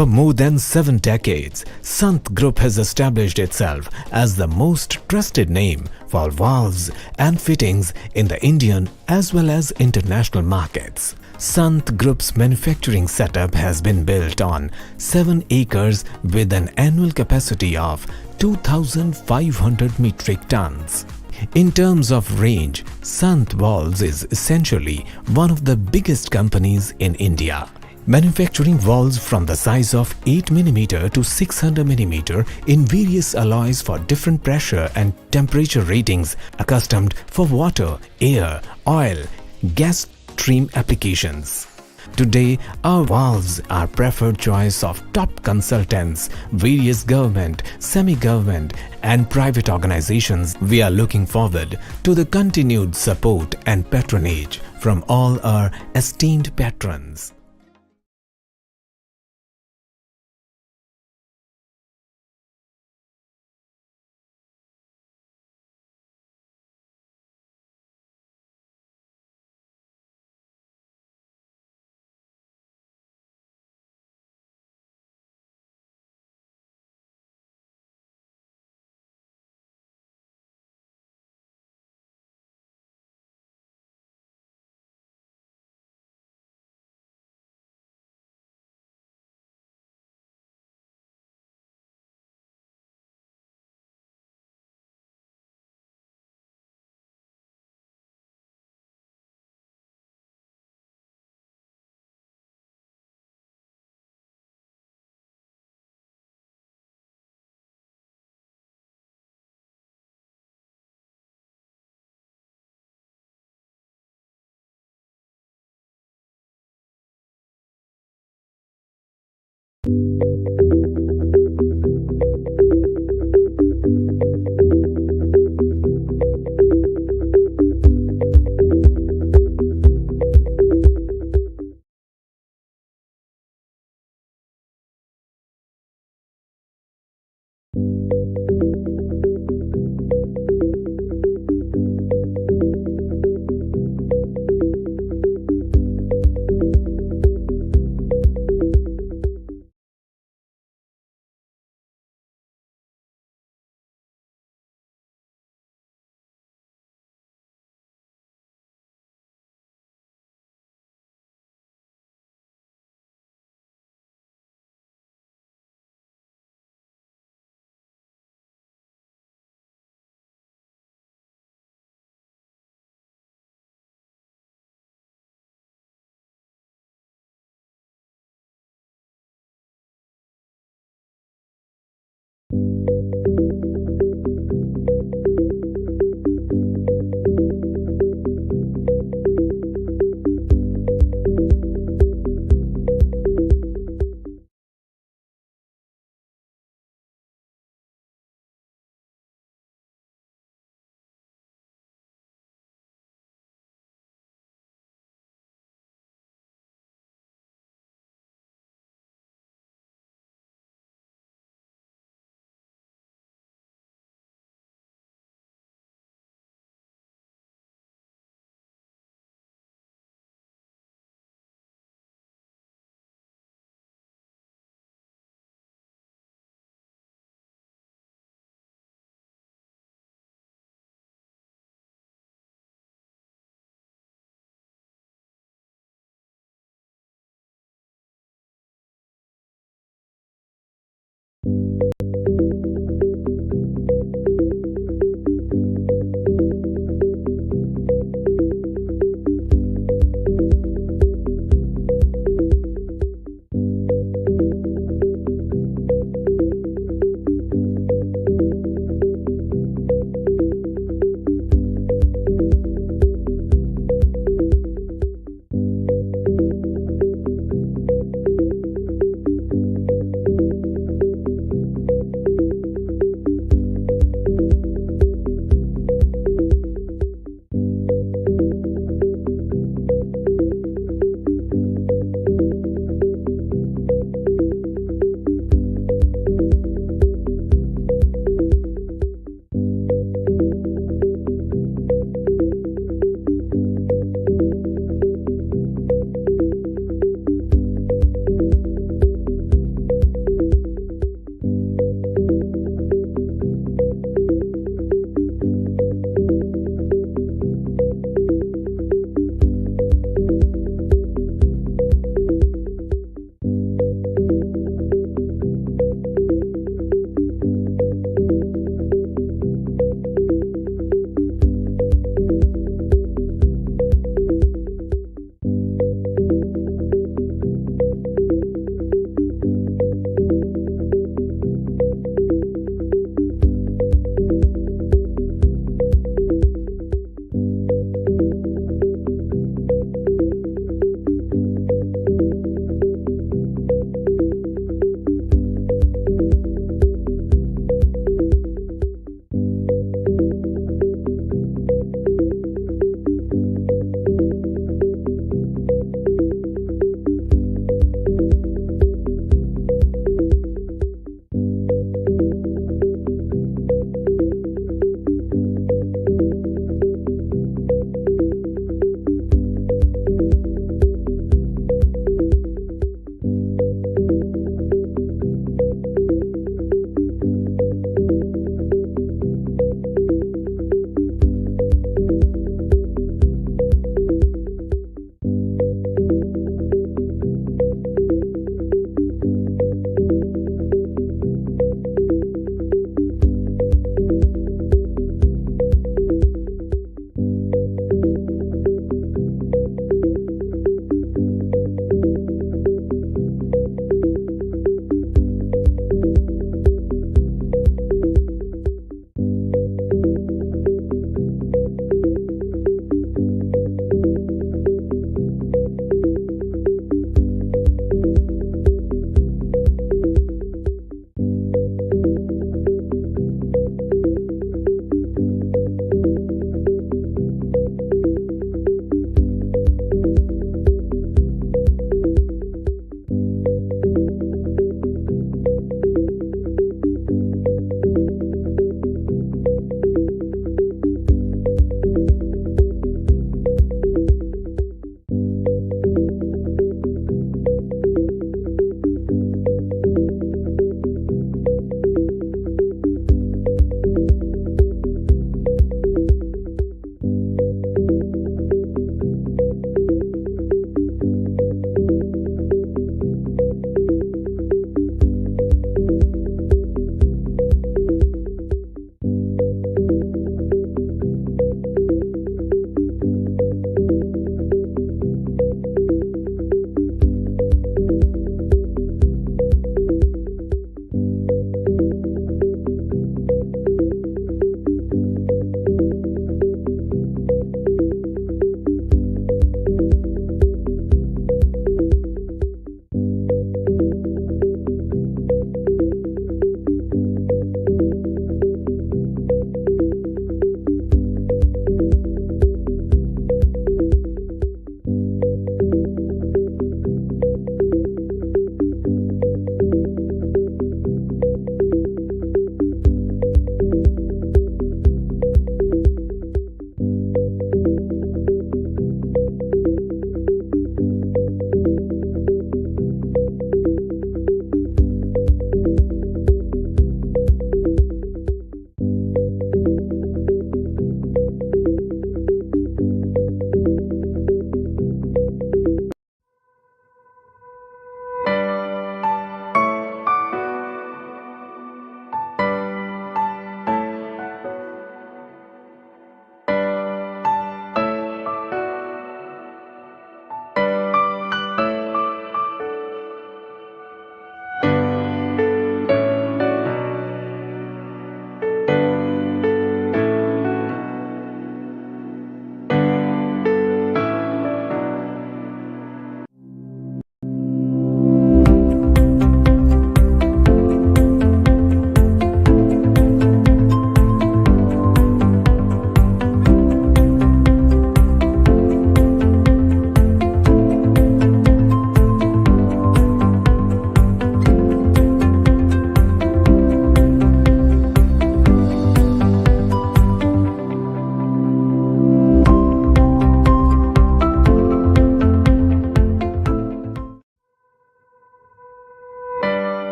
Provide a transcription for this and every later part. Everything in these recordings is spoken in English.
For more than 7 decades, Sant Group has established itself as the most trusted name for valves and fittings in the Indian as well as international markets. Sant Group's manufacturing setup has been built on 7 acres with an annual capacity of 2,500 metric tons. In terms of range, Sant Valves is essentially one of the biggest companies in India, manufacturing valves from the size of 8 mm to 600 mm in various alloys for different pressure and temperature ratings accustomed for water, air, oil, gas stream applications. Today, our valves are preferred choice of top consultants, various government, semi-government and private organizations. We are looking forward to the continued support and patronage from all our esteemed patrons.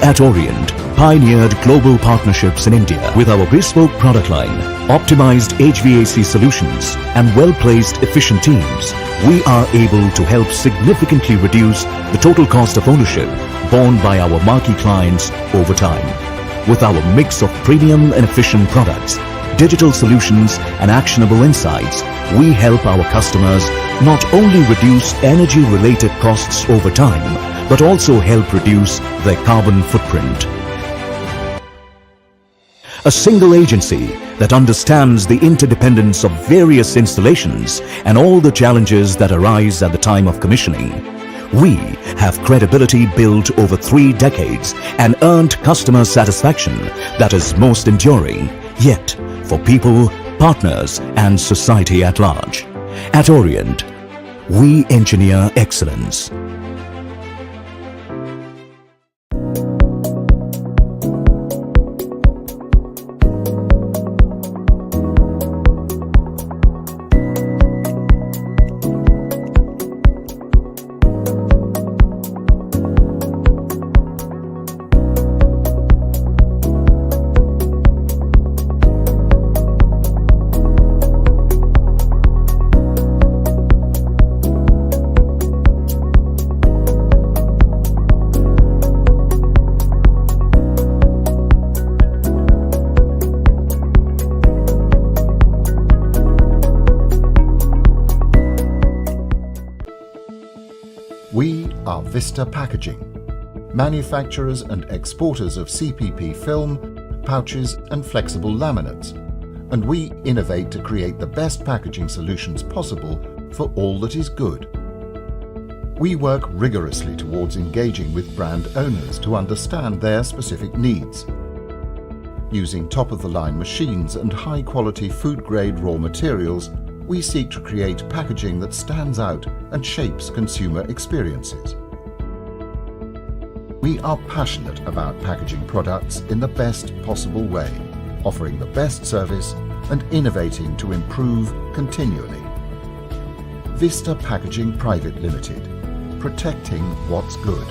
at Orient pioneered global partnerships in India with our bespoke product line, optimized HVAC solutions and well-placed efficient teams. We are able to help significantly reduce the total cost of ownership borne by our marquee clients over time. With our mix of premium and efficient products, digital solutions and actionable insights, we help our customers not only reduce energy-related costs over time, but also help reduce their carbon footprint. A single agency that understands the interdependence of various installations and all the challenges that arise at the time of commissioning. We have credibility built over 3 decades and earned customer satisfaction that is most enduring, yet for people, partners and society at large. At Orient, we engineer excellence. We are Vista Packaging, manufacturers and exporters of CPP film, pouches and flexible laminates, and we innovate to create the best packaging solutions possible for all that is good. We work rigorously towards engaging with brand owners to understand their specific needs. Using top-of-the-line machines and high-quality food-grade raw materials, we seek to create packaging that stands out and shapes consumer experiences. We are passionate about packaging products in the best possible way, offering the best service and innovating to improve continually. Vista Packaging Private Limited, protecting what's good.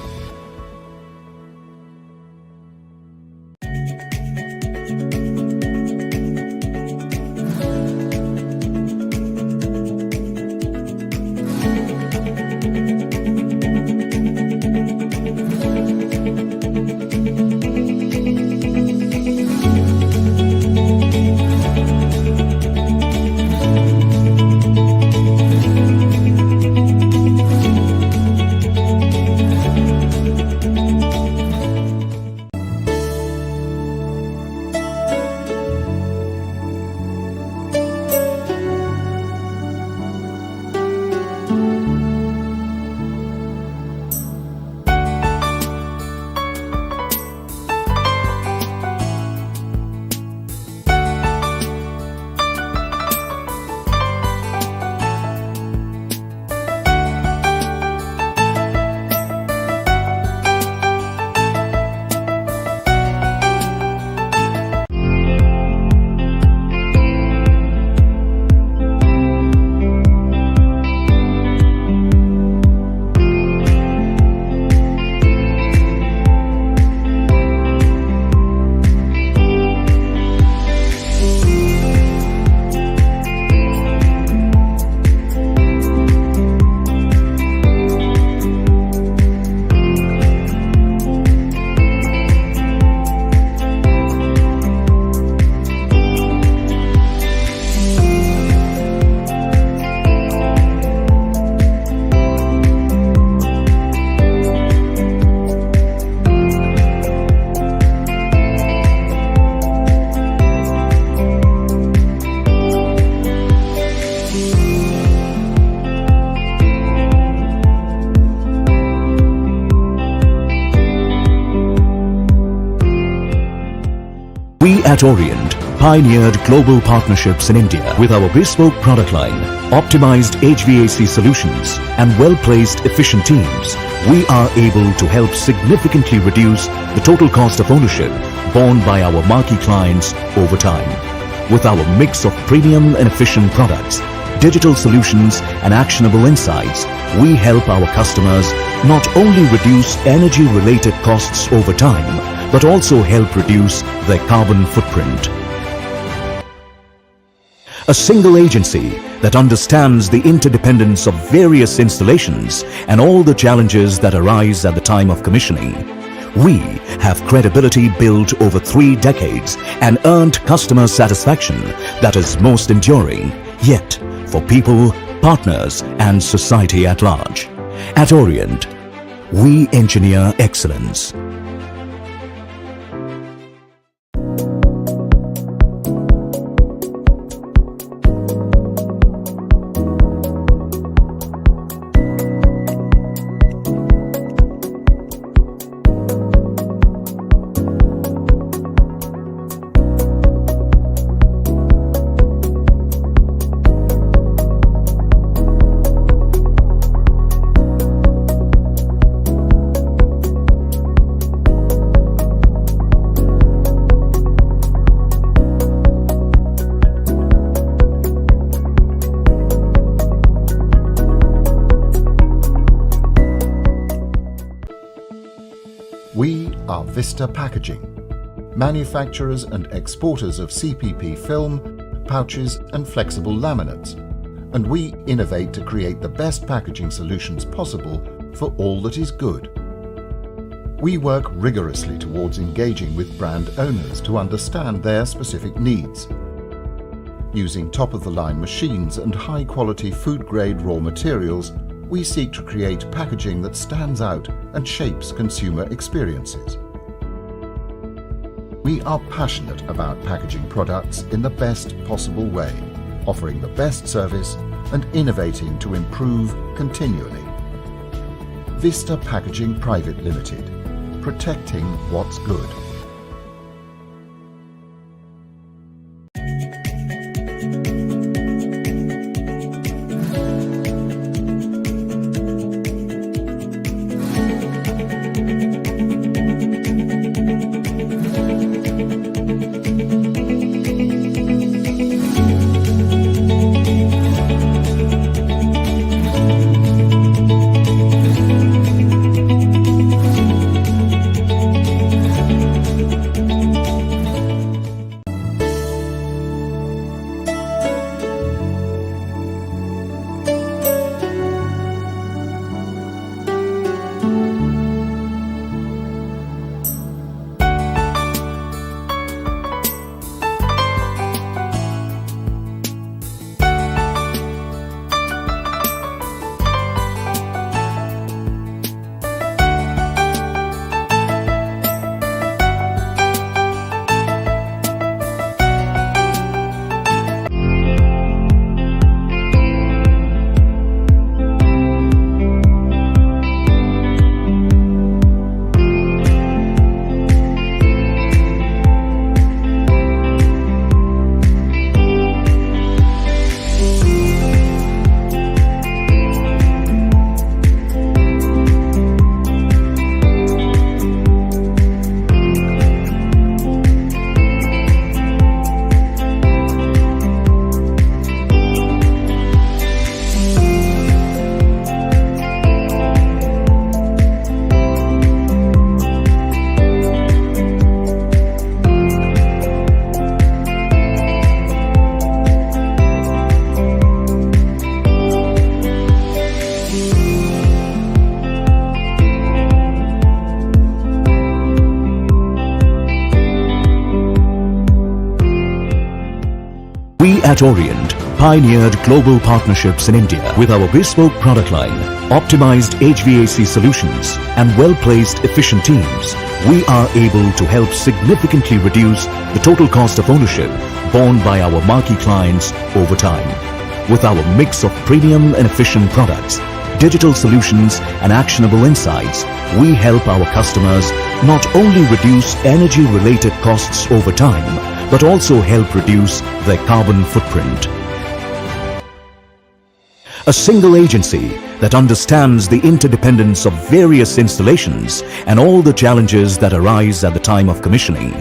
We at Orient pioneered global partnerships in India with our bespoke product line, optimized HVAC solutions and well-placed efficient teams. We are able to help significantly reduce the total cost of ownership borne by our marquee clients over time. With our mix of premium and efficient products, digital solutions and actionable insights, we help our customers not only reduce energy-related costs over time, but also help reduce their carbon footprint. A single agency that understands the interdependence of various installations and all the challenges that arise at the time of commissioning. We have credibility built over 3 decades and earned customer satisfaction that is most enduring, yet for people, partners and society at large. At Orient, we engineer excellence. We are Vista Packaging, manufacturers and exporters of CPP film, pouches and flexible laminates, and we innovate to create the best packaging solutions possible for all that is good. We work rigorously towards engaging with brand owners to understand their specific needs. Using top-of-the-line machines and high-quality food-grade raw materials, we seek to create packaging that stands out and shapes consumer experiences. We are passionate about packaging products in the best possible way, offering the best service and innovating to improve continually. Vista Packaging Private Limited, protecting what's good. We at Orient pioneered global partnerships in India with our bespoke product line, optimized HVAC solutions and well-placed efficient teams. We are able to help significantly reduce the total cost of ownership borne by our marquee clients over time. With our mix of premium and efficient products, digital solutions and actionable insights, we help our customers not only reduce energy-related costs over time, but also help reduce their carbon footprint. A single agency that understands the interdependence of various installations and all the challenges that arise at the time of commissioning.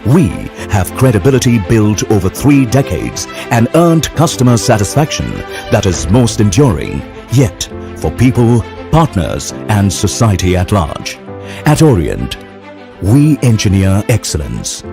We have credibility built over 3 decades and earned customer satisfaction that is most enduring, yet for people, partners and society at large. At Orient, we engineer excellence.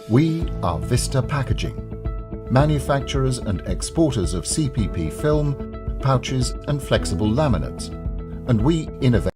We are Vista Packaging, manufacturers and exporters of CPP film, pouches and flexible laminates, and we innovate.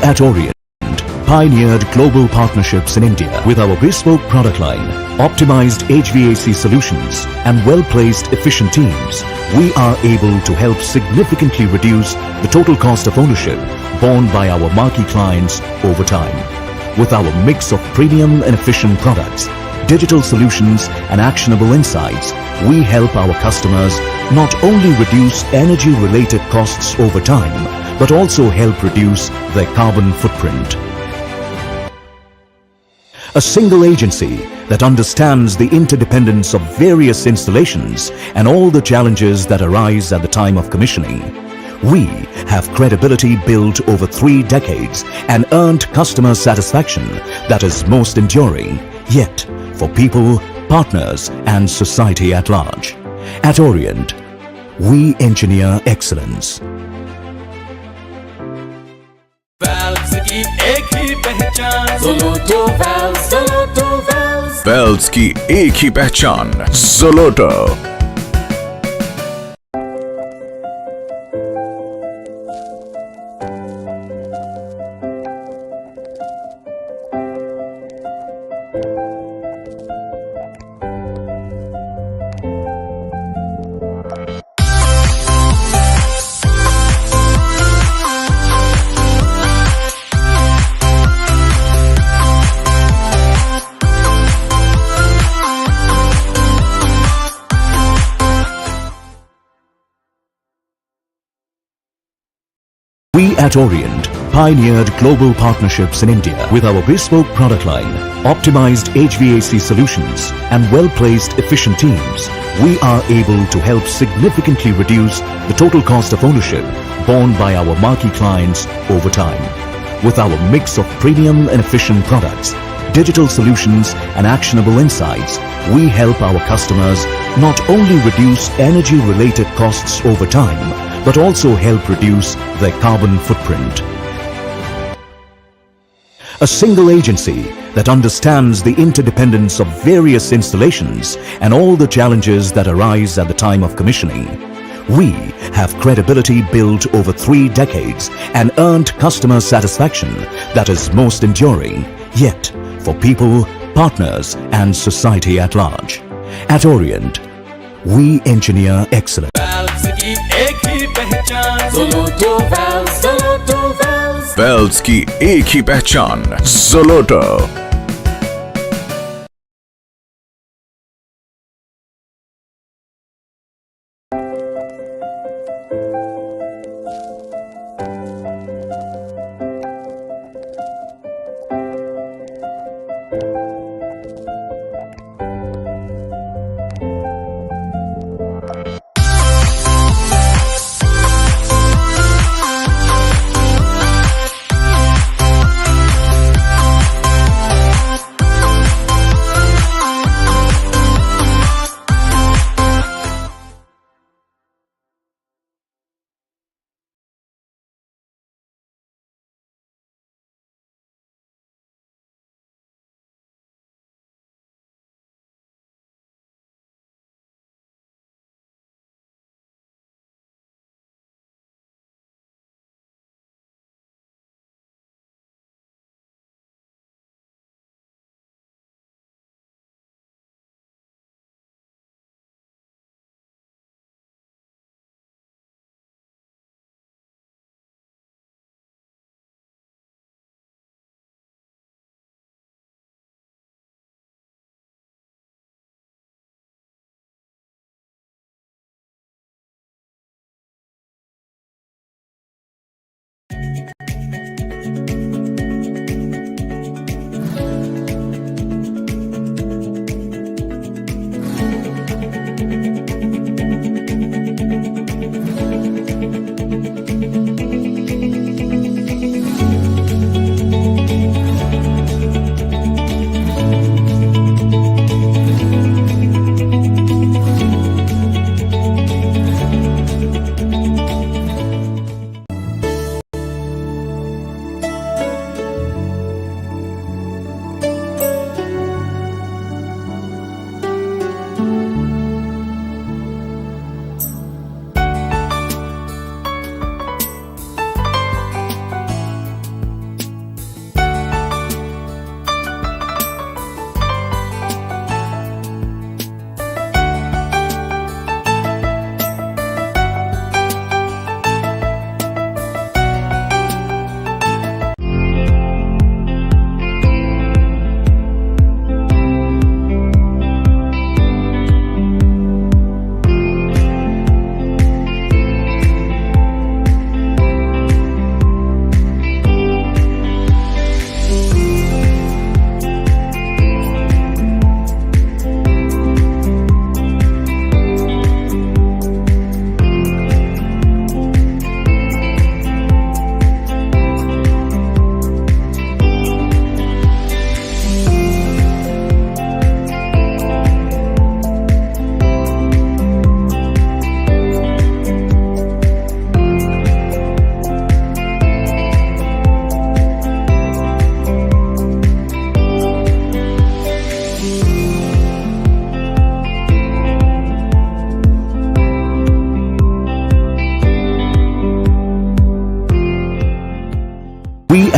We at Orient pioneered global partnerships in India with our bespoke product line, optimized HVAC solutions and well-placed efficient teams. We are able to help significantly reduce the total cost of ownership borne by our marquee clients over time. With our mix of premium and efficient products, digital solutions and actionable insights, we help our customers not only reduce energy-related costs over time, but also help reduce their carbon footprint. A single agency that understands the interdependence of various installations and all the challenges that arise at the time of commissioning. We have credibility built over 3 decades and earned customer satisfaction that is most enduring, yet for people, partners and society at large. At Orient, we engineer excellence. Valves की एक ही पहचान Zoloto Valves, Zoloto Valves. Valves की एक ही पहचान ज़ोलोटो। We at Orient pioneered global partnerships in India with our bespoke product line, optimized HVAC solutions and well-placed efficient teams. We are able to help significantly reduce the total cost of ownership borne by our marquee clients over time. With our mix of premium and efficient products, digital solutions and actionable insights, we help our customers not only reduce energy-related costs over time, but also help reduce their carbon footprint. A single agency that understands the interdependence of various installations and all the challenges that arise at the time of commissioning. We have credibility built over 3 decades and earned customer satisfaction that is most enduring, yet for people, partners and society at large. At Orient, we engineer excellence. Valves की एक ही पहचान Zoloto Valves, Zoloto Valves. Valves की एक ही पहचान ज़ोलोटो।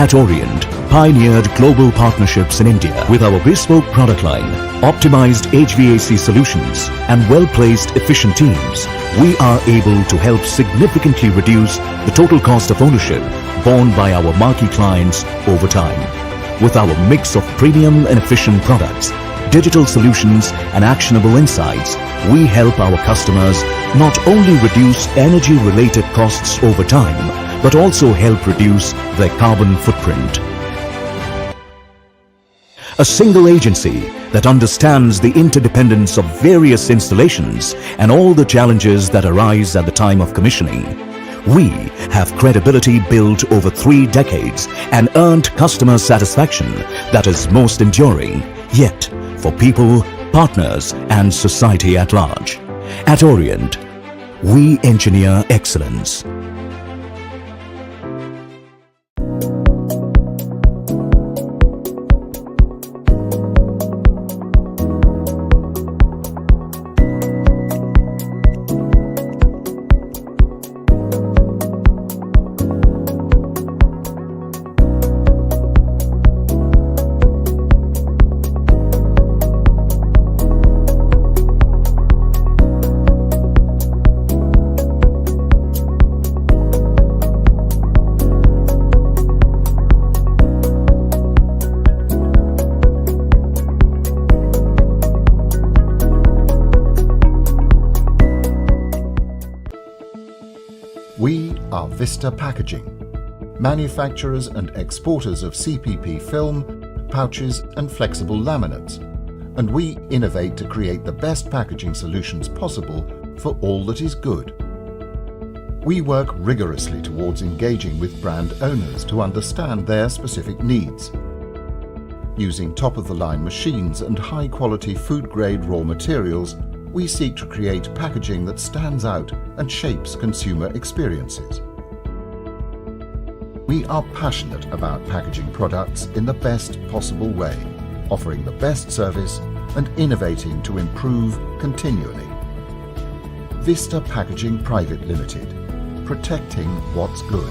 at Orient pioneered global partnerships in India with our bespoke product line, optimized HVAC solutions and well-placed efficient teams. We are able to help significantly reduce the total cost of ownership borne by our marquee clients over time. With our mix of premium and efficient products, digital solutions and actionable insights, we help our customers not only reduce energy-related costs over time, but also help reduce their carbon footprint. A single agency that understands the interdependence of various installations and all the challenges that arise at the time of commissioning. We have credibility built over 3 decades and earned customer satisfaction that is most enduring, yet for people, partners and society at large. At Orient, we engineer excellence. We are Vista Packaging, manufacturers and exporters of CPP film, pouches and flexible laminates, and we innovate to create the best packaging solutions possible for all that is good. We work rigorously towards engaging with brand owners to understand their specific needs. Using top-of-the-line machines and high-quality food-grade raw materials, we seek to create packaging that stands out and shapes consumer experiences. We are passionate about packaging products in the best possible way, offering the best service and innovating to improve continually. Vista Packaging Private Limited, protecting what's good.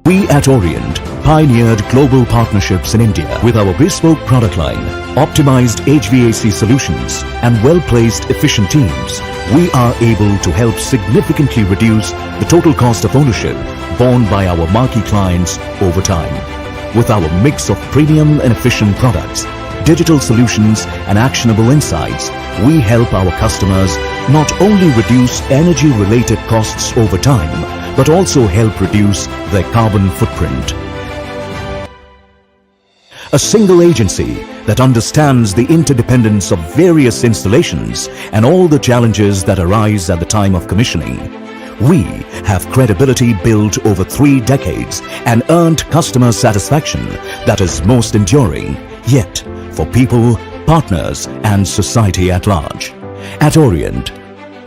We at Orient pioneered global partnerships in India with our bespoke product line, optimized HVAC solutions and well-placed efficient teams. We are able to help significantly reduce the total cost of ownership borne by our marquee clients over time. With our mix of premium and efficient products, digital solutions and actionable insights, we help our customers not only reduce energy-related costs over time, but also help reduce their carbon footprint. A single agency that understands the interdependence of various installations and all the challenges that arise at the time of commissioning. We have credibility built over 3 decades and earned customer satisfaction that is most enduring, yet for people, partners and society at large. At Orient,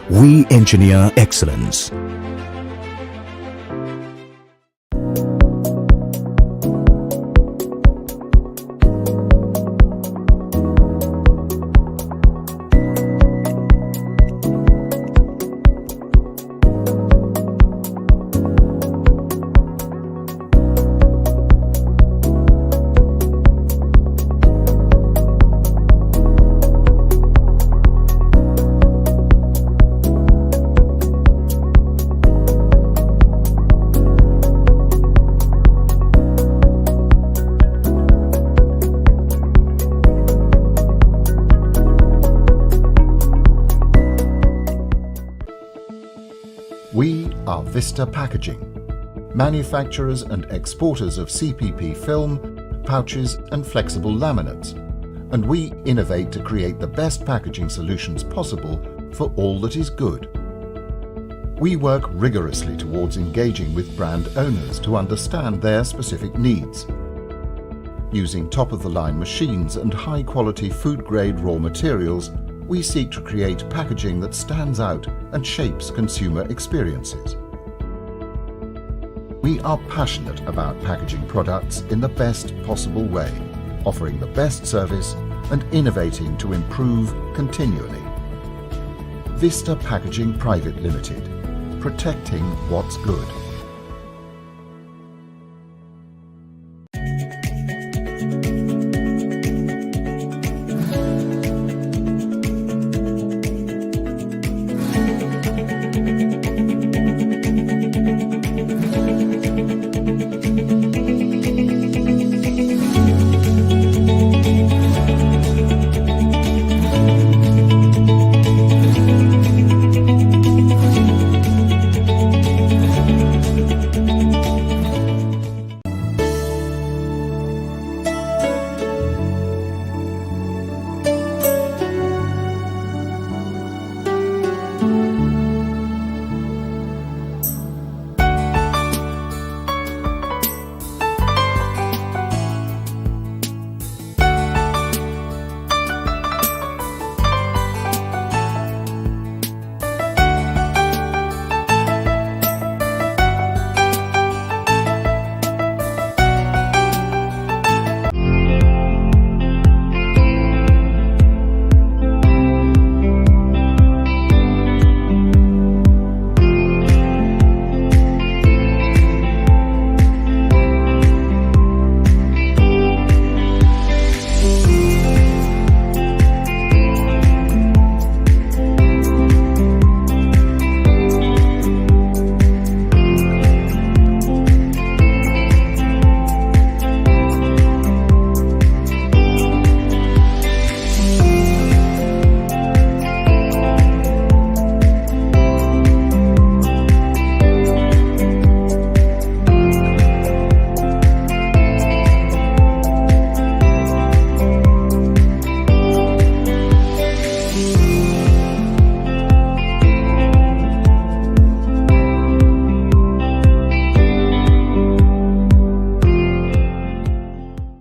we engineer excellence. We are Vista Packaging, manufacturers and exporters of CPP film, pouches and flexible laminates, and we innovate to create the best packaging solutions possible for all that is good. We work rigorously towards engaging with brand owners to understand their specific needs. Using top-of-the-line machines and high-quality food-grade raw materials, we seek to create packaging that stands out and shapes consumer experiences. We are passionate about packaging products in the best possible way, offering the best service and innovating to improve continually. Vista Packaging Private Limited, protecting what's good.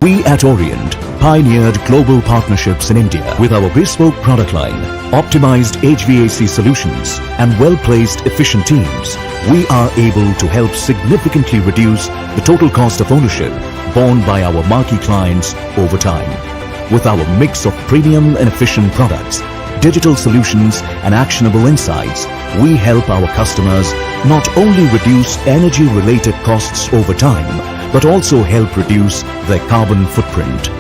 We at Orient pioneered global partnerships in India with our bespoke product line, optimized HVAC solutions and well-placed efficient teams. We are able to help significantly reduce the total cost of ownership borne by our marquee clients over time. With our mix of premium and efficient products, digital solutions and actionable insights, we help our customers not only reduce energy-related costs over time, but also help reduce their carbon footprint.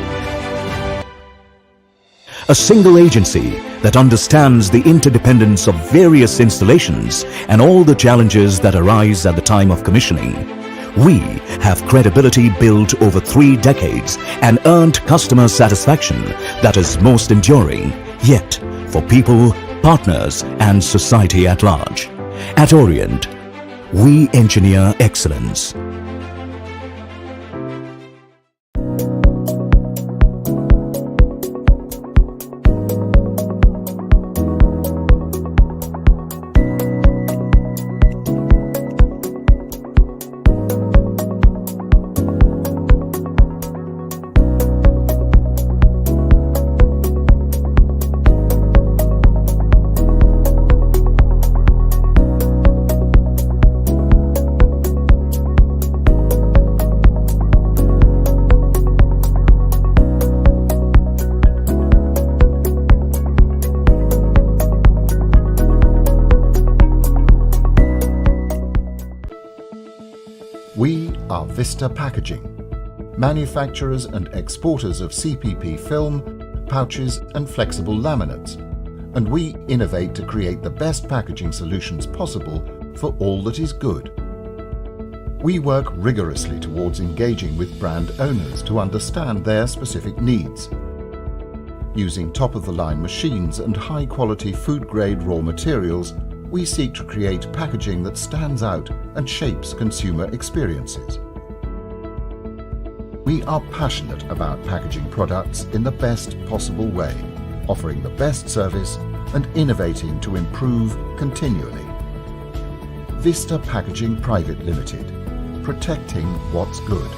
A single agency that understands the interdependence of various installations and all the challenges that arise at the time of commissioning. We have credibility built over 3 decades and earned customer satisfaction that is most enduring, yet for people, partners and society at large. At Orient, we engineer excellence. We are Vista Packaging, manufacturers and exporters of CPP film, pouches and flexible laminates, and we innovate to create the best packaging solutions possible for all that is good. We work rigorously towards engaging with brand owners to understand their specific needs. Using top-of-the-line machines and high-quality food-grade raw materials, we seek to create packaging that stands out and shapes consumer experiences. We are passionate about packaging products in the best possible way, offering the best service and innovating to improve continually. Vista Packaging Private Limited, protecting what's good.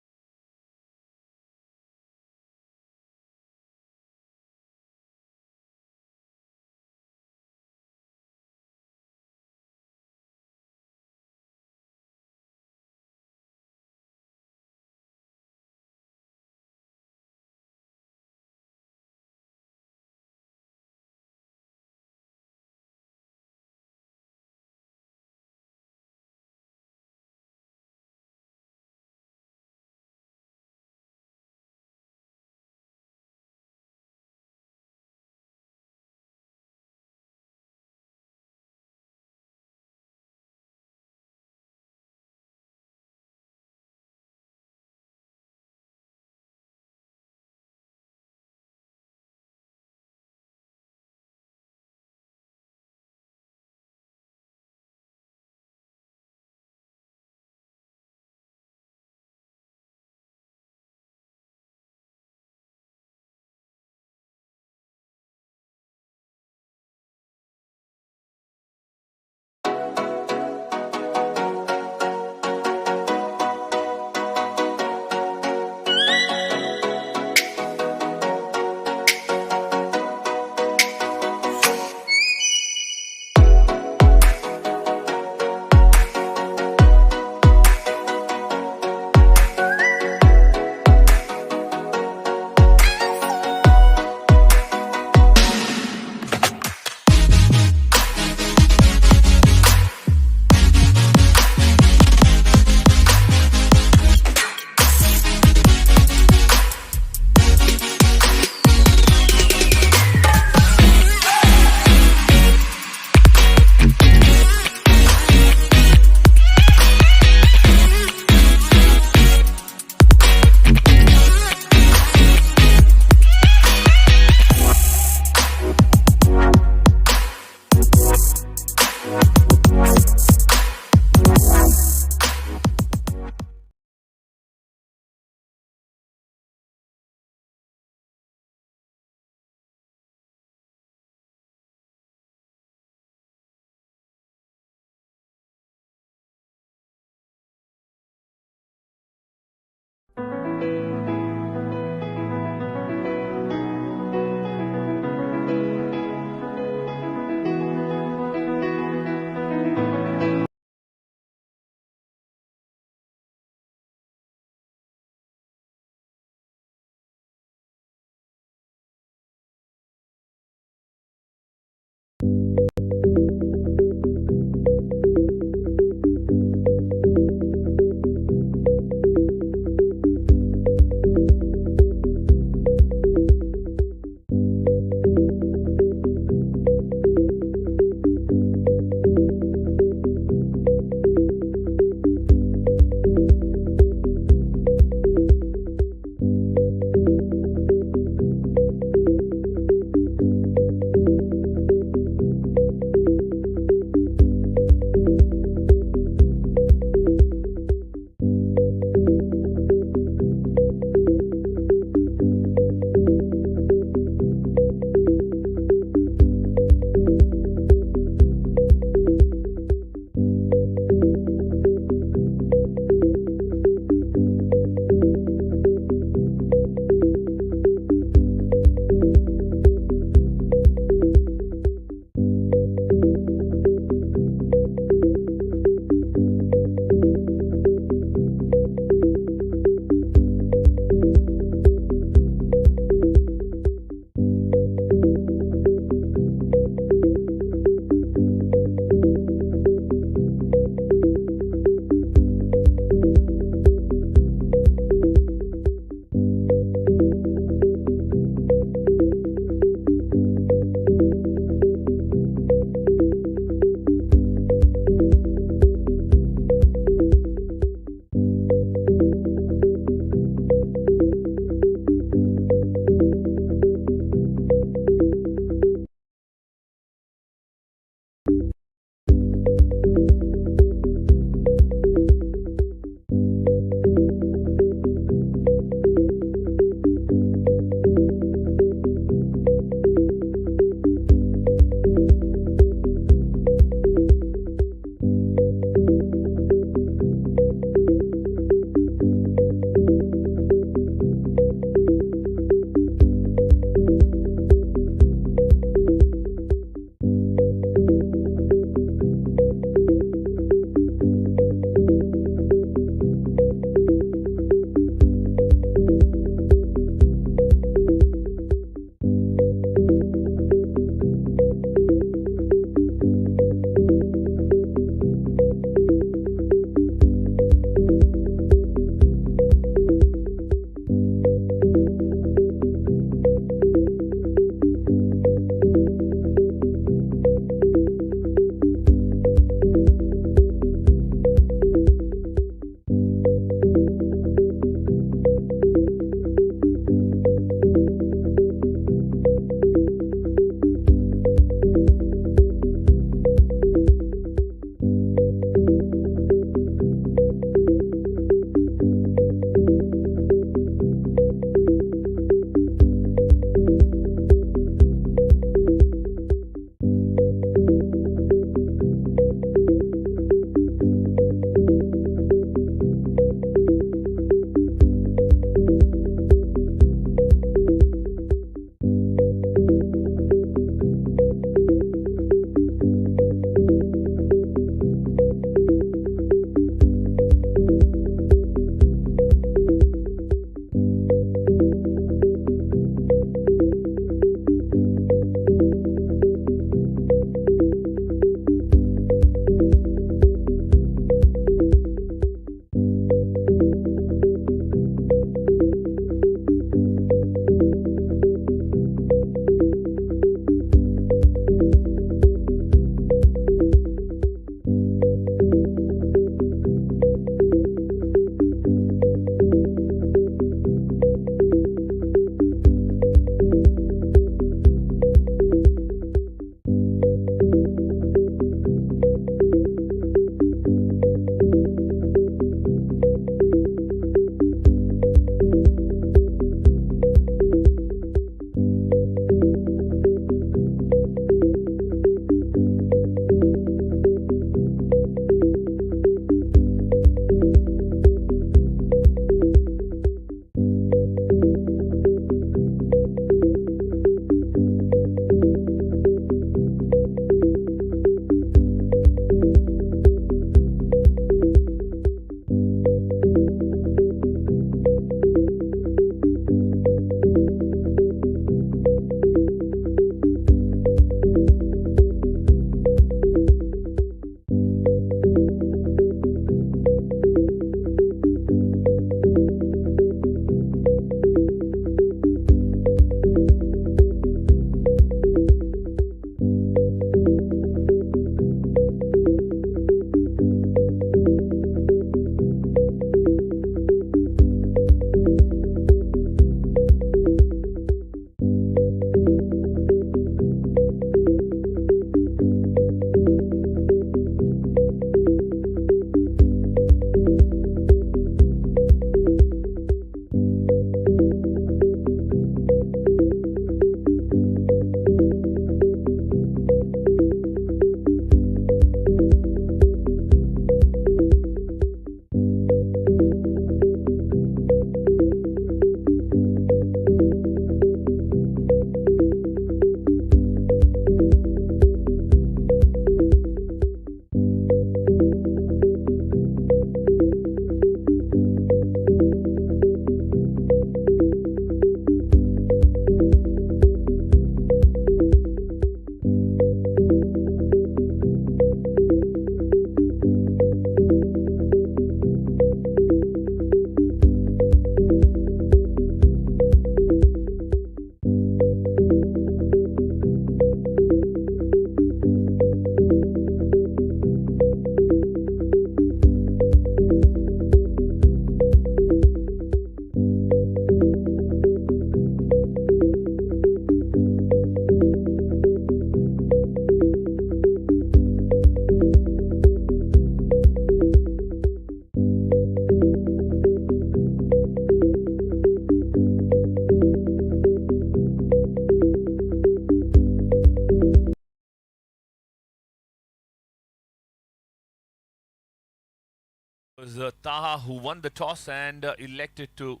was Taha who won the toss and elected to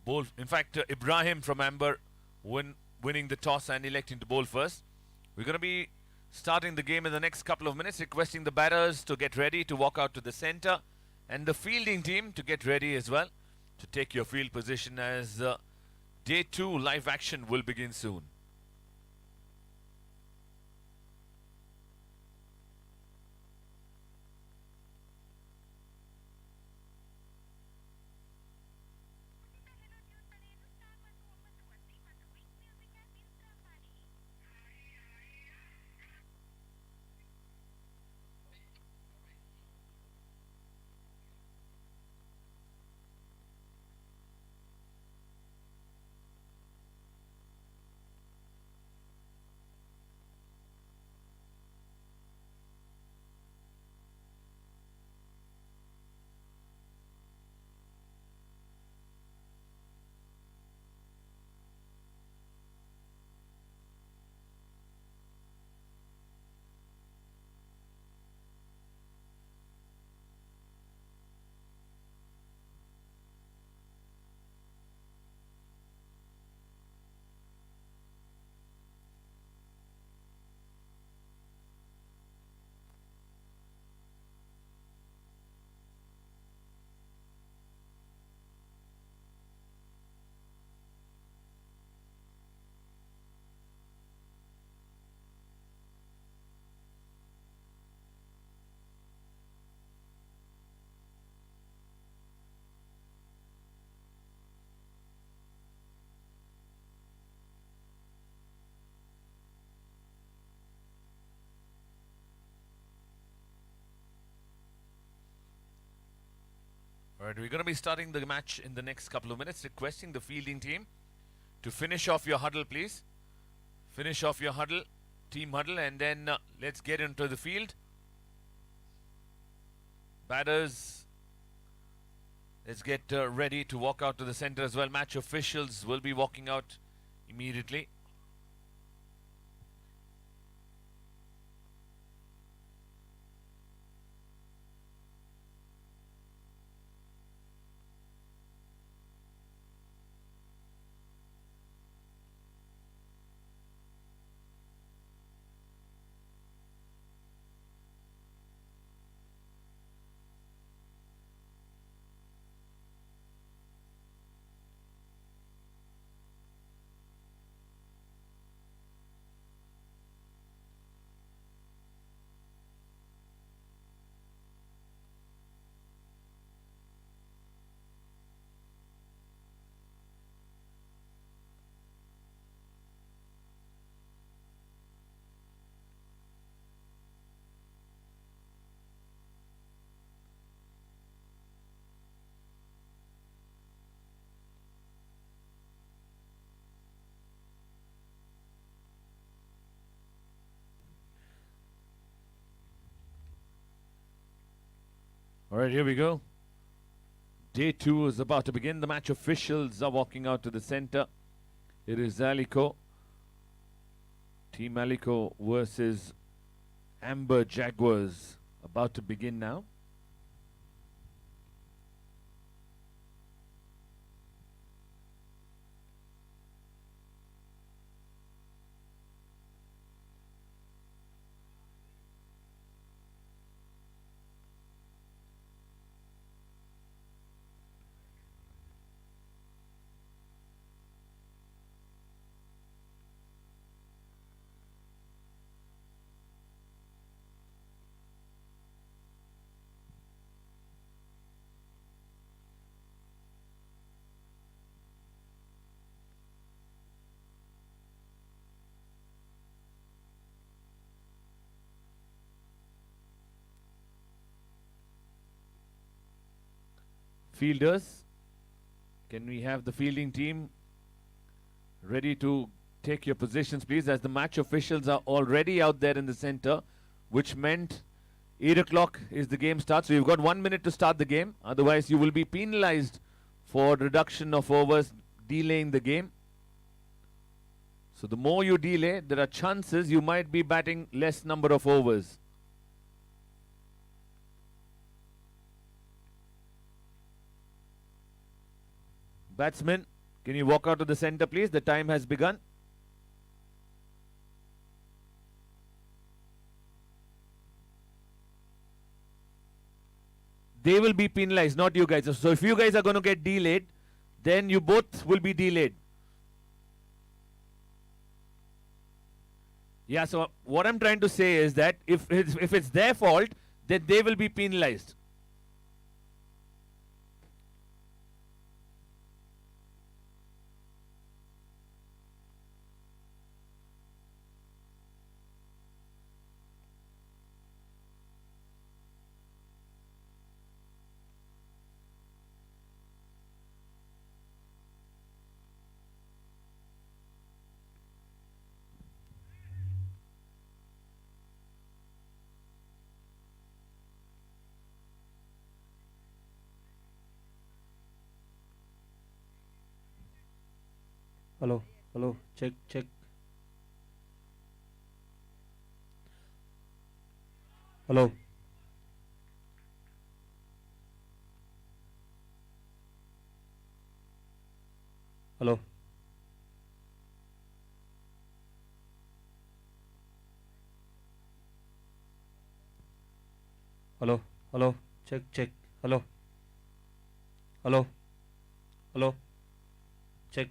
bowl. In fact, Ibrahim from Amber winning the toss and electing to bowl first. We're going to be starting the game in the next couple of minutes, requesting the batters to get ready to walk out to the center and the fielding team to get ready as well to take your field position as Day 2 live action will begin soon. Alright, we're going to be starting the match in the next couple of minutes, requesting the fielding team to finish off your huddle, please. Finish off your huddle, team huddle, and then let's get into the field. Batters, let's get ready to walk out to the center as well. Match officials will be walking out immediately. Alright, here we go. Day 2 is about to begin. The match officials are walking out to the center. It is Alico. Team Alico versus Amber Jaguars about to begin now. Fielders, can we have the fielding team ready to take your positions, please, as the match officials are already out there in the center, which meant 8 o'clock is the game start. So you've got 1 minute to start the game. Otherwise, you will be penalized for reduction of overs, delaying the game. So the more you delay, there are chances you might be batting less number of overs. Batsman, can you walk out to the center, please? The time has begun. They will be penalized, not you guys. So if you guys are going to get delayed, then you both will be delayed. Yeah, so what I'm trying to say is that if it's their fault, then they will be penalized. Hello, hello, check, check. Hello. Hello. Hello, hello, check, check. Hello. Hello. Hello. Check.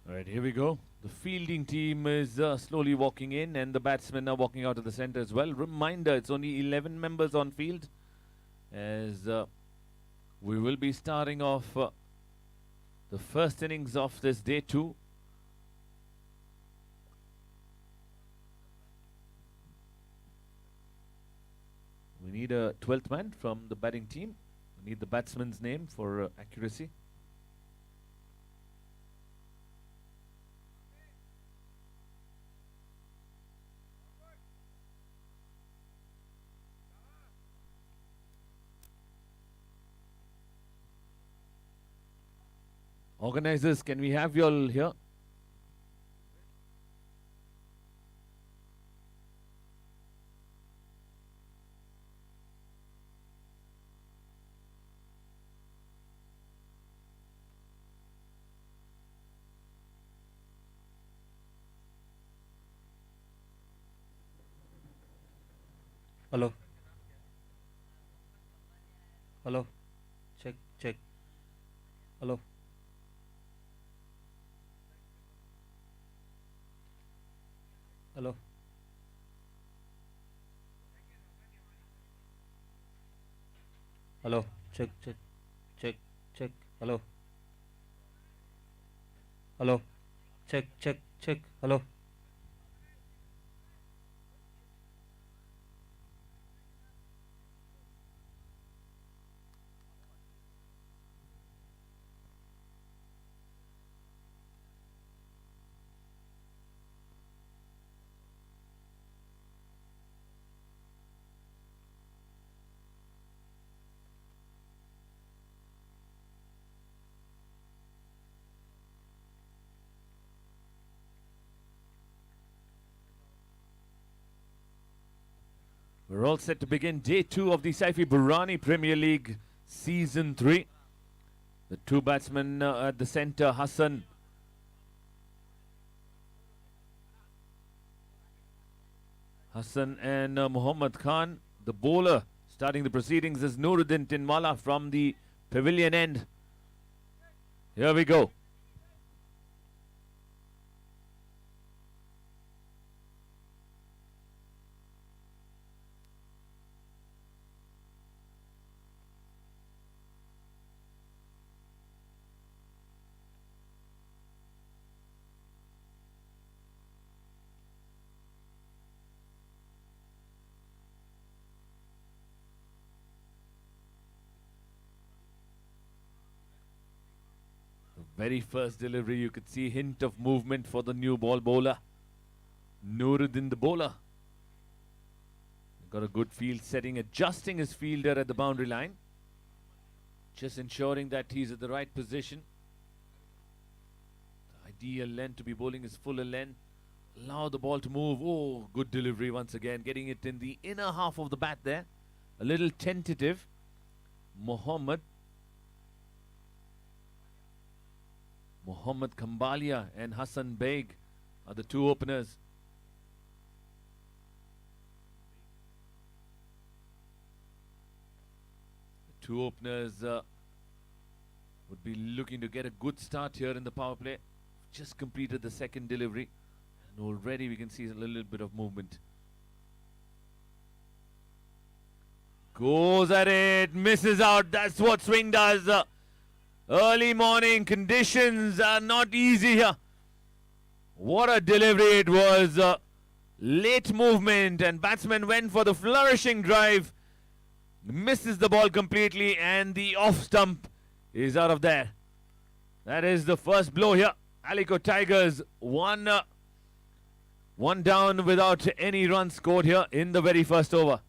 All right, here we go. The fielding team is slowly walking in, and the batsmen are walking out of the center as well. Reminder, it's only 11 members on field, as we will be starting off the first innings of this day 2. We need a 12th man from the batting team. We need the batsman's name for accuracy. Organizers, can we have you all here? Hello. Hello. Check, check. Hello. Hello. Hello. Check, check, check, check. Hello. Hello. Check, check, check. Hello. We're all set to begin day 2 of the Saifi Burrani Premier League Season 3. The two batsmen at the center, Hassan and Muhammad Khan. The bowler starting the proceedings is Nuruddin Tinwala from the pavilion end. Here we go. Very first delivery, you could see hint of movement for the new ball bowler, Nuruddin the bowler. Got a good field setting, adjusting his fielder at the boundary line, just ensuring that he's at the right position. The ideal length to be bowling is fuller length. Allow the ball to move. Oh, good delivery once again, getting it in the inner half of the bat there. a little tentative. Mohammad Kambalia and Hassan Beg are the two openers. The two openers would be looking to get a good start here in the power play. Just completed the second delivery, and already we can see a little bit of movement. Goes at it, misses out. That's what swing does. Early morning conditions are not easy here. What a delivery it was. Late movement, and batsman went for the flourishing drive. Misses the ball completely, and the off stump is out of there. That is the first blow here. Aliko Tigers one down without any runs scored here in the very first over.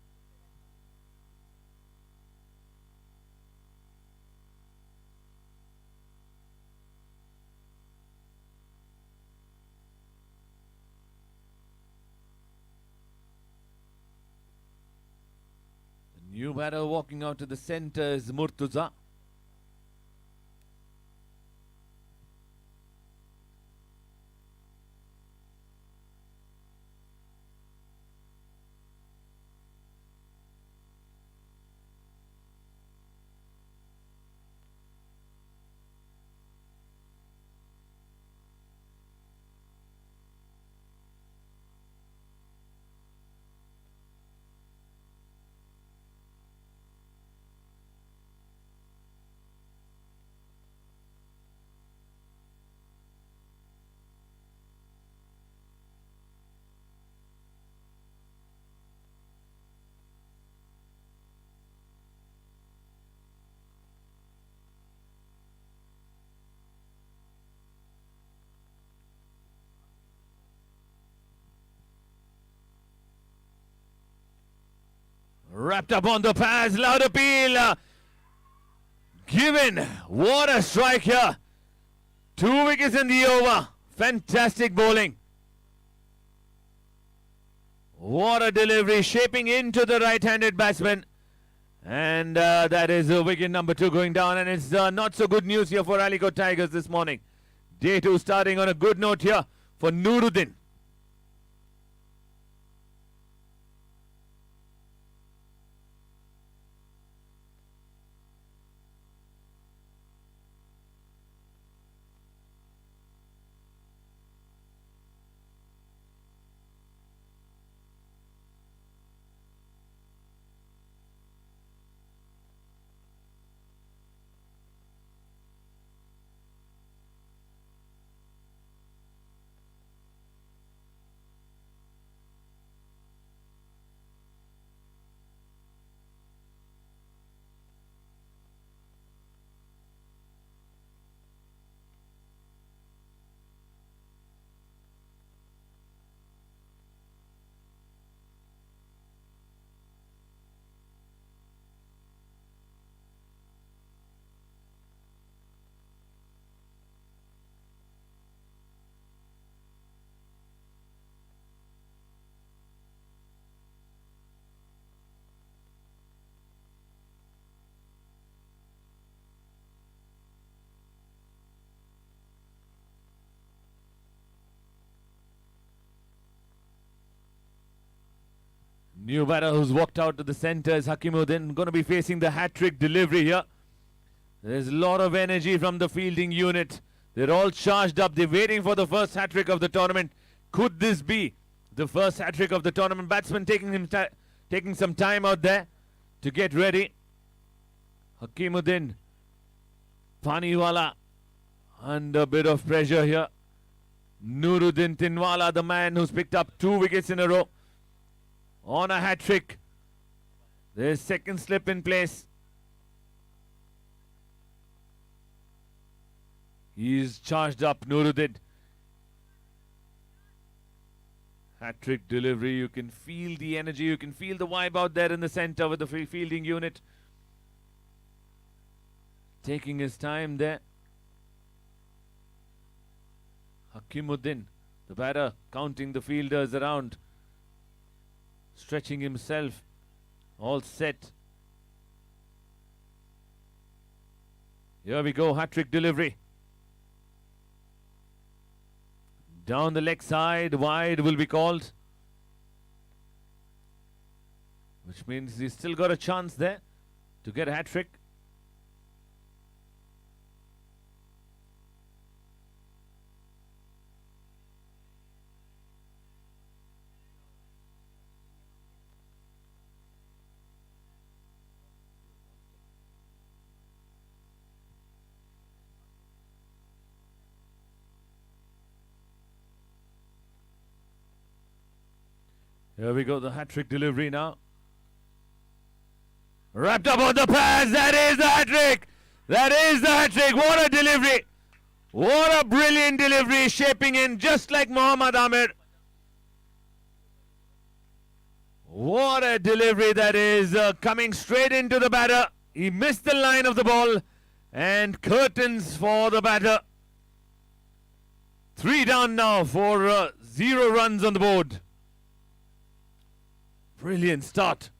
The new batter walking out to the centre is Murtuza. Wrapped up on the pads, loud appeal. Given, what a strike here. 2 wickets in the over. Fantastic bowling. What a delivery, shaping into the right-handed batsman. And that is wicket number 2 going down. And it's not so good news here for Aliko Tigers this morning. Day 2 starting on a good note here for Nuruddin. New batter who's walked out to the centre is Hakimuddin, going to be facing the hat-trick delivery here. There's a lot of energy from the fielding unit. They're all charged up. They're waiting for the first hat-trick of the tournament. Could this be the first hat-trick of the tournament? Batsman taking some time out there to get ready. Hakimuddin, Paniwala under a bit of pressure here. Nuruddin Tinwala, the man who's picked up 2 wickets in a row, on a hat-trick. There's second slip in place. He's charged up, Nuruddin. Hat-trick delivery. You can feel the energy. You can feel the vibe out there in the centre with the fielding unit. Taking his time there. Hakimuddin, the batter, counting the fielders around. Stretching himself, all set Here we go, hat-trick delivery. Down the leg side, wide will be called. Which means he's still got a chance there to get a hat-trick. Here we go, the hat-trick delivery now. Wrapped up on the pass, that is the hat-trick! That is the hat-trick, what a delivery! What a brilliant delivery, shaping in just like Muhammad Amir. What a delivery that is, coming straight into the batter. He missed the line of the ball, and curtains for the batter. 3 down now for 0 runs on the board. Brilliant start.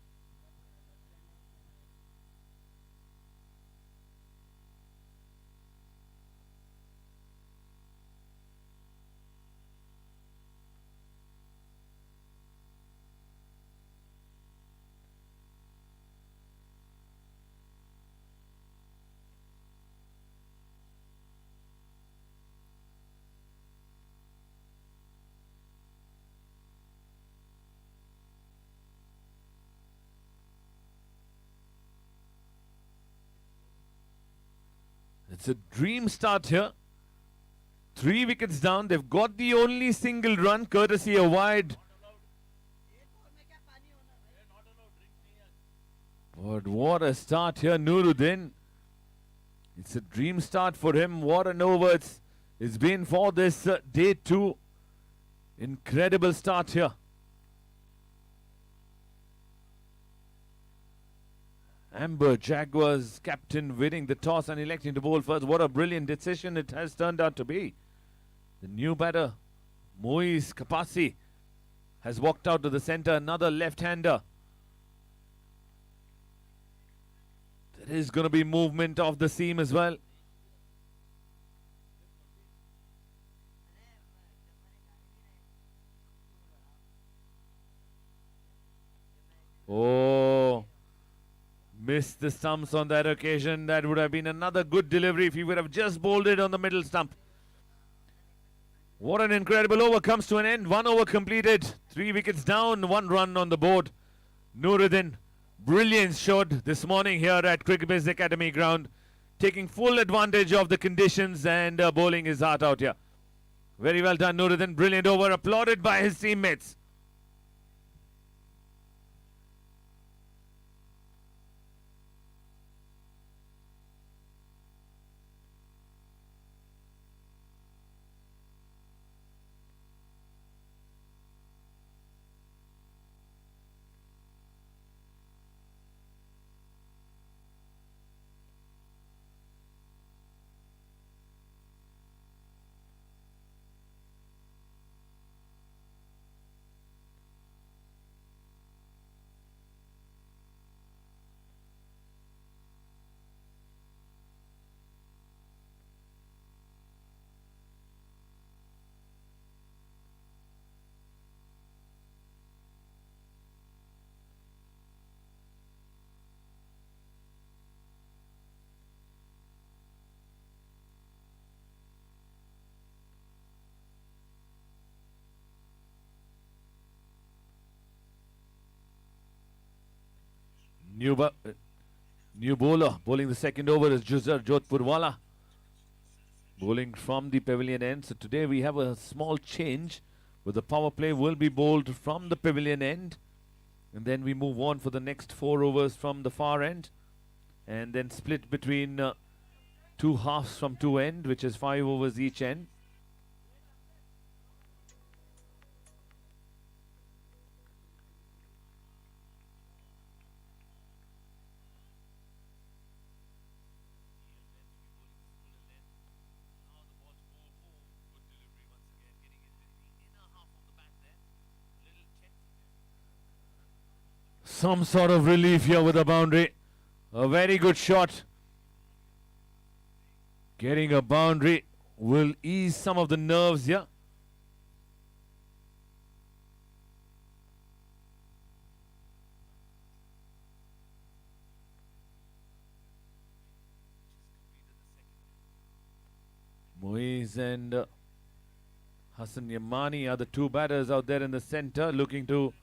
It's a dream start here. 3 wickets down. They've got the only single run, courtesy a wide. But what a start here, Nuruddin. It's a dream start for him. What an over it's been for this day 2. Incredible start here. Amber Jaguars captain winning the toss and electing to bowl first. What a brilliant decision it has turned out to be. The new batter, Moiz Kapasi, has walked out to the centre. Another left-hander. There is going to be movement of the seam as well. Oh, missed the stumps on that occasion. That would have been another good delivery if he would have just bowled it on the middle stump. What an incredible over comes to an end. 1 over completed. 3 wickets down. 1 run on the board. Nuruddin, brilliant shot this morning here at Cricket Academy ground. Taking full advantage of the conditions and bowling his heart out here. Very well done, Nuruddin. Brilliant over. Applauded by his teammates. New bowler bowling the second over is Juzar Jodhpurwala, bowling from the pavilion end. So today we have a small change where the power play will be bowled from the pavilion end, and then we move on for the next 4 overs from the far end, and then split between 2 halves from 2 end, which is 5 overs each end. Some sort of relief here with a boundary. A very good shot. Getting a boundary will ease some of the nerves here. Moiz and Hassan Yamani are the two batters out there in the center looking to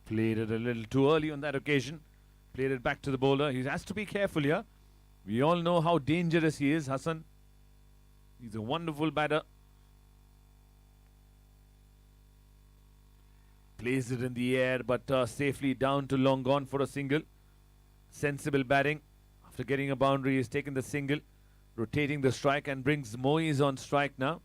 played it a little too early on that occasion. Played it back to the bowler. He has to be careful here. We all know how dangerous he is, Hassan. He's a wonderful batter. Plays it in the air, but safely down to long gone for a single. Sensible batting. After getting a boundary, he's taken the single, rotating the strike and brings Moiz on strike now.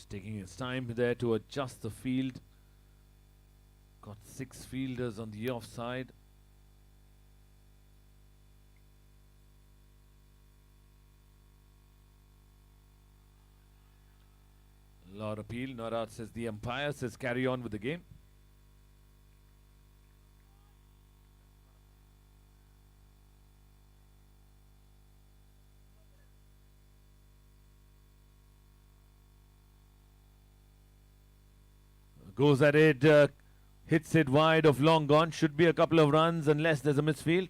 Taking his time there to adjust the field. Got 6 fielders on the offside. Lot appeal. Not out, says the umpire. Says carry on with the game. Goes at it, hits it wide of long gone. Should be a couple of runs unless there's a misfield.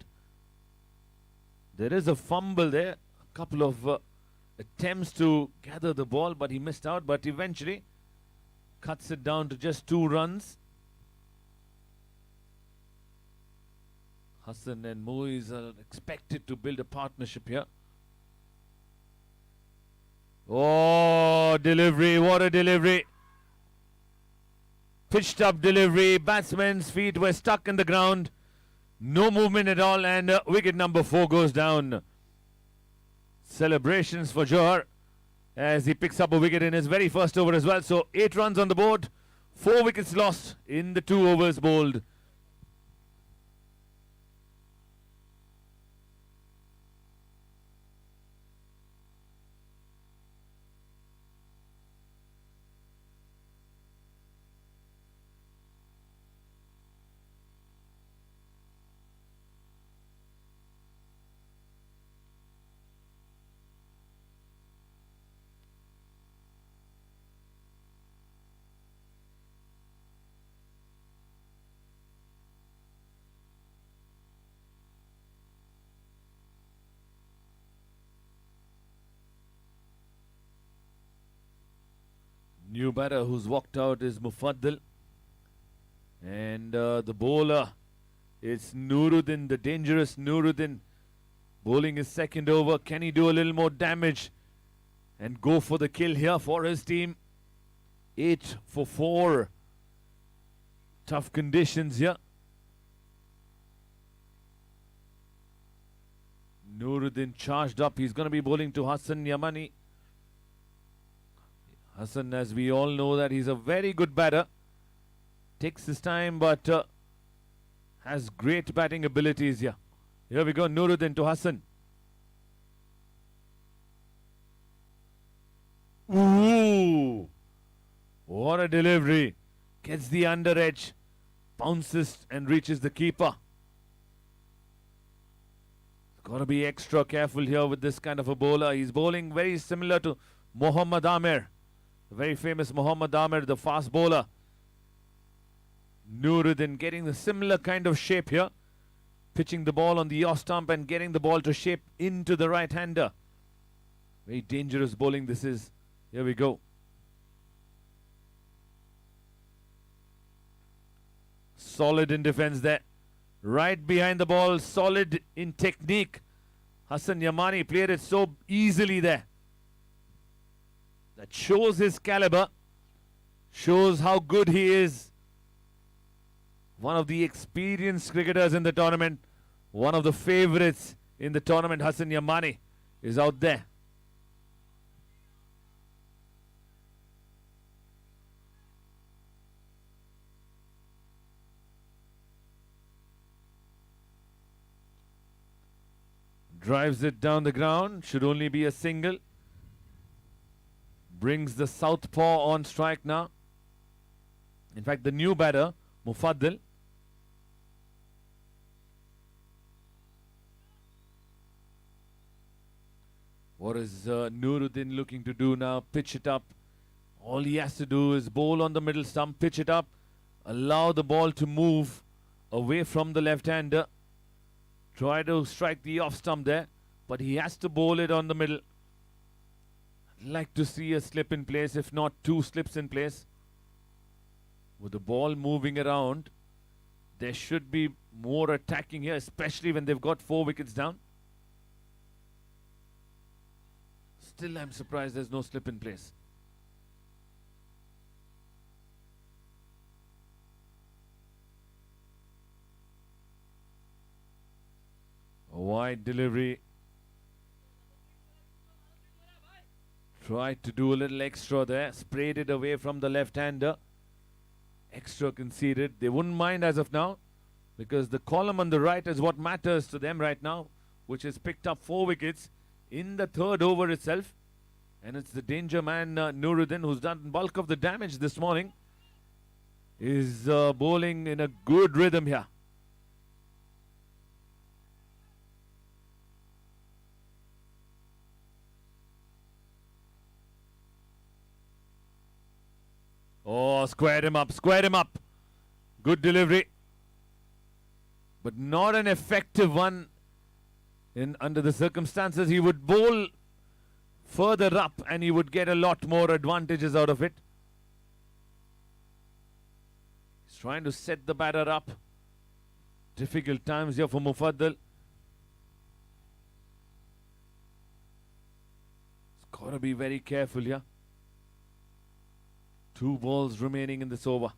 There is a fumble there. A couple of attempts to gather the ball, but he missed out. But eventually cuts it down to just 2 runs. Hassan and Moiz are expected to build a partnership here. Oh, delivery. What a delivery. Pitched up delivery, batsman's feet were stuck in the ground. No movement at all, and wicket number 4 goes down. Celebrations for Johar as he picks up a wicket in his very first over as well. So 8 runs on the board, 4 wickets lost in the 2 overs bowled. New batter who's walked out is Mufaddal. And the bowler is Nuruddin, the dangerous Nuruddin. Bowling his second over. Can he do a little more damage and go for the kill here for his team? 8 for 4. Tough conditions here. Nuruddin charged up. He's going to be bowling to Hassan Yamani. Hassan, as we all know, that he's a very good batter. Takes his time, but has great batting abilities here. Here we go, Nuruddin to Hassan. Ooh! What a delivery. Gets the under edge. Bounces and reaches the keeper. Got to be extra careful here with this kind of a bowler. He's bowling very similar to Mohammad Amir. The very famous Mohammad Amir, the fast bowler. Nuruddin getting the similar kind of shape here. Pitching the ball on the off stump and getting the ball to shape into the right-hander. Very dangerous bowling this is. Here we go. Solid in defense there. Right behind the ball. Solid in technique. Hassan Yamani played it so easily there. That shows his caliber, shows how good he is. One of the experienced cricketers in the tournament, one of the favorites in the tournament. Hassan Yamani is out there. Drives it down the ground. Should only be a single. Brings the southpaw on strike now. In fact, the new batter, Mufaddal. What is Nuruddin looking to do now? Pitch it up. All he has to do is bowl on the middle stump, pitch it up, allow the ball to move away from the left-hander. Try to strike the off stump there, but he has to bowl it on the middle. I'd like to see a slip in place, if not two slips in place. With the ball moving around, there should be more attacking here, especially when they've got 4 wickets down. Still, I'm surprised there's no slip in place. A wide delivery. Tried to do a little extra there. Sprayed it away from the left-hander. Extra conceded. They wouldn't mind as of now, because the column on the right is what matters to them right now, which has picked up 4 wickets in the 3rd over itself. And it's the danger man, Nuruddin, who's done bulk of the damage this morning, is bowling in a good rhythm here. Oh, squared him up, squared him up. Good delivery. But not an effective one under the circumstances. He would bowl further up and he would get a lot more advantages out of it. He's trying to set the batter up. Difficult times here for Mufaddal. He's got to be very careful here. 2 balls remaining in this over.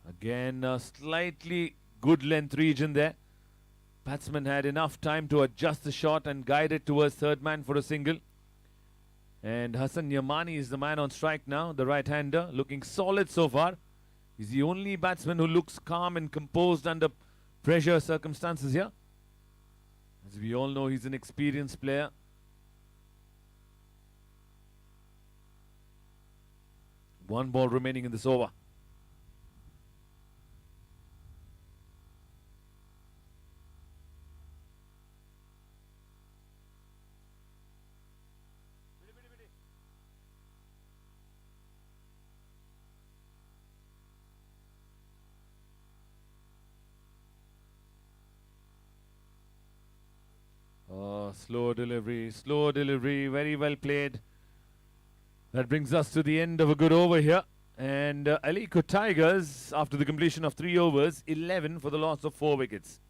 Again, a slightly good length region there. Batsman had enough time to adjust the shot and guide it towards third man for a single. And Hassan Yamani is the man on strike now, the right-hander, looking solid so far. He's the only batsman who looks calm and composed under pressure circumstances here. As we all know, he's an experienced player. One ball remaining in this over. Slow delivery, very well played. That brings us to the end of a good over here. And Aliko Tigers, after the completion of 3 overs, 11 for the loss of 4 wickets.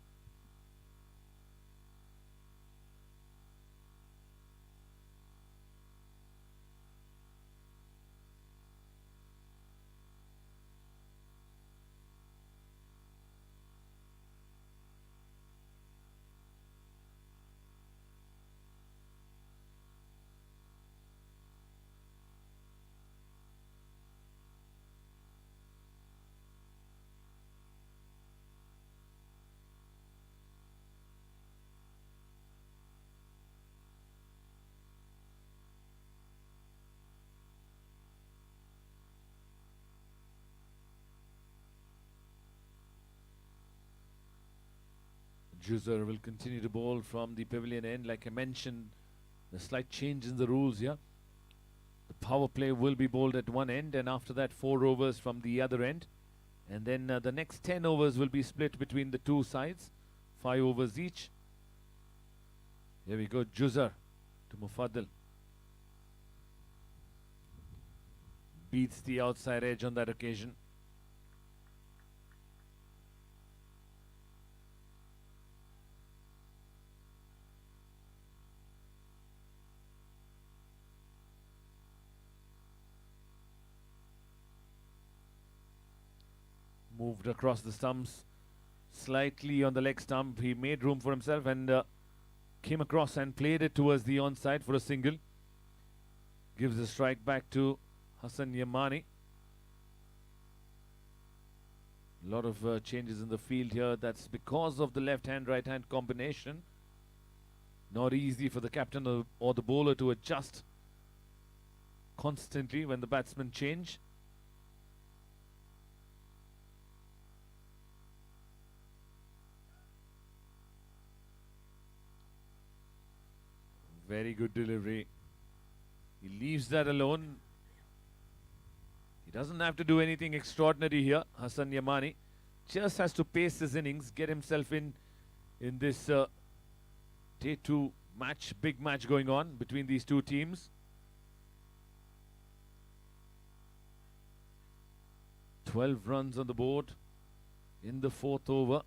Juzar will continue to bowl from the pavilion end. Like I mentioned, the slight change in the rules here. The power play will be bowled at one end, and after that 4 overs from the other end. And then the next 10 overs will be split between the 2 sides, 5 overs each. Here we go, Juzar to Mufaddal. Beats the outside edge on that occasion. moved across the stumps, slightly on the leg stump. He made room for himself and came across and played it towards the onside for a single. Gives the strike back to Hassan Yamani. A lot of changes in the field here. That's because of the left-hand, right-hand combination. Not easy for the captain or the bowler to adjust constantly when the batsmen change. Very good delivery. He leaves that alone. He doesn't have to do anything extraordinary here. Hassan Yamani just has to pace his innings, get himself in this day 2 match, big match going on between these two teams. 12 runs on the board in the 4th over.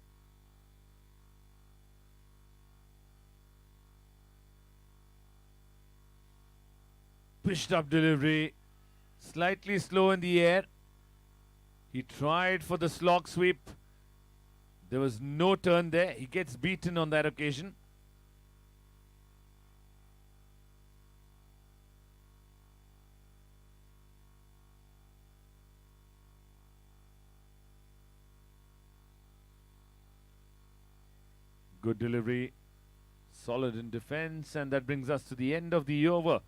Pitched up delivery, slightly slow in the air. He tried for the slog sweep. There was no turn there. He gets beaten on that occasion. Good delivery, solid in defense, and that brings us to the end of the over.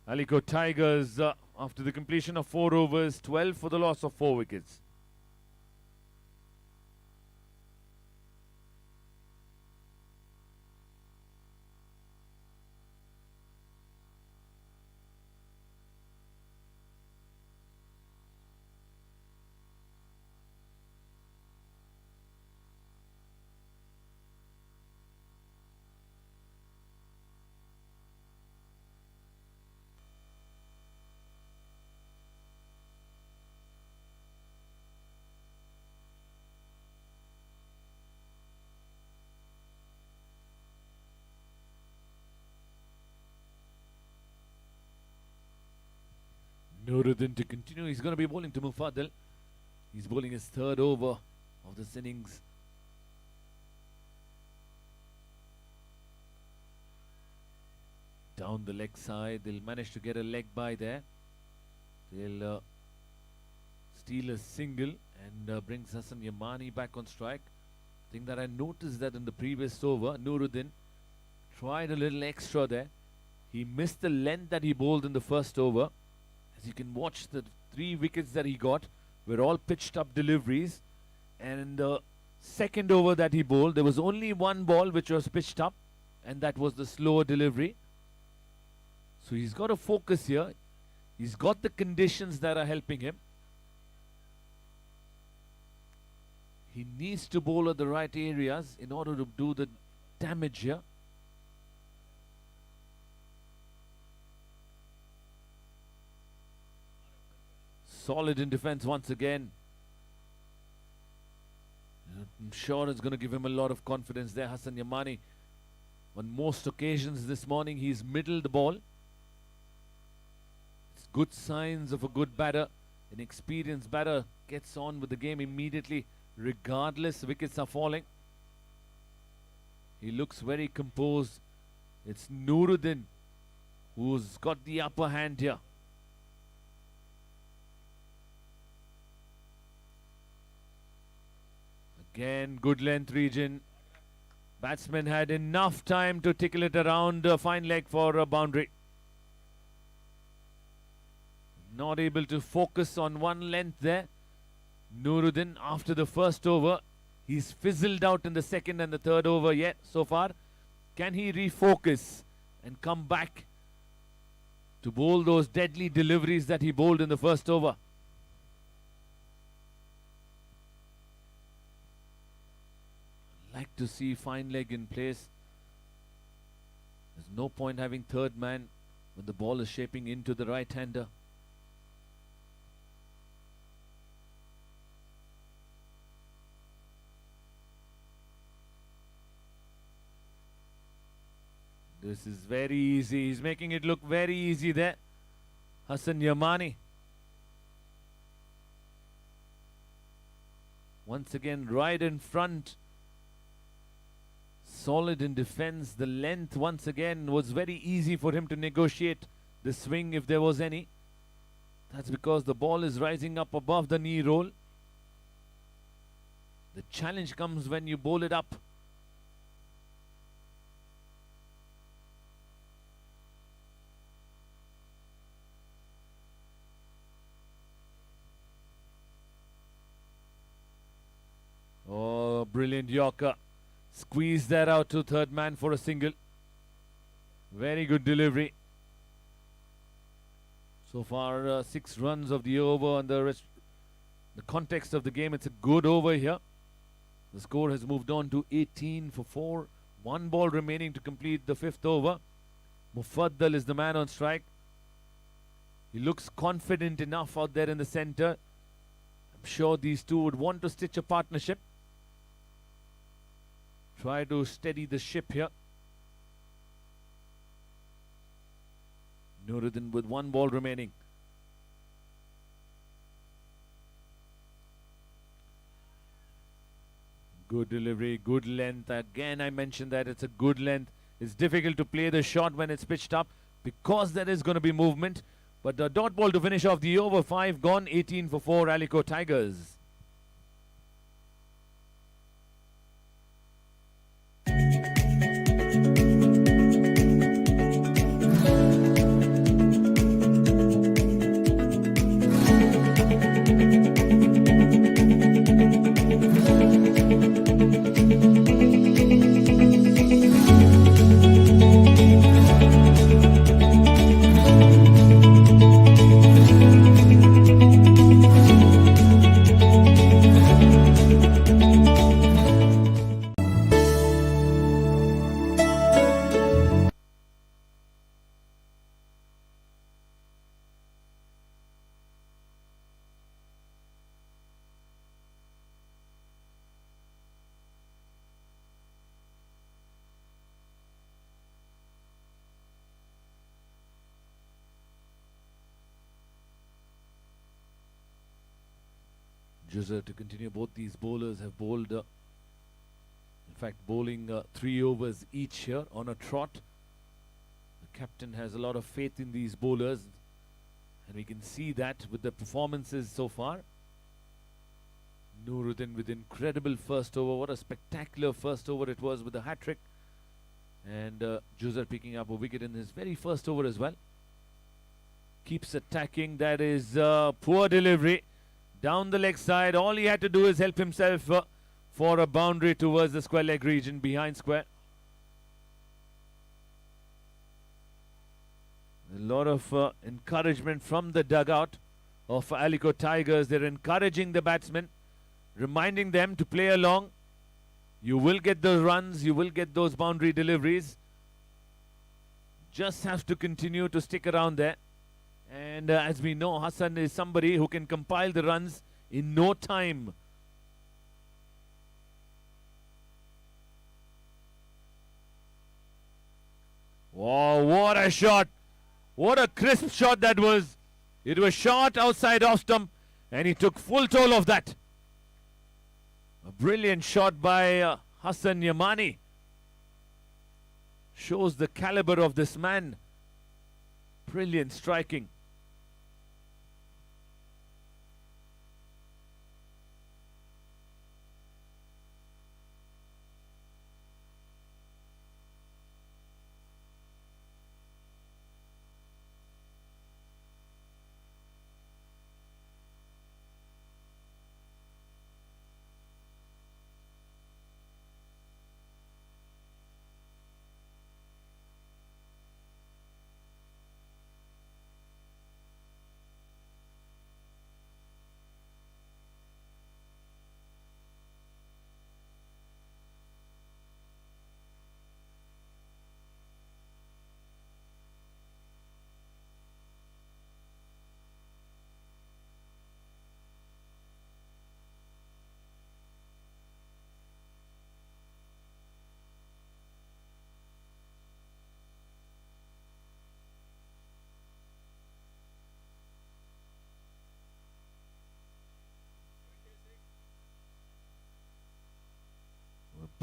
Aliko Tigers, after the completion of 4 overs, 12 for the loss of 4 wickets. Nuruddin to continue. He's going to be bowling to Mufaddal. He's bowling his 3rd over of this innings. Down the leg side. They'll manage to get a leg by there. They'll steal a single and brings Hassan Yamani back on strike. Thing that I noticed that in the previous over, Nuruddin tried a little extra there. He missed the length that he bowled in the 1st over. As you can watch, the 3 wickets that he got were all pitched up deliveries. And in the 2nd over that he bowled, there was only 1 ball which was pitched up, and that was the slower delivery. So he's got to focus here. He's got the conditions that are helping him. He needs to bowl at the right areas in order to do the damage here. Solid in defense once again. I'm sure it's going to give him a lot of confidence there. Hassan Yamani, on most occasions this morning, he's middled the ball. It's good signs of a good batter. An experienced batter gets on with the game immediately, regardless wickets are falling. He looks very composed. It's Nuruddin who's got the upper hand here. Again, good length region. Batsman had enough time to tickle it around a fine leg for a boundary. Not able to focus on one length there. Nuruddin, after the 1st over, he's fizzled out in the 2nd and the 3rd over yet so far. Can he refocus and come back to bowl those deadly deliveries that he bowled in the 1st over? Like to see fine leg in place. There's no point having 3rd man when the ball is shaping into the right-hander. This is very easy. He's making it look very easy there. Hassan Yamani. Once again, right in front. Solid in defense. The length, once again, was very easy for him to negotiate the swing if there was any. That's because the ball is rising up above the knee roll. The challenge comes when you bowl it up. Oh, brilliant Yorker. Squeeze that out to third man for a single. Very good delivery. So far, 6 runs of the over, and the context of the game, it's a good over here. The score has moved on to 18 for 4. 1 ball remaining to complete the 5th over. Mufaddal is the man on strike. He looks confident enough out there in the center. I'm sure these two would want to stitch a partnership. Try to steady the ship here. Nuruddin with 1 ball remaining. Good delivery, good length. Again, I mentioned that it's a good length. It's difficult to play the shot when it's pitched up because there is going to be movement. But the dot ball to finish off the over. 5 gone, 18 for 4, Alico Tigers. Juzza to continue. Both these bowlers have bowled, in fact, bowling 3 overs each here on a trot. The captain has a lot of faith in these bowlers, and we can see that with the performances so far. Nuruddin with incredible first over. What a spectacular first over it was with a hat-trick. And Juzza picking up a wicket in his very first over as well. Keeps attacking. That is poor delivery. Down the leg side, all he had to do is help himself for a boundary towards the square leg region behind square. A lot of encouragement from the dugout of Alico Tigers. They're encouraging the batsmen, reminding them to play along. You will get those runs, you will get those boundary deliveries. Just have to continue to stick around there. And as we know, Hassan is somebody who can compile the runs in no time. Wow, what a shot. What a crisp shot that was. It was shot outside off stump, and he took full toll of that. A brilliant shot by Hassan Yamani. Shows the caliber of this man. Brilliant striking.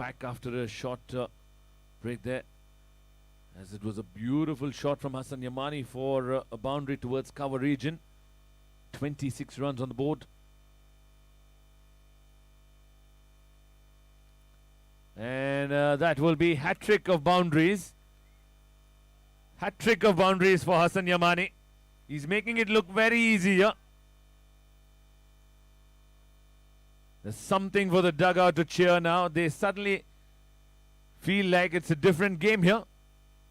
back after a short break there, as it was a beautiful shot from Hassan Yamani for a boundary towards cover region. 26 runs on the board. And that will be hat-trick of boundaries. Hat-trick of boundaries for Hassan Yamani. He's making it look very easy here. There's something for the dugout to cheer now. They suddenly feel like it's a different game here.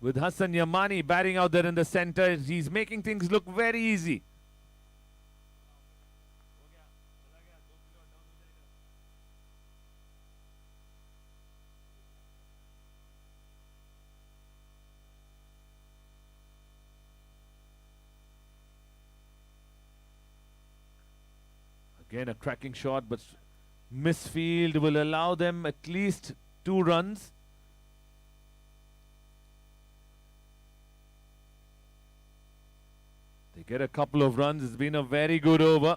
With Hassan Yamani batting out there in the center, he's making things look very easy. Again, a cracking shot, but misfield will allow them at least 2 runs. They get a couple of runs. It's been a very good over.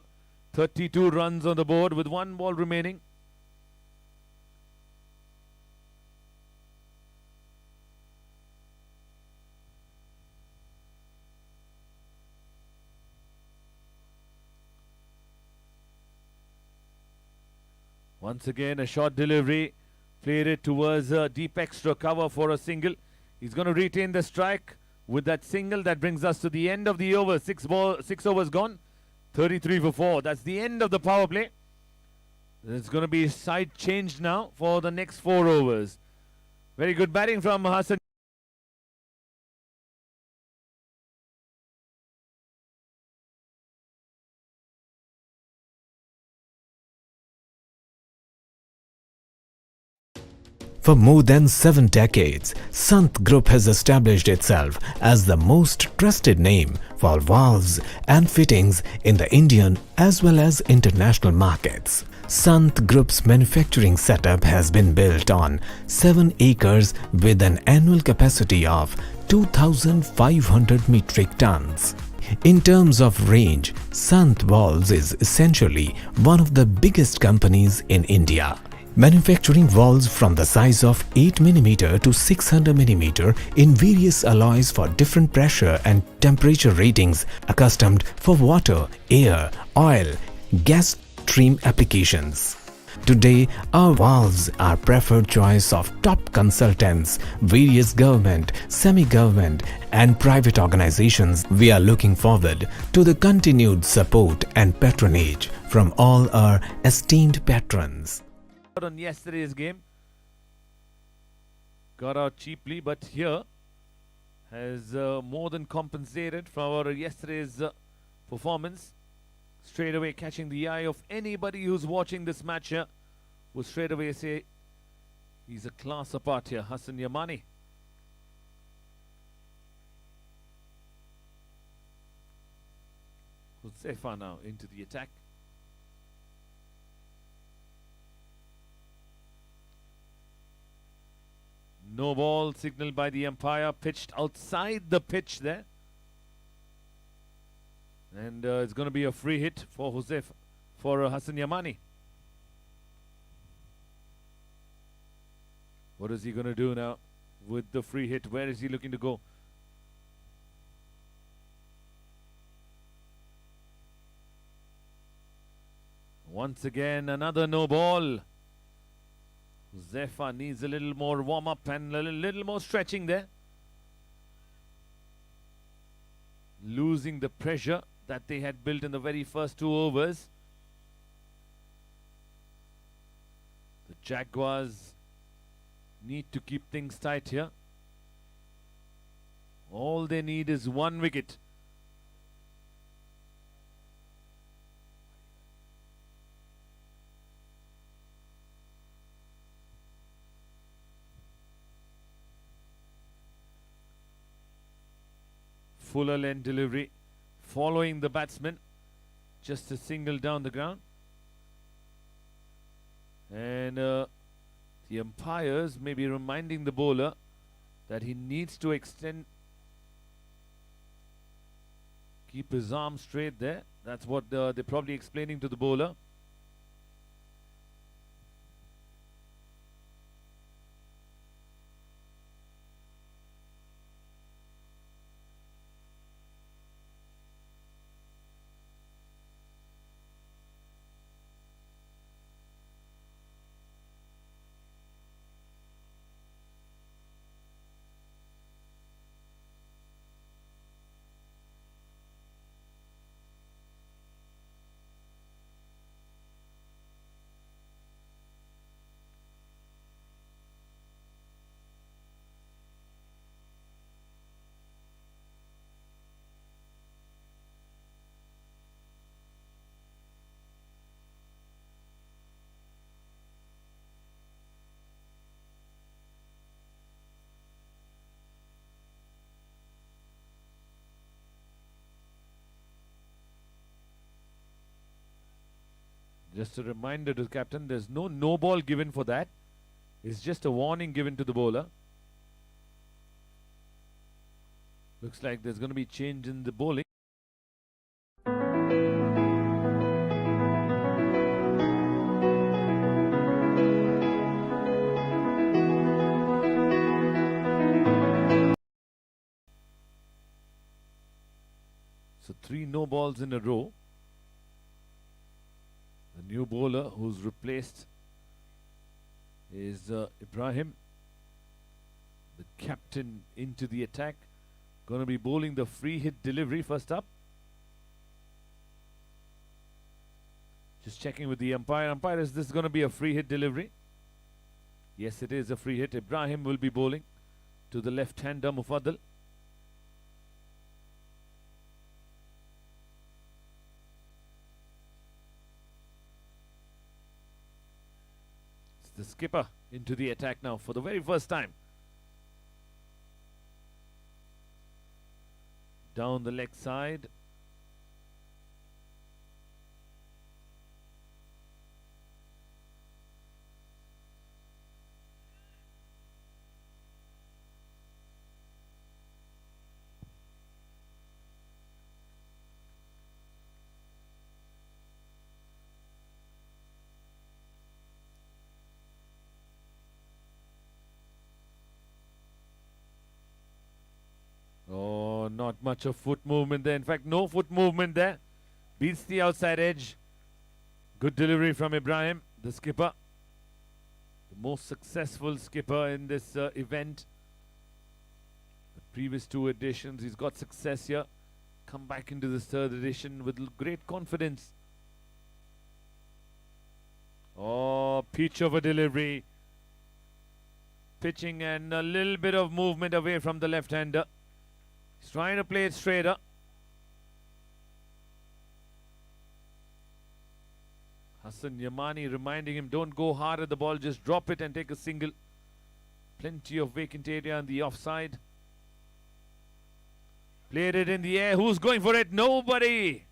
32 runs on the board with 1 ball remaining. Once again, a short delivery. Played it towards deep extra cover for a single. He's going to retain the strike with that single. That brings us to the end of the over. 6 overs gone. 33 for 4. That's the end of the power play. There's going to be side changed now for the next 4 overs. Very good batting from Hassan. For more than 7 decades, Sant Group has established itself as the most trusted name for valves and fittings in the Indian as well as international markets. Sant Group's manufacturing setup has been built on 7 acres with an annual capacity of 2,500 metric tons. In terms of range, Sant Valves is essentially one of the biggest companies in India, manufacturing valves from the size of 8mm to 600mm in various alloys for different pressure and temperature ratings, accustomed for water, air, oil, gas stream applications. Today, our valves are preferred choice of top consultants, various government, semi-government and private organizations. We are looking forward to the continued support and patronage from all our esteemed patrons. On yesterday's game, got out cheaply, but here has more than compensated for yesterday's performance. Straight away catching the eye of anybody who's watching this match here, will straight away say he's a class apart here. Hassan Yamani. Huzaifa now into the attack. No ball signaled by the umpire, pitched outside the pitch there. And it's going to be a free hit for Hassan Yamani. What is he going to do now with the free hit? Where is he looking to go? Once again, another no ball. Huzaifa needs a little more warm-up and a little more stretching there. Losing the pressure that they had built in the very first 2 overs. The Jaguars need to keep things tight here. All they need is 1 wicket. Fuller length delivery following the batsman, just a single down the ground, and the umpires may be reminding the bowler that he needs to keep his arm straight there. That's what they're probably explaining to the bowler. Just a reminder to the captain, there's no ball given for that. It's just a warning given to the bowler. Looks like there's going to be change in the bowling. So 3 no balls in a row. The new bowler who's replaced is Ibrahim, the captain into the attack. Going to be bowling the free hit delivery first up. Just checking with the umpire. Umpire, is this going to be a free hit delivery? Yes, it is a free hit. Ibrahim will be bowling to the left-hander Mufaddal. The skipper into the attack now for the very first time. Down the leg side. Oh, not much of foot movement there. In fact, no foot movement there. Beats the outside edge. Good delivery from Ibrahim, the skipper. The most successful skipper in this event. The previous 2 editions, he's got success here. Come back into this 3rd edition with great confidence. Oh, pitch of a delivery. Pitching and a little bit of movement away from the left-hander. He's trying to play it straighter. Hassan Yamani reminding him, don't go hard at the ball, just drop it and take a single. Plenty of vacant area on the offside. Played it in the air. Who's going for it? Nobody.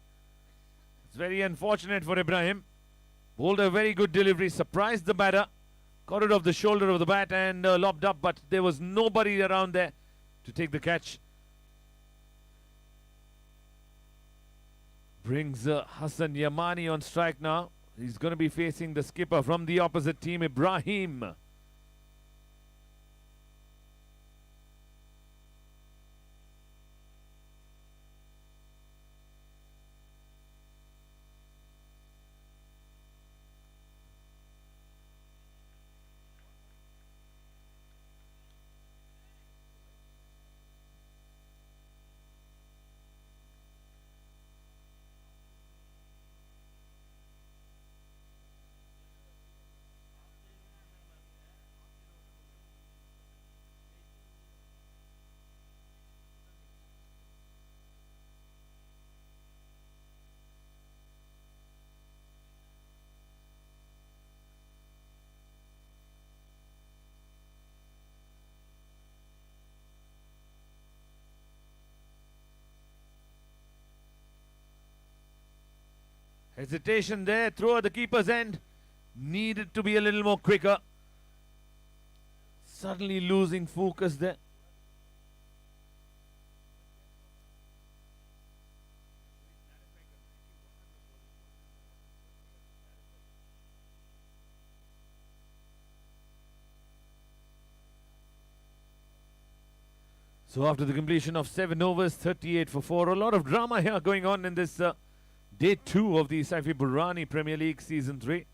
It's very unfortunate for Ibrahim. Bowled a very good delivery, surprised the batter. Got it off the shoulder of the bat and lobbed up, but there was nobody around there to take the catch. Brings Hassan Yamani on strike now. He's going to be facing the skipper from the opposite team, Ibrahim. Hesitation there, throw at the keeper's end. Needed to be a little more quicker. Suddenly losing focus there. So after the completion of 7 overs, 38 for 4, a lot of drama here going on in this Day 2 of the Saifi Burrani Premier League Season 3.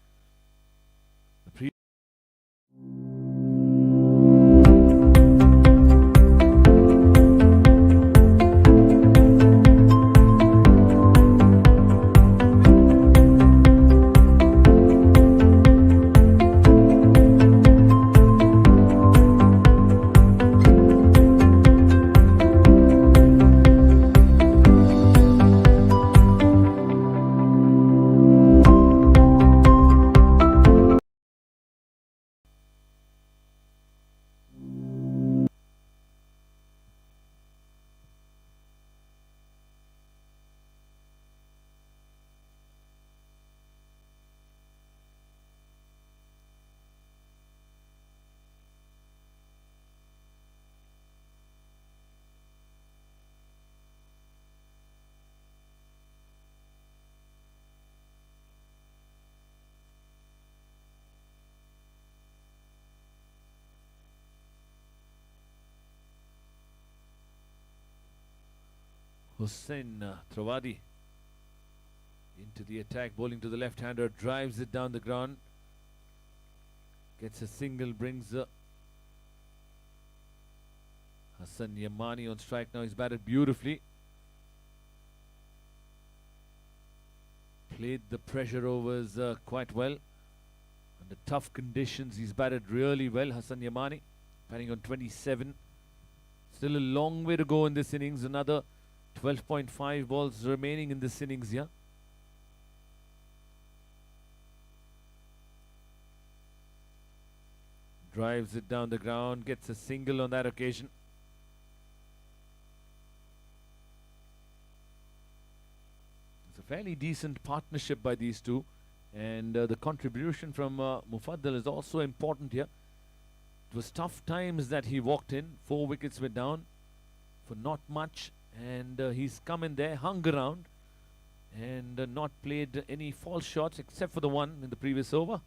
Hussain Trawadi into the attack, bowling to the left-hander, drives it down the ground, gets a single, brings Hassan Yamani on strike now. He's batted beautifully. Played the pressure overs quite well. Under tough conditions, he's batted really well. Hassan Yamani batting on 27. Still a long way to go in this innings. Another 12.5 balls remaining in this innings here. Drives it down the ground, gets a single on that occasion. It's a fairly decent partnership by these two, and the contribution from Mufaddal is also important here. It was tough times that he walked in. 4 wickets were down for not much, and he's come in there, hung around, and not played any false shots except for the one in the previous over.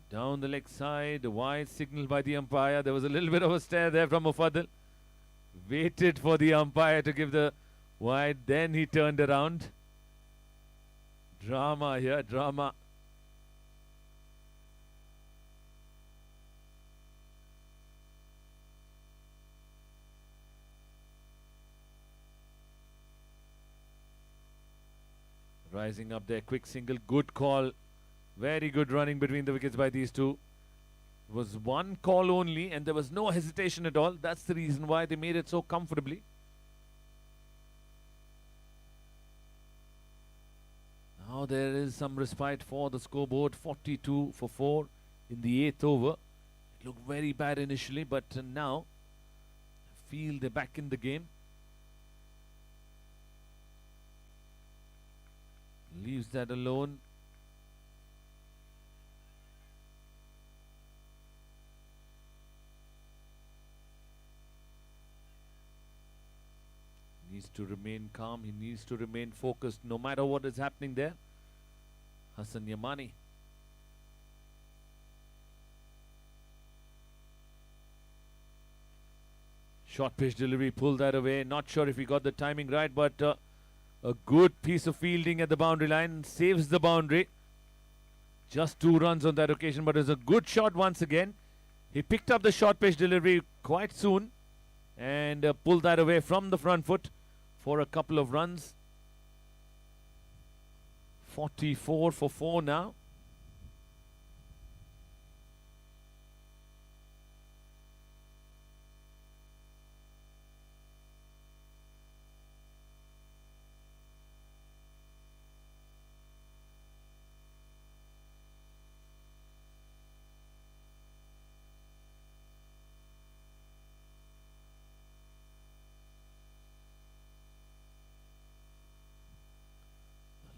Down the leg side, a wide signal by the umpire. There was a little bit of a stare there from Mufaddal. Waited for the umpire to give the wide, then he turned around. Drama here, drama. Rising up there, quick single, good call. Very good running between the wickets by these two. It was one call only and there was no hesitation at all. That's the reason why they made it so comfortably. Now there is some respite for the scoreboard. 42 for 4 in the 8th over. It looked very bad initially, but now I feel they're back in the game. Leaves that alone. Needs to remain calm. He needs to remain focused no matter what is happening there. Hassan Yamani. Short pitch delivery, pulled that away. Not sure if he got the timing right, but a good piece of fielding at the boundary line. Saves the boundary. Just 2 runs on that occasion, but it was a good shot once again. He picked up the short pitch delivery quite soon and pulled that away from the front foot for a couple of runs. 44 for 4 now.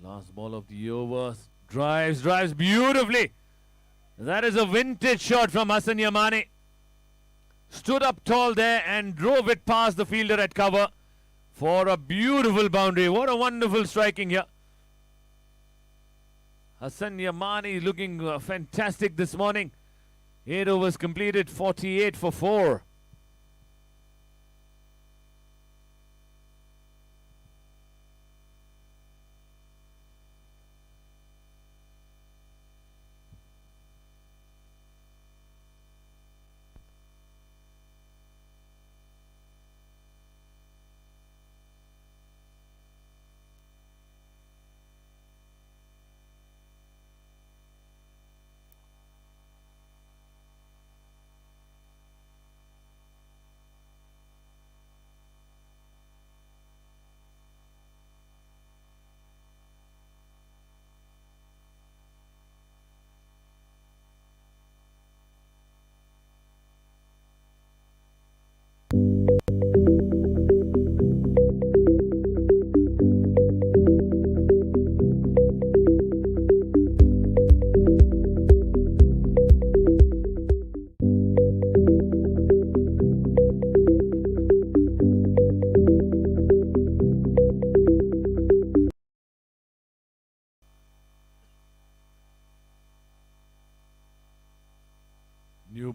Last ball of the over. Drives beautifully. That is a vintage shot from Hassan Yamani. Stood up tall there and drove it past the fielder at cover for a beautiful boundary. What a wonderful striking here. Hassan Yamani looking fantastic this morning. 8 overs completed, 48 for 4.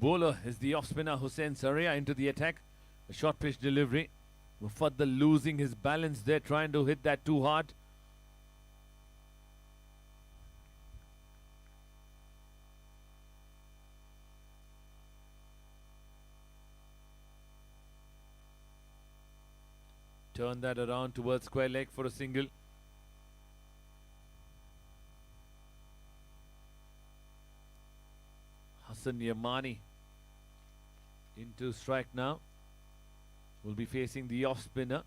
bowler is the off-spinner Hussain Saria into the attack. A short pitch delivery. Mufaddal losing his balance there, trying to hit that too hard. Turn that around towards square leg for a single. Hassan Yamani into strike now. Will be facing the off spinner.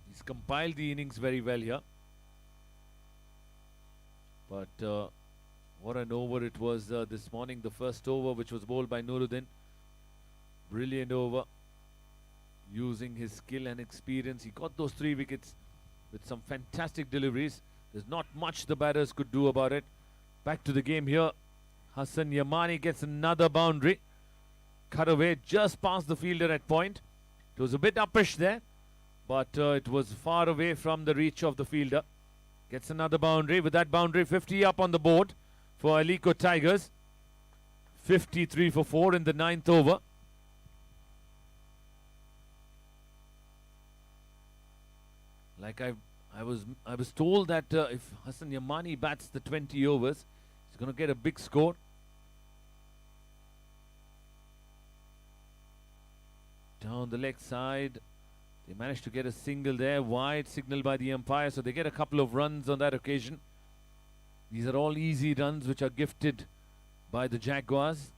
He's compiled the innings very well here. But what an over it was this morning. The first over, which was bowled by Nuruddin. Brilliant over. Using his skill and experience, he got those 3 wickets with some fantastic deliveries. There's not much the batters could do about it. Back to the game here. Hassan Yamani gets another boundary. Cut away just past the fielder at point. It was a bit uppish there, but it was far away from the reach of the fielder. Gets another boundary. With that boundary, 50 up on the board for Aliko Tigers. 53 for 4 in the 9th over. Like I was told that if Hassan Yamani bats the 20 overs, he's going to get a big score. Down the leg side, they managed to get a single there, wide signal by the umpire, so they get a couple of runs on that occasion. These are all easy runs which are gifted by the Jaguars.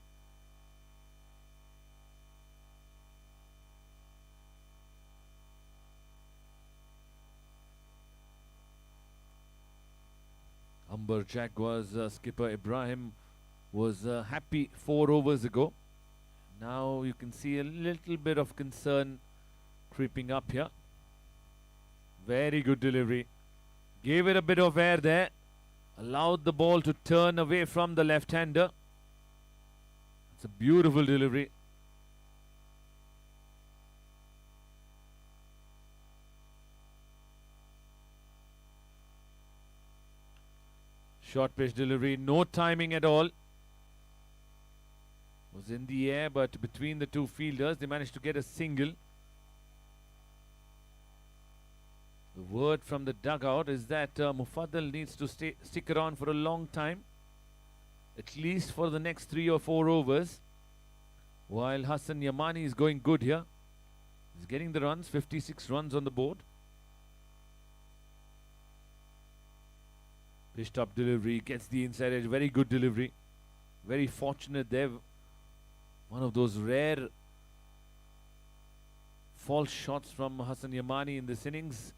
Amber Jaguars skipper Ibrahim was happy 4 overs ago. Now you can see a little bit of concern creeping up here. Very good delivery. Gave it a bit of air there. Allowed the ball to turn away from the left-hander. It's a beautiful delivery. Short pitch delivery, no timing at all. Was in the air, but between the 2 fielders, they managed to get a single. The word from the dugout is that Mufaddal needs to stick around for a long time, at least for the next 3 or 4 overs, while Hassan Yamani is going good here. He's getting the runs, 56 runs on the board. Pitched up delivery, gets the inside edge, very good delivery. Very fortunate there. One of those rare false shots from Hassan Yamani in this innings.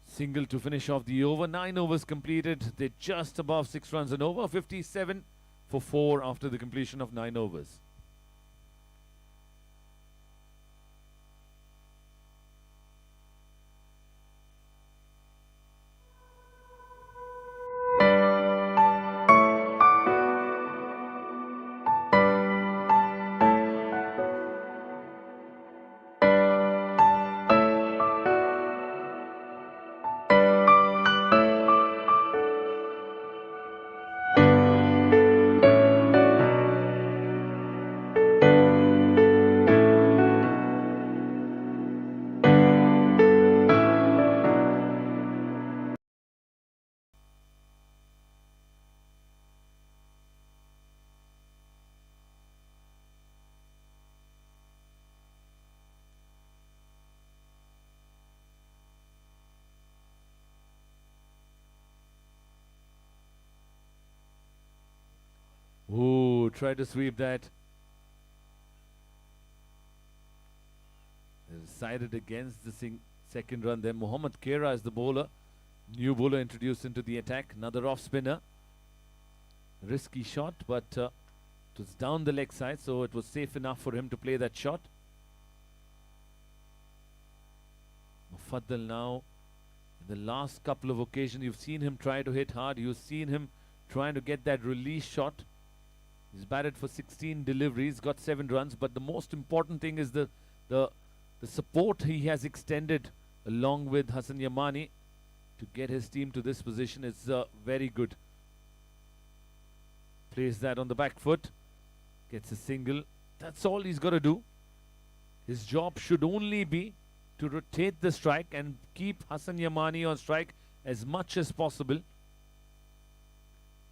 Single to finish off the over. 9 overs completed. They're just above 6 runs an over. 57 for 4 after the completion of 9 overs. Ooh, try to sweep that. They decided against the second run there. Mohammad Kera is the bowler. New bowler introduced into the attack. Another off spinner. Risky shot, but it was down the leg side, so it was safe enough for him to play that shot. Mufaddal now, in the last couple of occasions, you've seen him try to hit hard. You've seen him trying to get that release shot. He's batted for 16 deliveries, got 7 runs, but the most important thing is the support he has extended along with Hassan Yamani to get his team to this position is very good. Plays that on the back foot. Gets a single. That's all he's got to do. His job should only be to rotate the strike and keep Hassan Yamani on strike as much as possible.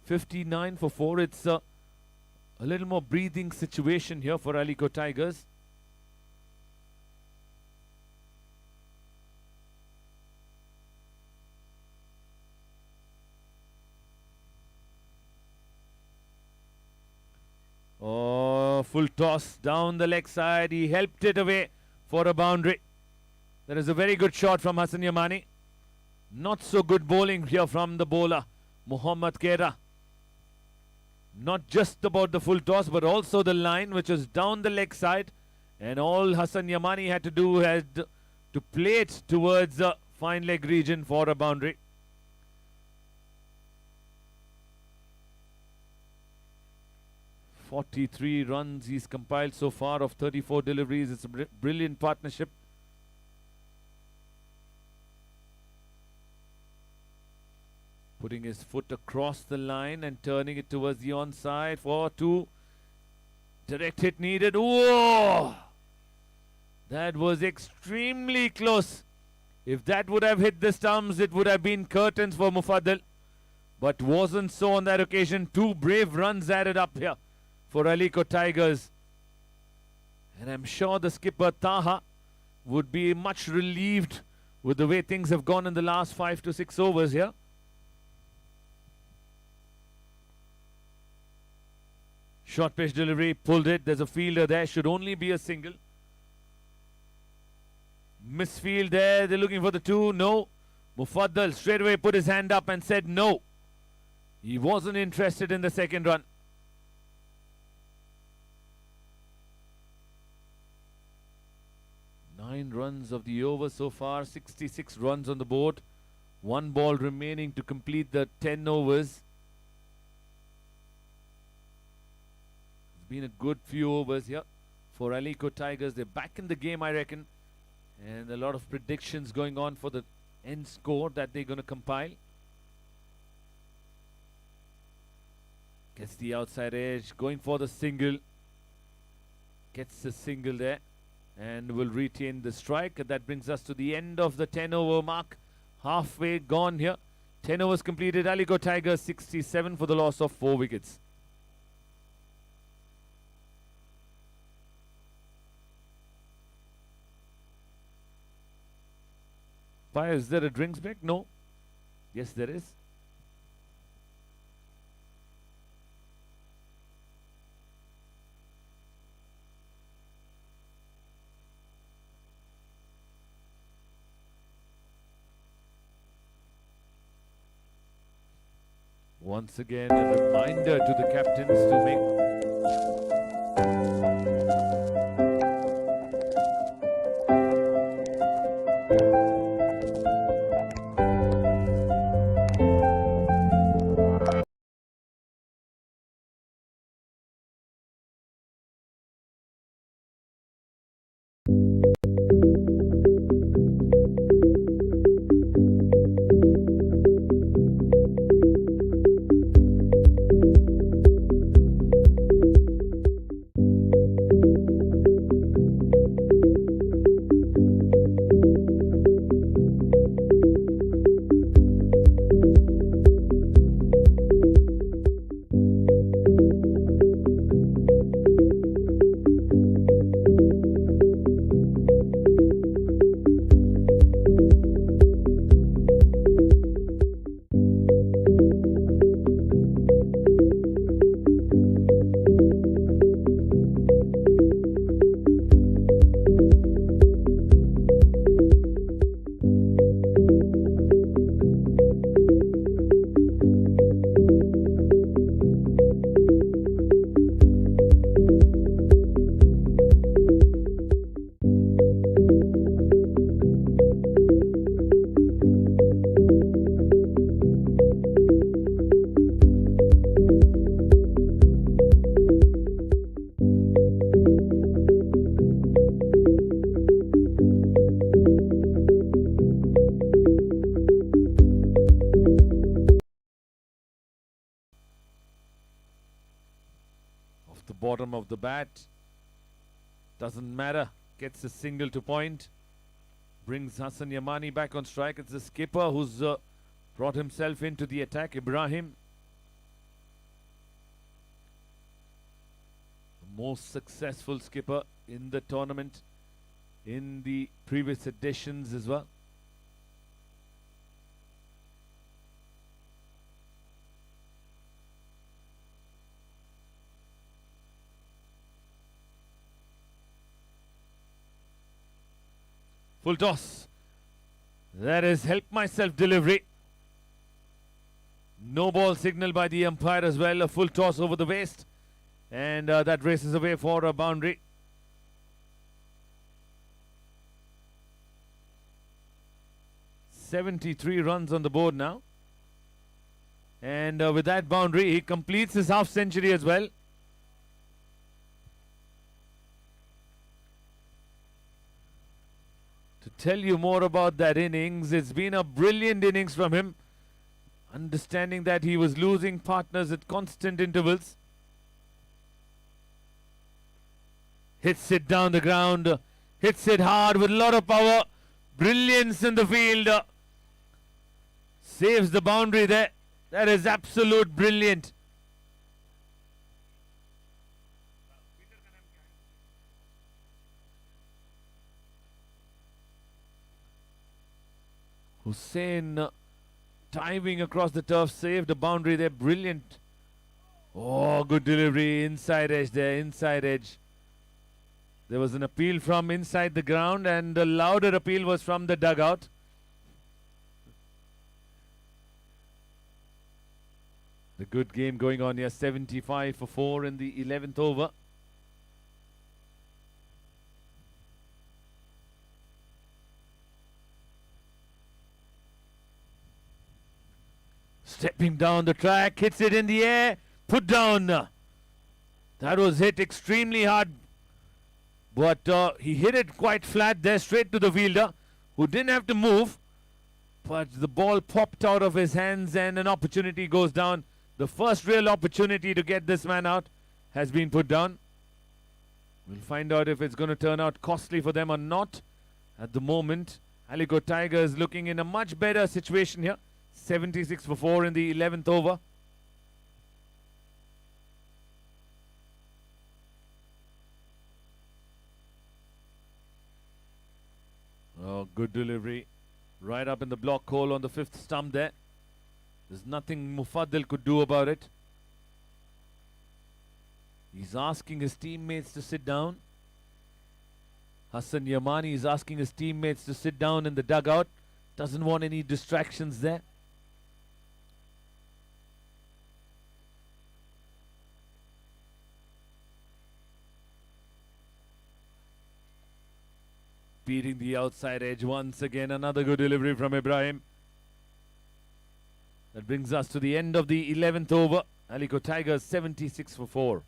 59 for 4. It's a little more breathing situation here for Aliko Tigers. Oh, full toss down the leg side. He helped it away for a boundary. That is a very good shot from Hassan Yamani. Not so good bowling here from the bowler, Muhammad Kera. Not just about the full toss, but also the line, which was down the leg side. And all Hassan Yamani had to do was to play it towards the fine leg region for a boundary. "43 runs he's compiled so far of 34 deliveries. It's a brilliant partnership. Putting his foot across the line and turning it towards the onside for 2. Direct hit needed. Whoa! That was extremely close. If that would have hit the stumps, it would have been curtains for Mufaddal. But wasn't so on that occasion. 2 brave runs added up here for Aliko Tigers. And I'm sure the skipper Taha would be much relieved with the way things have gone in the last 5 to 6 overs here. Short pitch delivery, pulled it. There's a fielder there. Should only be a single. Misfield there. They're looking for the 2. No. Mufaddal straight away put his hand up and said no. He wasn't interested in the second run. Nine runs of the over so far. 66 runs on the board. 1 ball remaining to complete the 10 overs. Been a good few overs here for Aliko Tigers. They're back in the game, I reckon, and a lot of predictions going on for the end score that they're going to compile. Gets the outside edge, going for the single. Gets the single there and will retain the strike. That brings us to the end of the 10 over mark. Halfway gone here. 10 overs completed. Aliko Tigers 67 for the loss of 4 wickets. Is there a drinks break? No. Yes, there is. Once again, a reminder to the captains to make bottom of the bat. Doesn't matter. Gets a single to point. Brings Hassan Yamani back on strike. It's the skipper who's brought himself into the attack, Ibrahim. The most successful skipper in the tournament in the previous editions as well. Full toss. That is help myself delivery. No ball signal by the umpire as well. A full toss over the waist. And that races away for a boundary. "73 runs on the board now. And with that boundary, he completes his half century as well. To tell you more about that innings, it's been a brilliant innings from him. Understanding that he was losing partners at constant intervals. Hits it down the ground. Hits it hard with a lot of power. Brilliance in the field. Saves the boundary there. That is absolute brilliant. Hussain diving across the turf, saved the boundary there. Brilliant. Oh, good delivery. Inside edge there. Inside edge. There was an appeal from inside the ground, and the louder appeal was from the dugout. The good game going on here. 75 for 4 in the 11th over. Stepping down the track, hits it in the air, put down. That was hit extremely hard, but he hit it quite flat there, straight to the fielder, who didn't have to move, but the ball popped out of his hands and an opportunity goes down. The first real opportunity to get this man out has been put down. We'll find out if it's going to turn out costly for them or not. At the moment, Alico Tigers looking in a much better situation here. 76 for 4 in the 11th over. Oh, good delivery. Right up in the block hole on the 5th stump there. There's nothing Mufaddal could do about it. He's asking his teammates to sit down. Hassan Yamani is asking his teammates to sit down in the dugout. Doesn't want any distractions there. Beating the outside edge once again. Another good delivery from Ibrahim. That brings us to the end of the 11th over. Alico Tigers 76 for 4.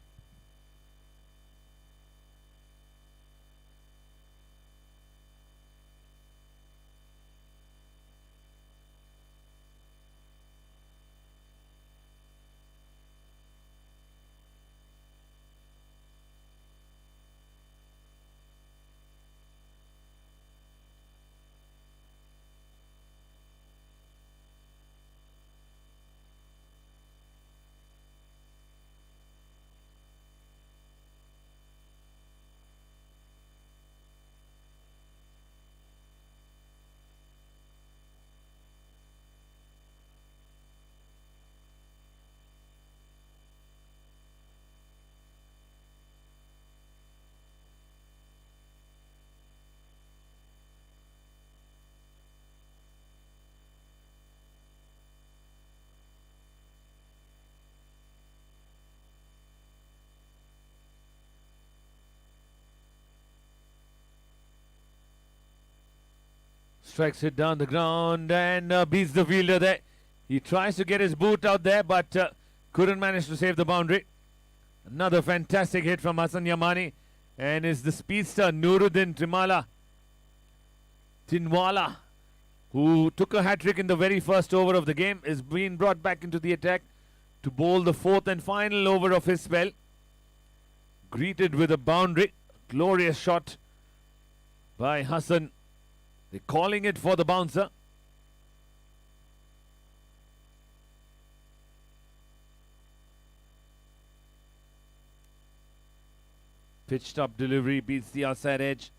Strikes it down the ground and beats the fielder there. He tries to get his boot out there, but couldn't manage to save the boundary. Another fantastic hit from Hassan Yamani, and is the speedster Nuruddin Tinwala, who took a hat-trick in the very first over of the game, is being brought back into the attack to bowl the 4th and final over of his spell. greeted with a boundary. Glorious shot by Hassan. They're calling it for the bouncer. Pitched up delivery beats the outside edge.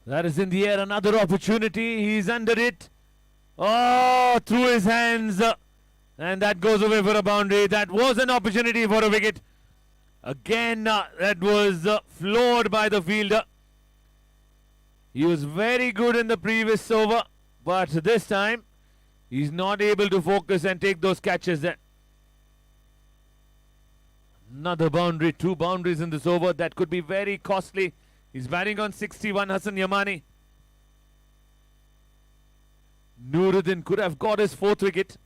That is in the air, another opportunity. He's under it. Oh, through his hands. And that goes away for a boundary. That was an opportunity for a wicket. Again, that was floored by the fielder. He was very good in the previous over, but this time he's not able to focus and take those catches there. Another boundary, 2 boundaries in this over. That could be very costly. He's batting on 61, Hassan Yamani. Nuruddin could have got his 4th wicket.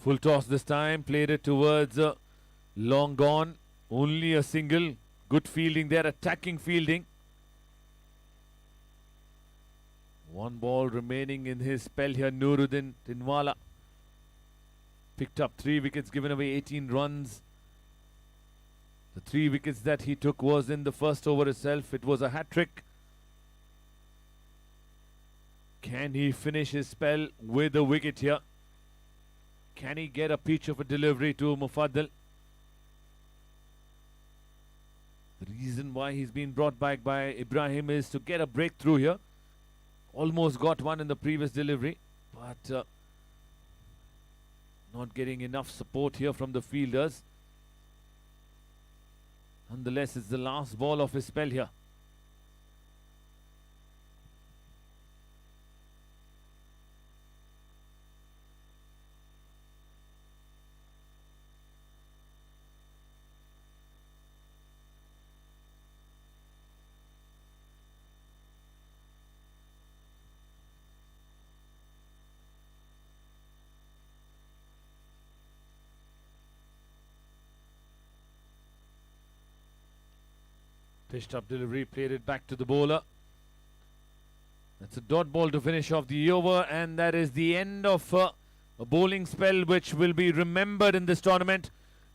Full toss this time, played it towards long gone. Only a single. Good fielding there, attacking fielding. 1 ball remaining in his spell here, Nuruddin Tinwala. Picked up 3 wickets, given away 18 runs. The 3 wickets that he took was in the first over itself. It was a hat-trick. Can he finish his spell with a wicket here? Can he get a peach of a delivery to Mufaddal? The reason why he's been brought back by Ibrahim is to get a breakthrough here. Almost got one in the previous delivery, but not getting enough support here from the fielders. Nonetheless, it's the last ball of his spell here. Pitched up delivery, played it back to the bowler. That's a dot ball to finish off the over, and that is the end of a bowling spell which will be remembered in this tournament.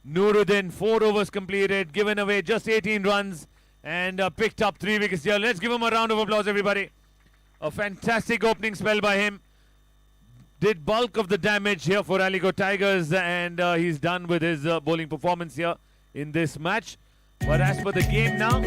Nuruddin, 4 overs completed, given away just 18 runs, and picked up 3 wickets here. Let's give him a round of applause, everybody. A fantastic opening spell by him. Did bulk of the damage here for Aligarh Tigers, and he's done with his bowling performance here in this match. But as for the game now,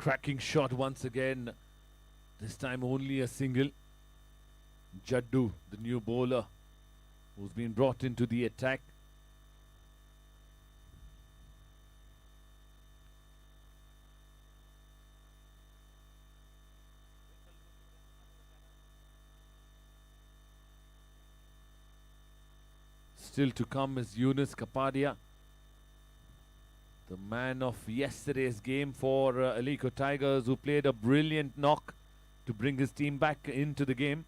Cracking shot once again. This time only a single. Jaddu, the new bowler, who's been brought into the attack. Still to come is Yunus Kapadia, the man of yesterday's game for Aliko Tigers, who played a brilliant knock to bring his team back into the game.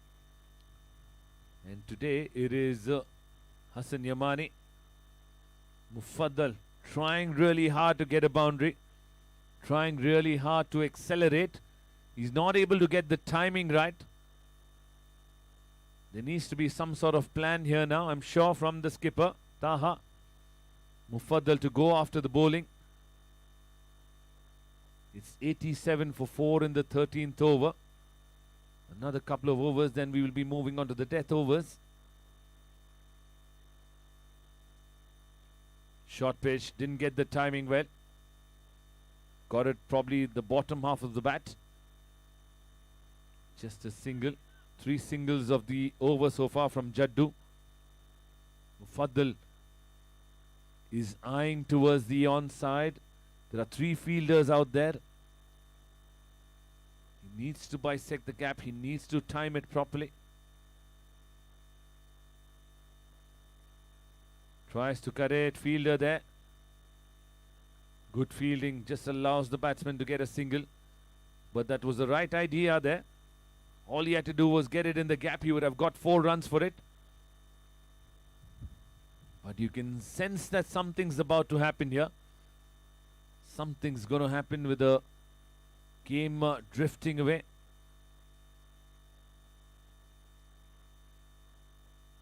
And today it is Hassan Yamani. Mufaddal trying really hard to get a boundary, trying really hard to accelerate. He's not able to get the timing right. There needs to be some sort of plan here now, I'm sure, from the skipper, Taha. Mufaddal to go after the bowling. It's 87 for 4 in the 13th over. Another couple of overs, then we will be moving on to the death overs. Short pitch, didn't get the timing well. Got it probably the bottom half of the bat. Just a single. 3 singles of the over so far from Jaddu. Mufaddal is eyeing towards the onside. There are 3 fielders out there. He needs to bisect the gap. He needs to time it properly. Tries to cut it. Fielder there. Good fielding. Just allows the batsman to get a single. But that was the right idea there. All he had to do was get it in the gap. He would have got 4 runs for it. But you can sense that something's about to happen here. Something's going to happen with the game drifting away.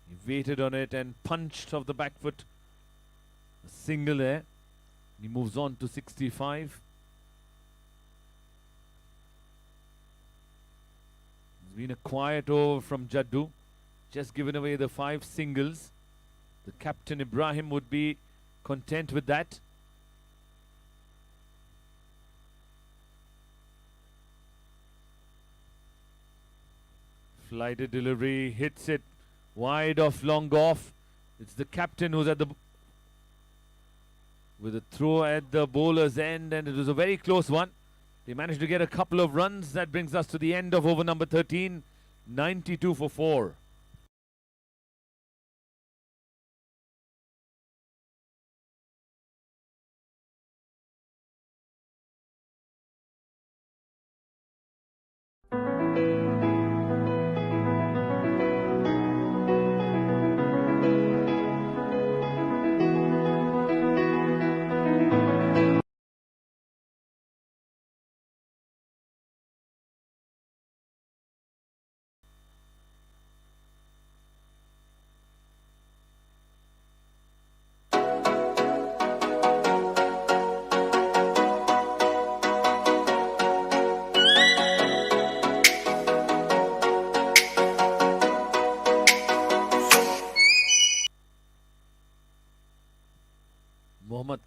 He waited on it and punched off the back foot. A single there. He moves on to 65. It's been a quiet over from Jaddu. Just given away the 5 singles. The captain Ibrahim would be content with that. Flighted delivery, hits it wide off, long off. It's the captain who's at the with a throw at the bowler's end, and it was a very close one. They managed to get a couple of runs. That brings us to the end of over number 13, 92 for 4.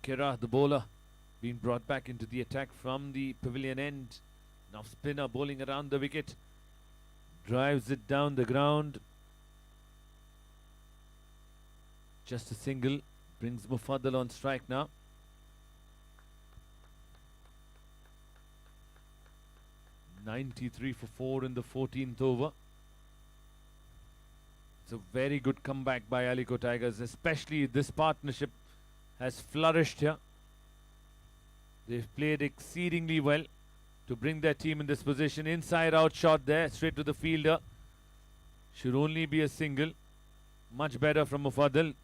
Kira, the bowler, being brought back into the attack from the pavilion end. Now spinner bowling around the wicket. Drives it down the ground. Just a single. Brings Mufaddal on strike now. .93 for 4 in the 14th over. It's a very good comeback by Aliko Tigers, especially this partnership has flourished here. They've played exceedingly well to bring their team in this position. Inside out shot there, straight to the fielder. Should only be a single. Much better from Mufaddal.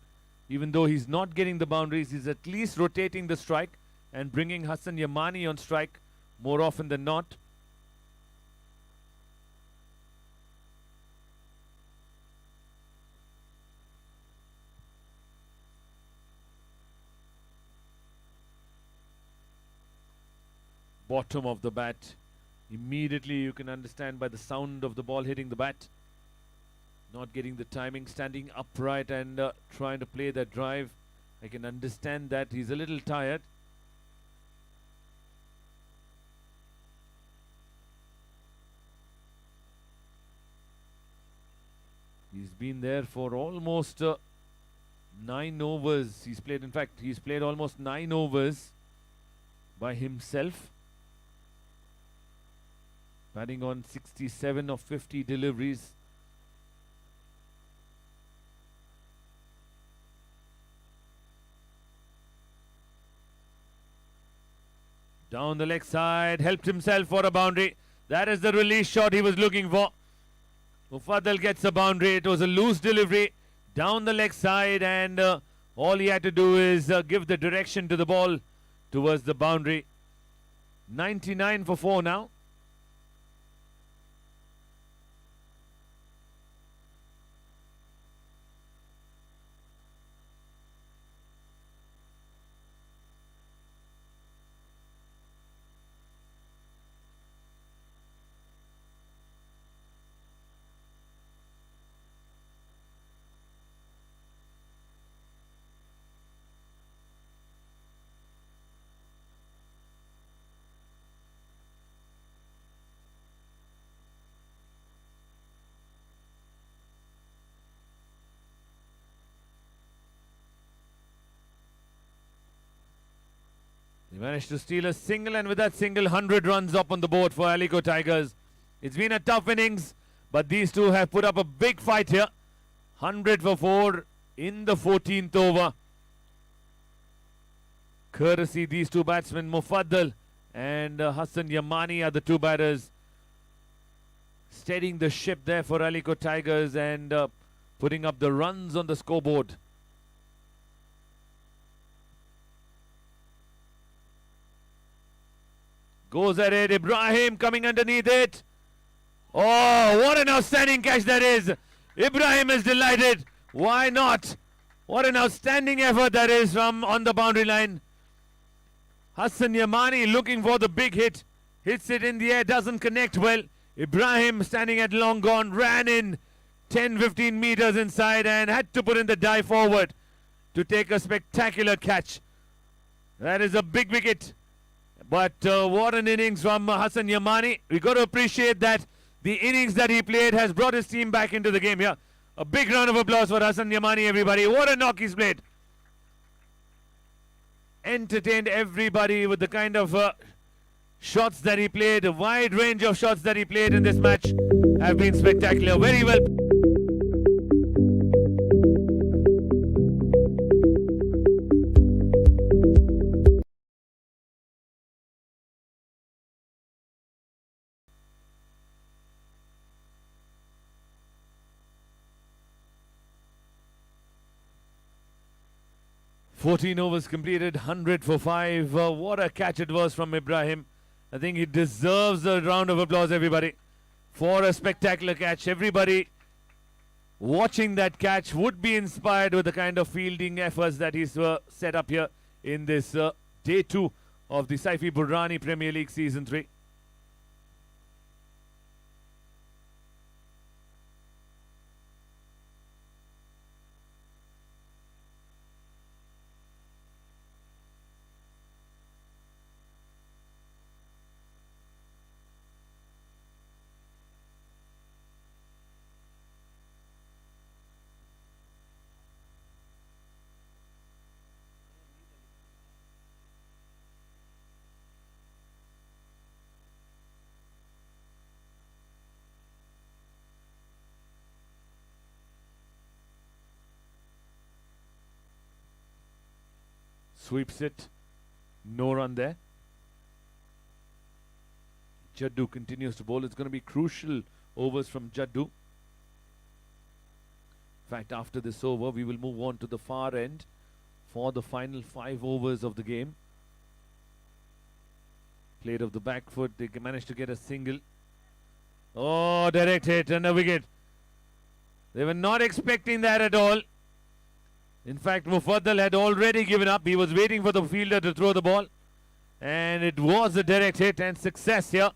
Even though he's not getting the boundaries, he's at least rotating the strike and bringing Hassan Yamani on strike more often than not. Bottom of the bat. Immediately you can understand by the sound of the ball hitting the bat. Not getting the timing, standing upright and trying to play that drive. I can understand that he's a little tired. He's been there for almost 9 overs. He's played almost 9 overs by himself. Batting on 67 of 50 deliveries. Down the leg side, helped himself for a boundary. That is the release shot he was looking for. Mufaddal gets a boundary. It was a loose delivery down the leg side, and all he had to do is give the direction to the ball towards the boundary. 99 for 4 now. They managed to steal a single, and with that single, 100 runs up on the board for Alico Tigers. It's been a tough innings, but these two have put up a big fight here. 100 for 4 in the 14th over. Courtesy these two batsmen, Mufaddal and Hassan Yamani, are the two batters steadying the ship there for Alico Tigers and putting up the runs on the scoreboard. Goes at it, Ibrahim coming underneath it. Oh, what an outstanding catch that is. Ibrahim is delighted. Why not? What an outstanding effort that is from on the boundary line. Hassan Yamani looking for the big hit. Hits it in the air, doesn't connect well. Ibrahim standing at long gone, ran in 10-15 meters inside and had to put in the dive forward to take a spectacular catch. That is a big wicket. But what an innings from Hassan Yamani. We got to appreciate that the innings that he played has brought his team back into the game here. A big round of applause for Hassan Yamani, everybody. What a knock he's played. Entertained everybody with the kind of shots that he played. A wide range of shots that he played in this match have been spectacular. Very well. "14 overs completed, 100 for 5. What a catch it was from Ibrahim. I think he deserves a round of applause, everybody, for a spectacular catch. Everybody watching that catch would be inspired with the kind of fielding efforts that he's set up here in this day 2 of the Saifi Burrani Premier League Season 3. Sweeps it. No run there. Jaddu continues to bowl. It's going to be crucial overs from Jaddu. In fact, after this over, we will move on to the far end for the final 5 overs of the game. Played off the back foot. They managed to get a single. Oh, direct hit and a wicket. They were not expecting that at all. In fact, Mufaddal had already given up. He was waiting for the fielder to throw the ball. And it was a direct hit and success here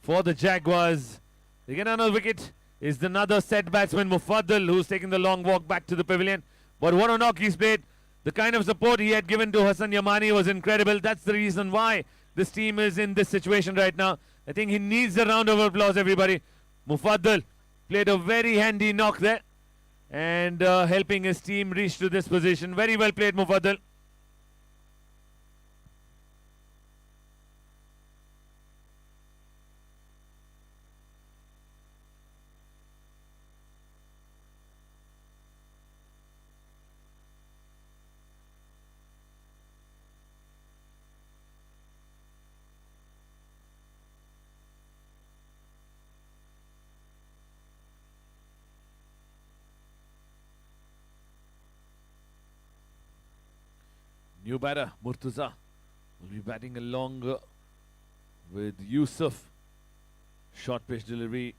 for the Jaguars. They get another wicket. Is another set batsman, Mufaddal, who's taking the long walk back to the pavilion. But what a knock he's played. The kind of support he had given to Hassan Yamani was incredible. That's the reason why this team is in this situation right now. I think he needs a round of applause, everybody. Mufaddal played a very handy knock there. and helping his team reach to this position. Very well played, Mufaddal. New batter, Murtuza, will be batting along with Yusuf. Short pitch delivery,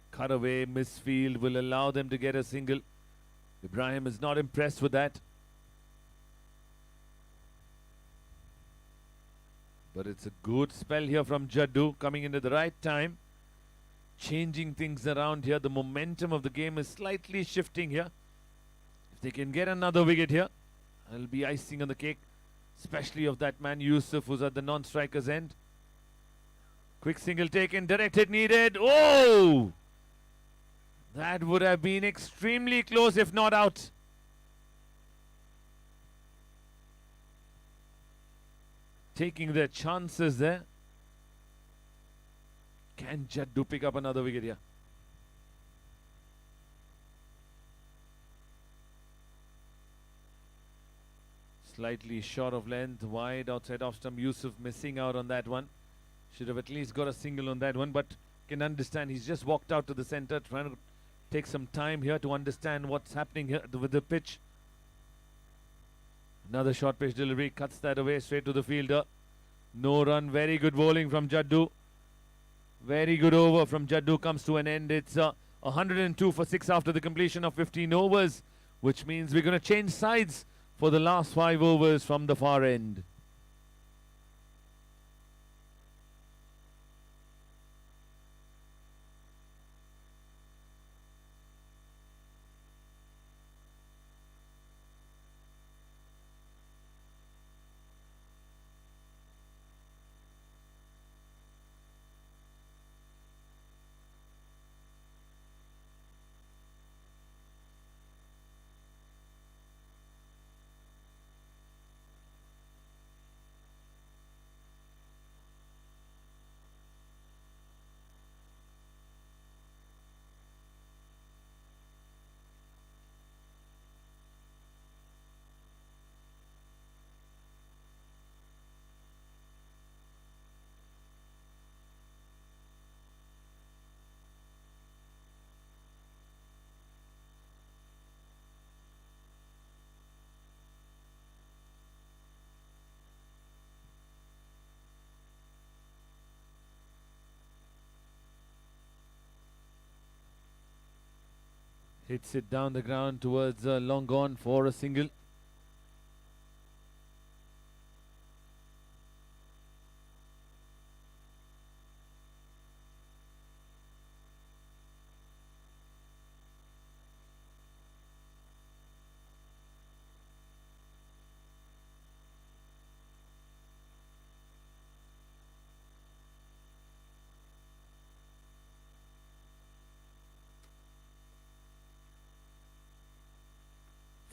cut away, misfield will allow them to get a single. Ibrahim is not impressed with that. But it's a good spell here from Jaddu, coming in at the right time. Changing things around here. The momentum of the game is slightly shifting here. If they can get another wicket here, it'll be icing on the cake, especially of that man Yusuf, who's at the non-striker's end. Quick single taken, direct hit needed. Oh! That would have been extremely close, if not out. Taking their chances there. Can Jaddu pick up another wicket here? Slightly short of length, wide outside off stump. Yusuf missing out on that one. Should have at least got a single on that one, but can understand he's just walked out to the center, trying to take some time here to understand what's happening here with the pitch. Another short pitch delivery, cuts that away straight to the fielder. No run, very good bowling from Jaddu. Very good over from Jaddu comes to an end. It's 102 for 6 after the completion of 15 overs, which means we're going to change sides for the last 5 overs from the far end. Hits it down the ground towards long gone for a single.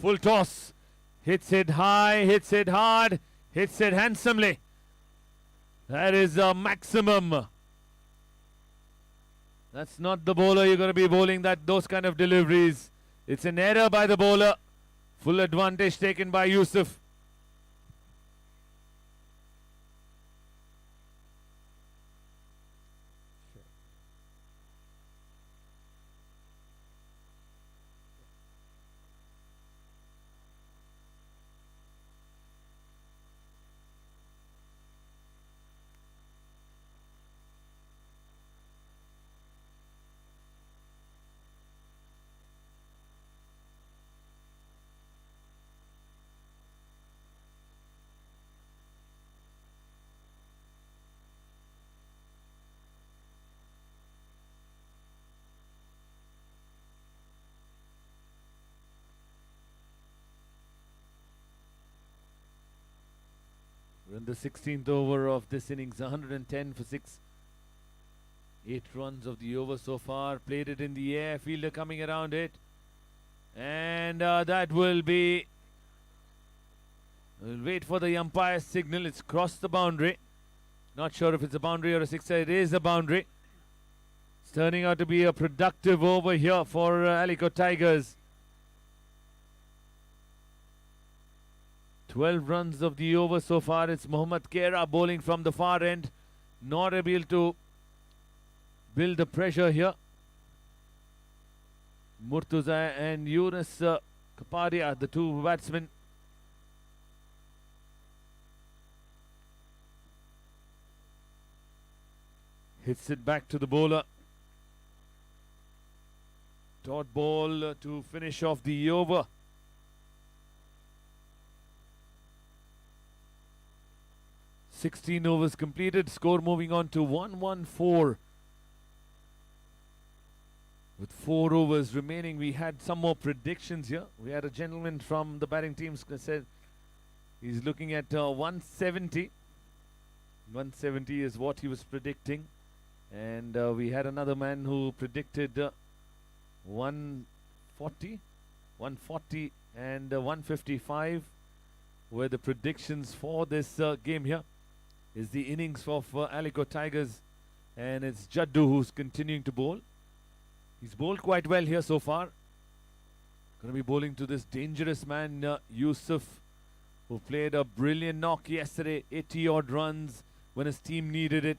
Full toss, hits it high, hits it hard, hits it handsomely. That is a maximum. That's not the bowler you're going to be bowling those kind of deliveries. It's an error by the bowler. Full advantage taken by Yusuf. We're in the 16th over of this innings, 110 for 6. 8 runs of the over so far. Played it in the air, fielder coming around it. And that will be... We'll wait for the umpire's signal. It's crossed the boundary. Not sure if it's a boundary or a sixer. It is a boundary. It's turning out to be a productive over here for Alicot Tigers. 12 runs of the over so far. It's Mohammad Kera bowling from the far end. Not able to build the pressure here. Murtuza and Yunus Kapadia, the two batsmen. Hits it back to the bowler. Dot ball to finish off the over. "16 overs completed." Score moving on to 114. With 4 overs remaining, we had some more predictions here. We had a gentleman from the batting team said he's looking at 170. 170 is what he was predicting. And we had another man who predicted 140. 140 and 155 were the predictions for this game here. Is the innings of Alicot Tigers. And it's Jaddu who's continuing to bowl. He's bowled quite well here so far. Going to be bowling to this dangerous man, Yusuf, who played a brilliant knock yesterday. 80-odd runs when his team needed it.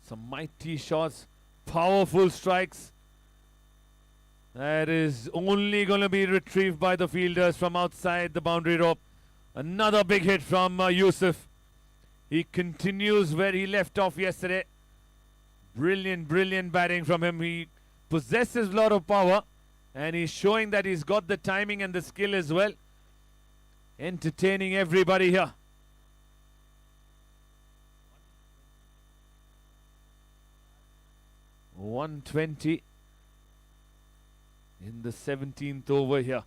Some mighty shots, powerful strikes. That is only going to be retrieved by the fielders from outside the boundary rope. Another big hit from Yusuf. He continues where he left off yesterday. Brilliant, brilliant batting from him. He possesses a lot of power and he's showing that he's got the timing and the skill as well. Entertaining everybody here. .120 in the 17th over here.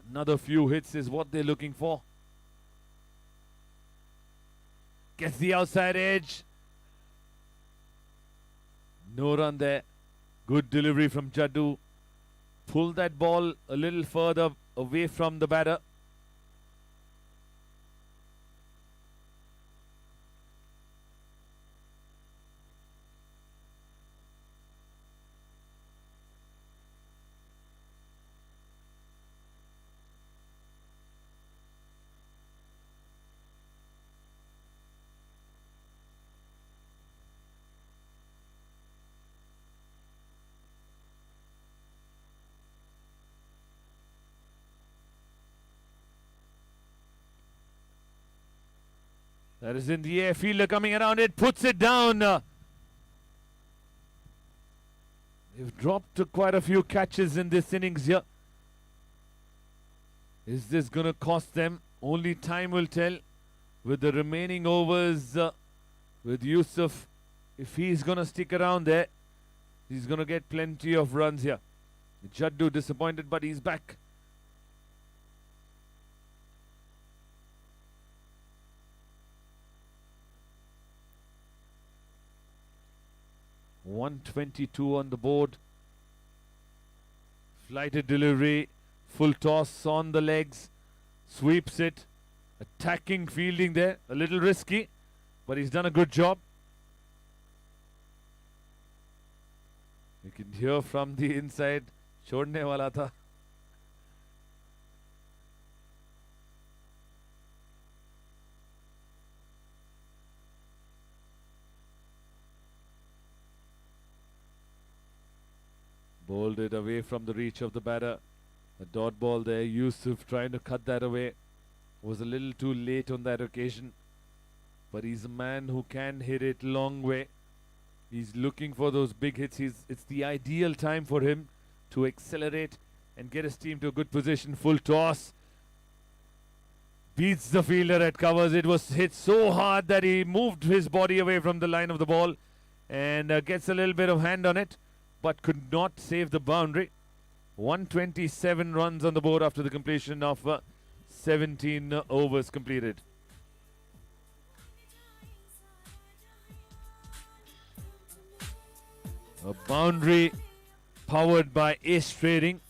Another few hits is what they're looking for. Gets the outside edge. No run there. Good delivery from Jaddu. Pull that ball a little further away from the batter. That is in the air. Fielder coming around it. Puts it down. They've dropped quite a few catches in this innings here. Is this going to cost them? Only time will tell. With the remaining overs with Yusuf. If he's going to stick around there, he's going to get plenty of runs here. Jaddu disappointed, but he's back. .122 on the board. Flighted delivery. Full toss on the legs. Sweeps it. Attacking fielding there. A little risky, but he's done a good job. You can hear from the inside. Chhodne wala tha. Bowled it away from the reach of the batter. A dot ball there. Yusuf trying to cut that away. Was a little too late on that occasion. But he's a man who can hit it long way. He's looking for those big hits. It's the ideal time for him to accelerate and get his team to a good position. Full toss. Beats the fielder at covers. It was hit so hard that he moved his body away from the line of the ball. And gets a little bit of hand on it, but could not save the boundary. 127 runs on the board after the completion of 17 overs completed. A boundary powered by Ace Trading.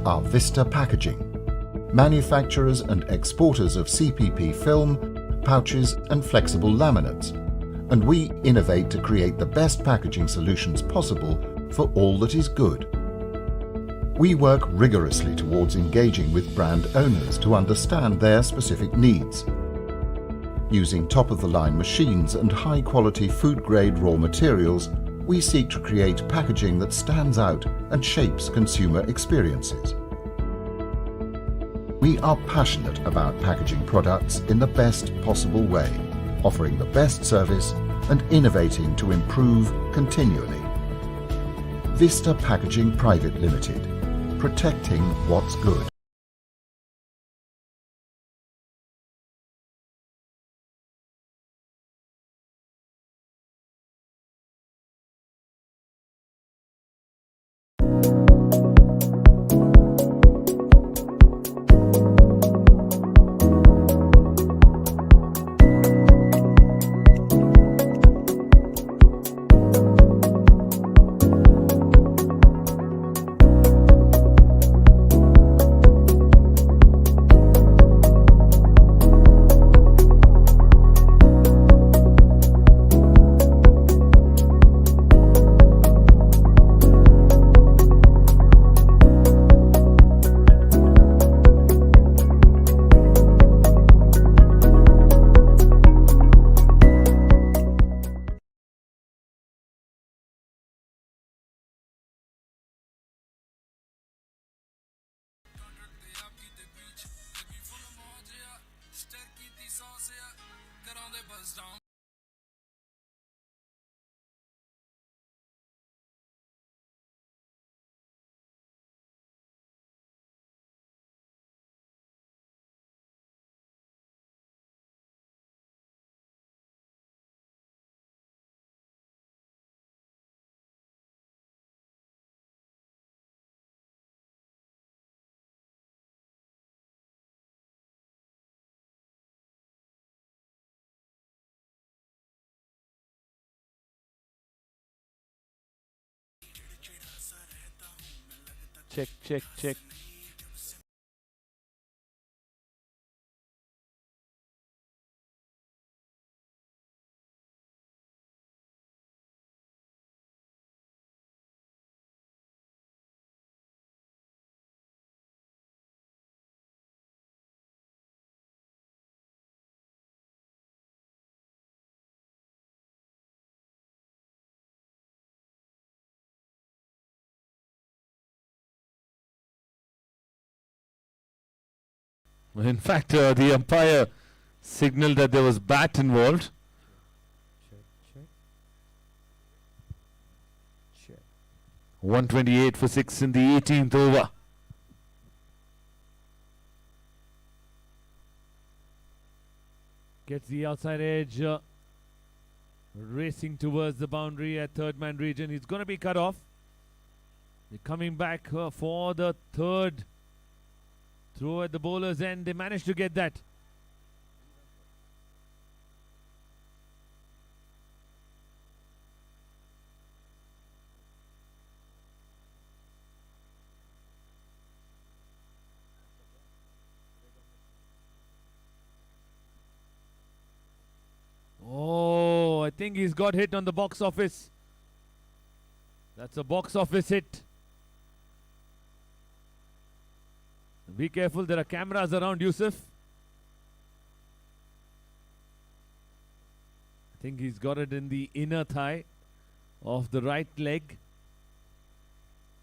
are Vista Packaging, manufacturers and exporters of CPP film, pouches and flexible laminates, and we innovate to create the best packaging solutions possible for all that is good. We work rigorously towards engaging with brand owners to understand their specific needs. Using top-of-the-line machines and high-quality food-grade raw materials, we seek to create packaging that stands out and shapes consumer experiences. We are passionate about packaging products in the best possible way, offering the best service and innovating to improve continually. Vista Packaging Private Limited, protecting what's good. Check, check, check. In fact, the umpire signaled that there was bat involved. Check. 128 for 6 in the 18th over. Gets the outside edge. Racing towards the boundary at third man region. He's going to be cut off. They're coming back for the third throw at the bowler's end. They managed to get that. Oh, I think he's got hit on the box office. That's a box office hit. Be careful, there are cameras around, Yusuf. I think he's got it in the inner thigh of the right leg.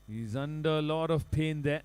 He's under a lot of pain there.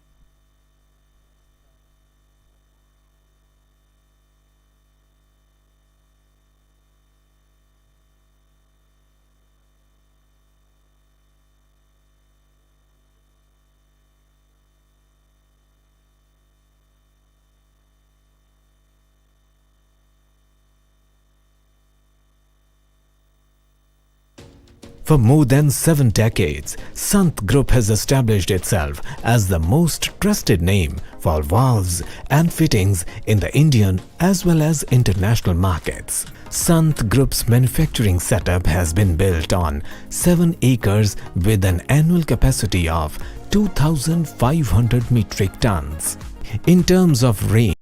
For more than 7 decades, Sant Group has established itself as the most trusted name for valves and fittings in the Indian as well as international markets. Sant Group's manufacturing setup has been built on 7 acres with an annual capacity of 2,500 metric tons. In terms of range,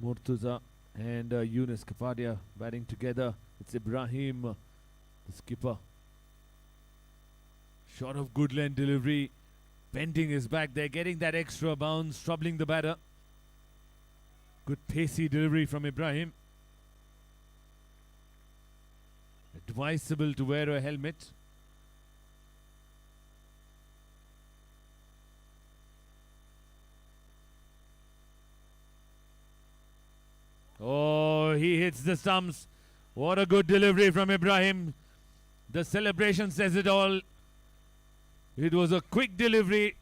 Murtuza and Yunus Kapadia batting together. It's Ibrahim, the skipper. Shot of good length delivery. Bending his back there, getting that extra bounce, troubling the batter. Good pacey delivery from Ibrahim. Advisable to wear a helmet. Oh, he hits the stumps. What a good delivery from Ibrahim. The celebration says it all. It was a quick delivery,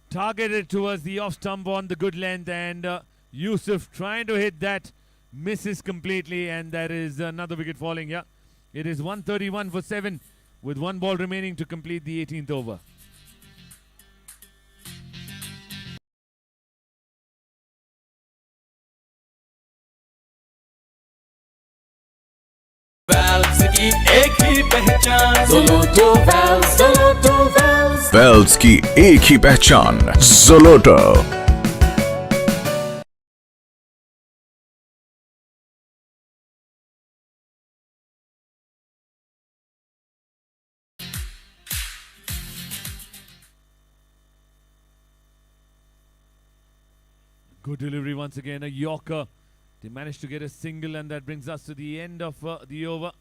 targeted towards the off stump on the good length, and Yusuf trying to hit that, misses completely, and that is another wicket falling here. It is 131 for 7 with 1 ball remaining to complete the 18th over. valves की एक ही पहचान ज़ोलैटो valves ज़ोलैटो valves valves की एक ही पहचान ज़ोलैटो। Good delivery once again, a Yorker. They managed to get a single, and that brings us to the end of the over.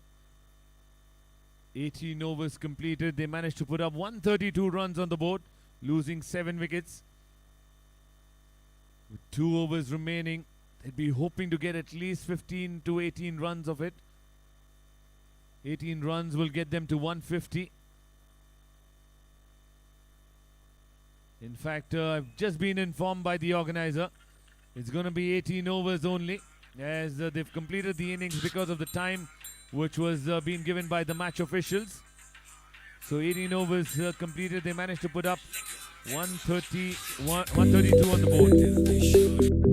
18 overs completed. They managed to put up 132 runs on the board, losing 7 wickets. With 2 overs remaining, they'd be hoping to get at least 15 to 18 runs of it. 18 runs will get them to 150. In fact, I've just been informed by the organizer it's going to be 18 overs only, as they've completed the innings because of the time which was being given by the match officials. So 18 overs completed. They managed to put up 132 on the board.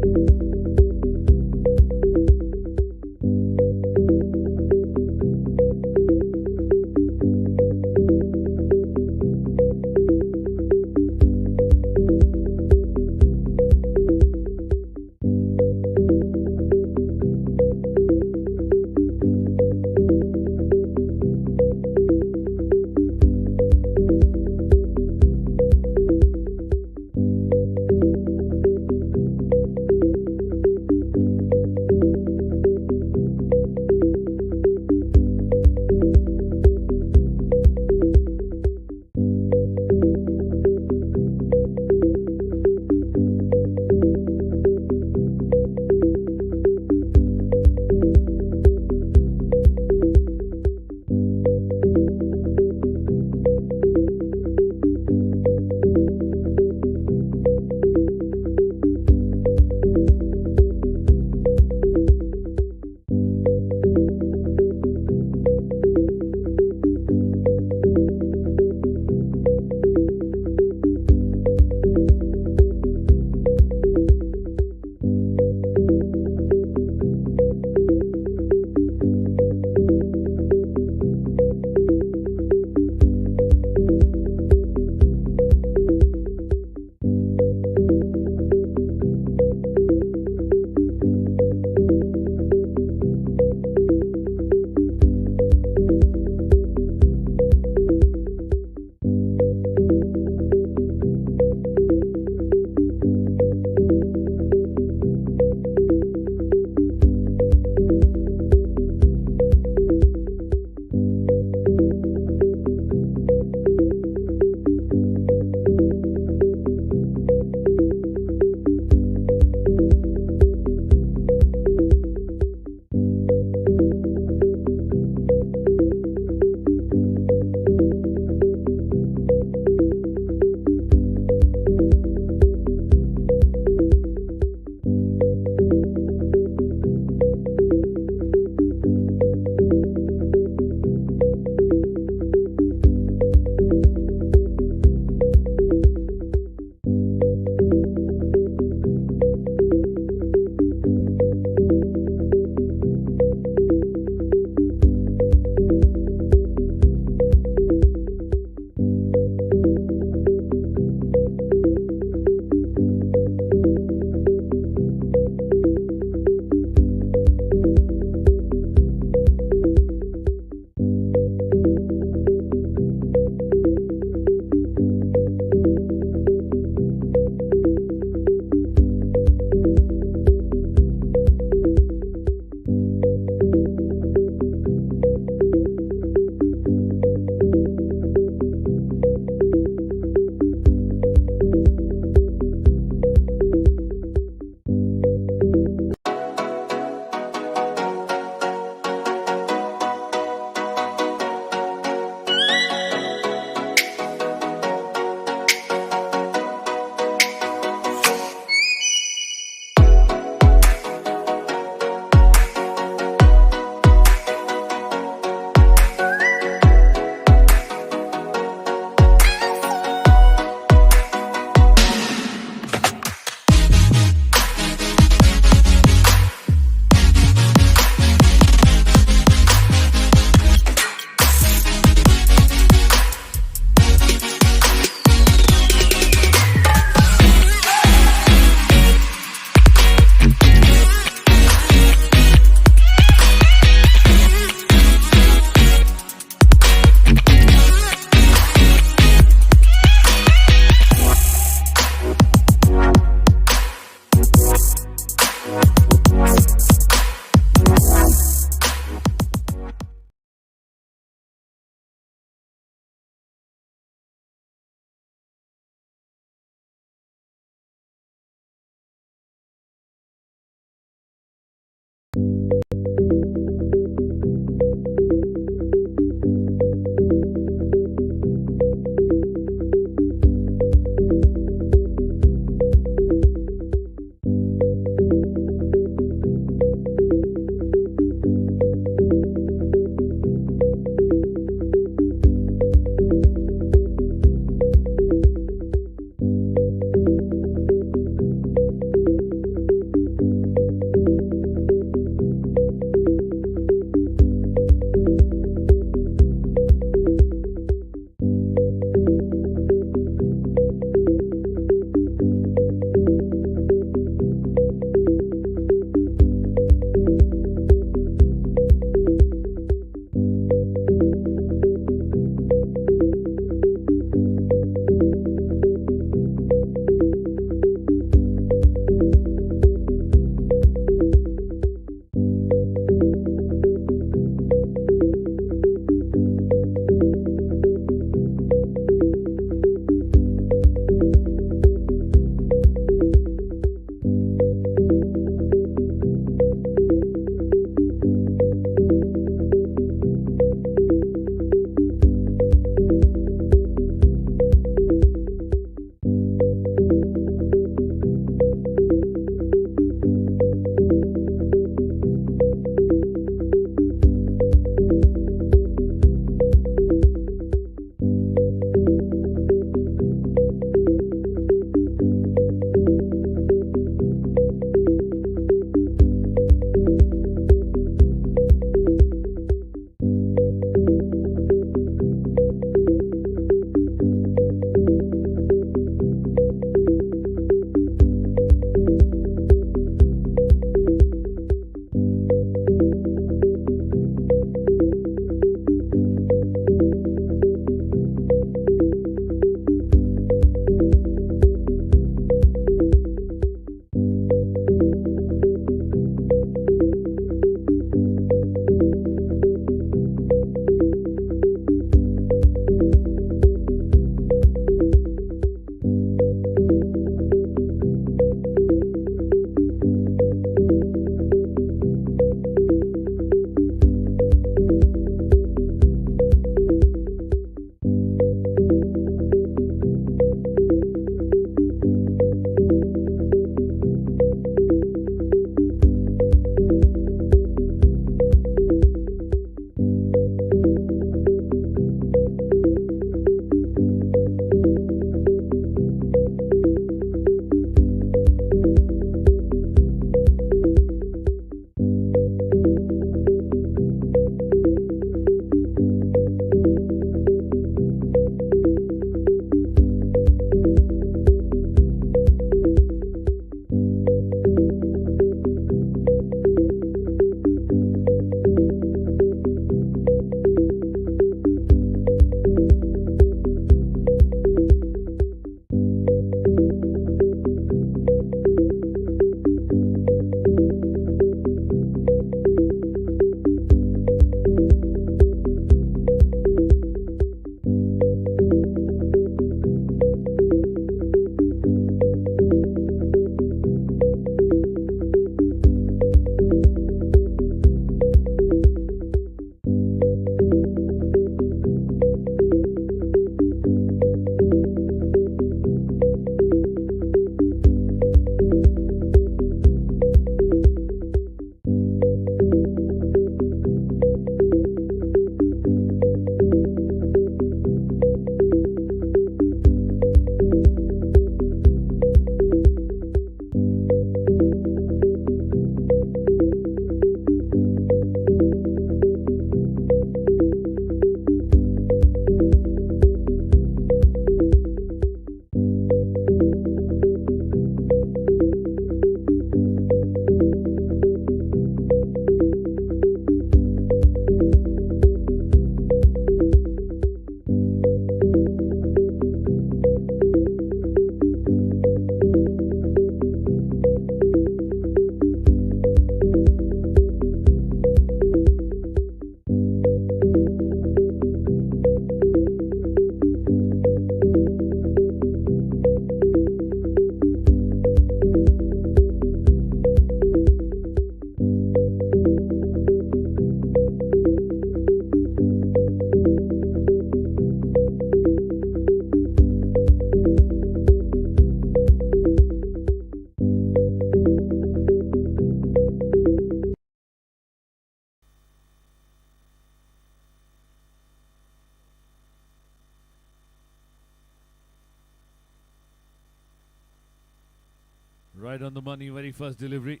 Right on the money, very first delivery.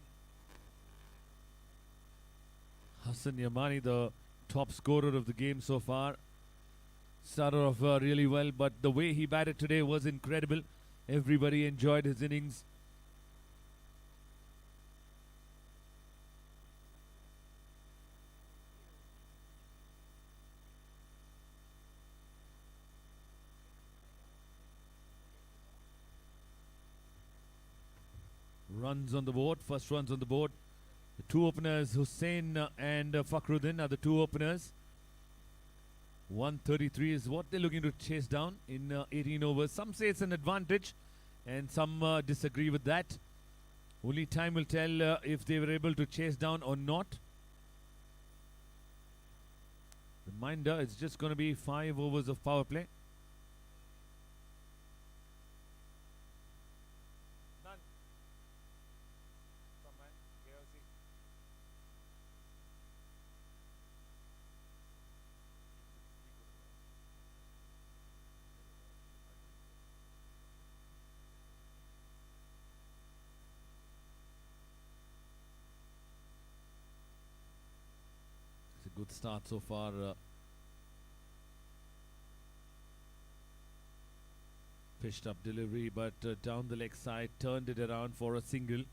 Hassan Yamani, the top scorer of the game so far. Started off really well, but the way he batted today was incredible. Everybody enjoyed his innings. Runs on the board, first runs on the board. The two openers, Hussain and Fakhruddin, are the two openers. 133 is what they're looking to chase down in 18 overs. Some say it's an advantage and some disagree with that. Only time will tell if they were able to chase down or not. Reminder, it's just going to be 5 overs of power play. Good start so far. Pitched up delivery, but down the leg side, turned it around for a single.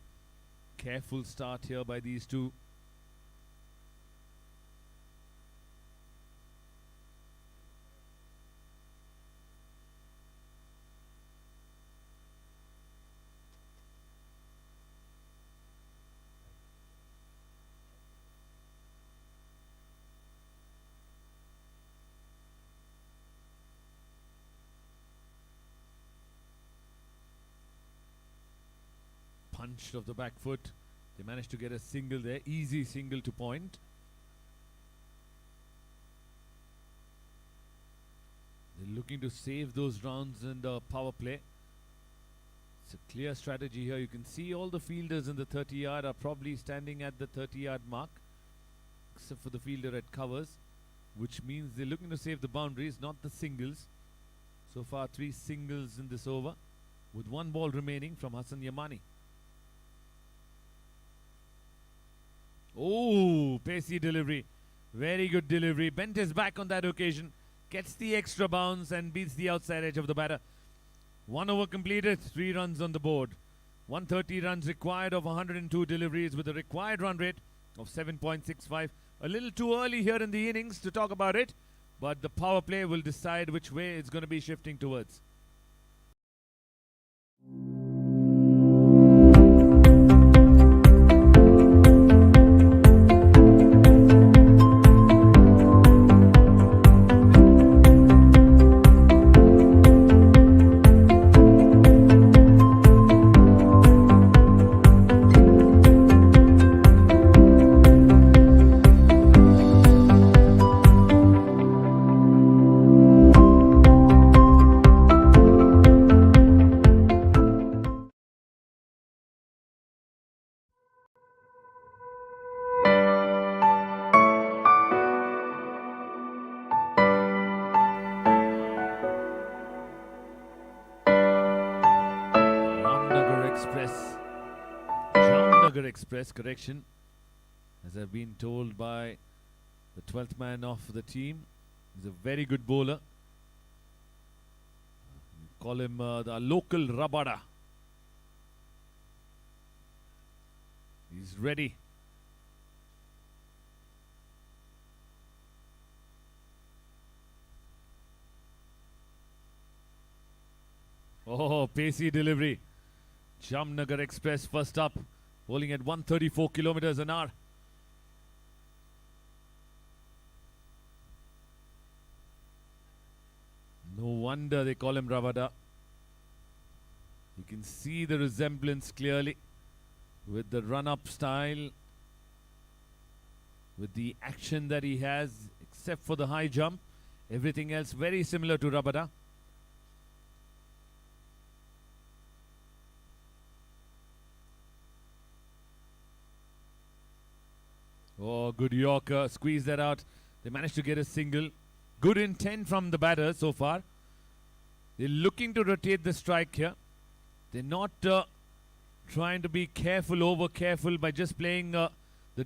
Careful start here by these two. Punched off the back foot. They managed to get a single there. Easy single to point. They're looking to save those rounds in the power play. It's a clear strategy here. You can see all the fielders in the 30-yard are probably standing at the 30-yard mark, except for the fielder at covers, which means they're looking to save the boundaries, not the singles. So far 3 singles in this over, with 1 ball remaining from Hassan Yamani. Oh, pacey delivery. Very good delivery. Bent his back on that occasion. Gets the extra bounce and beats the outside edge of the batter. 1 over completed. 3 runs on the board. 130 runs required of 102 deliveries with a required run rate of 7.65. A little too early here in the innings to talk about it, but the power play will decide which way it's going to be shifting towards. Express, correction, as I've been told by the 12th man of the team. He's a very good bowler. Call him the local Rabada. He's ready. Oh, pacey delivery. Jamnagar Express first up, bowling at 134 kilometers an hour. No wonder they call him Ravada. You can see the resemblance clearly with the run-up style, with the action that he has, except for the high jump. Everything else very similar to Ravada. Oh, good Yorker. Squeeze that out. They managed to get a single. Good intent from the batter so far. They're looking to rotate the strike here. They're not trying to be careful, over careful by just playing the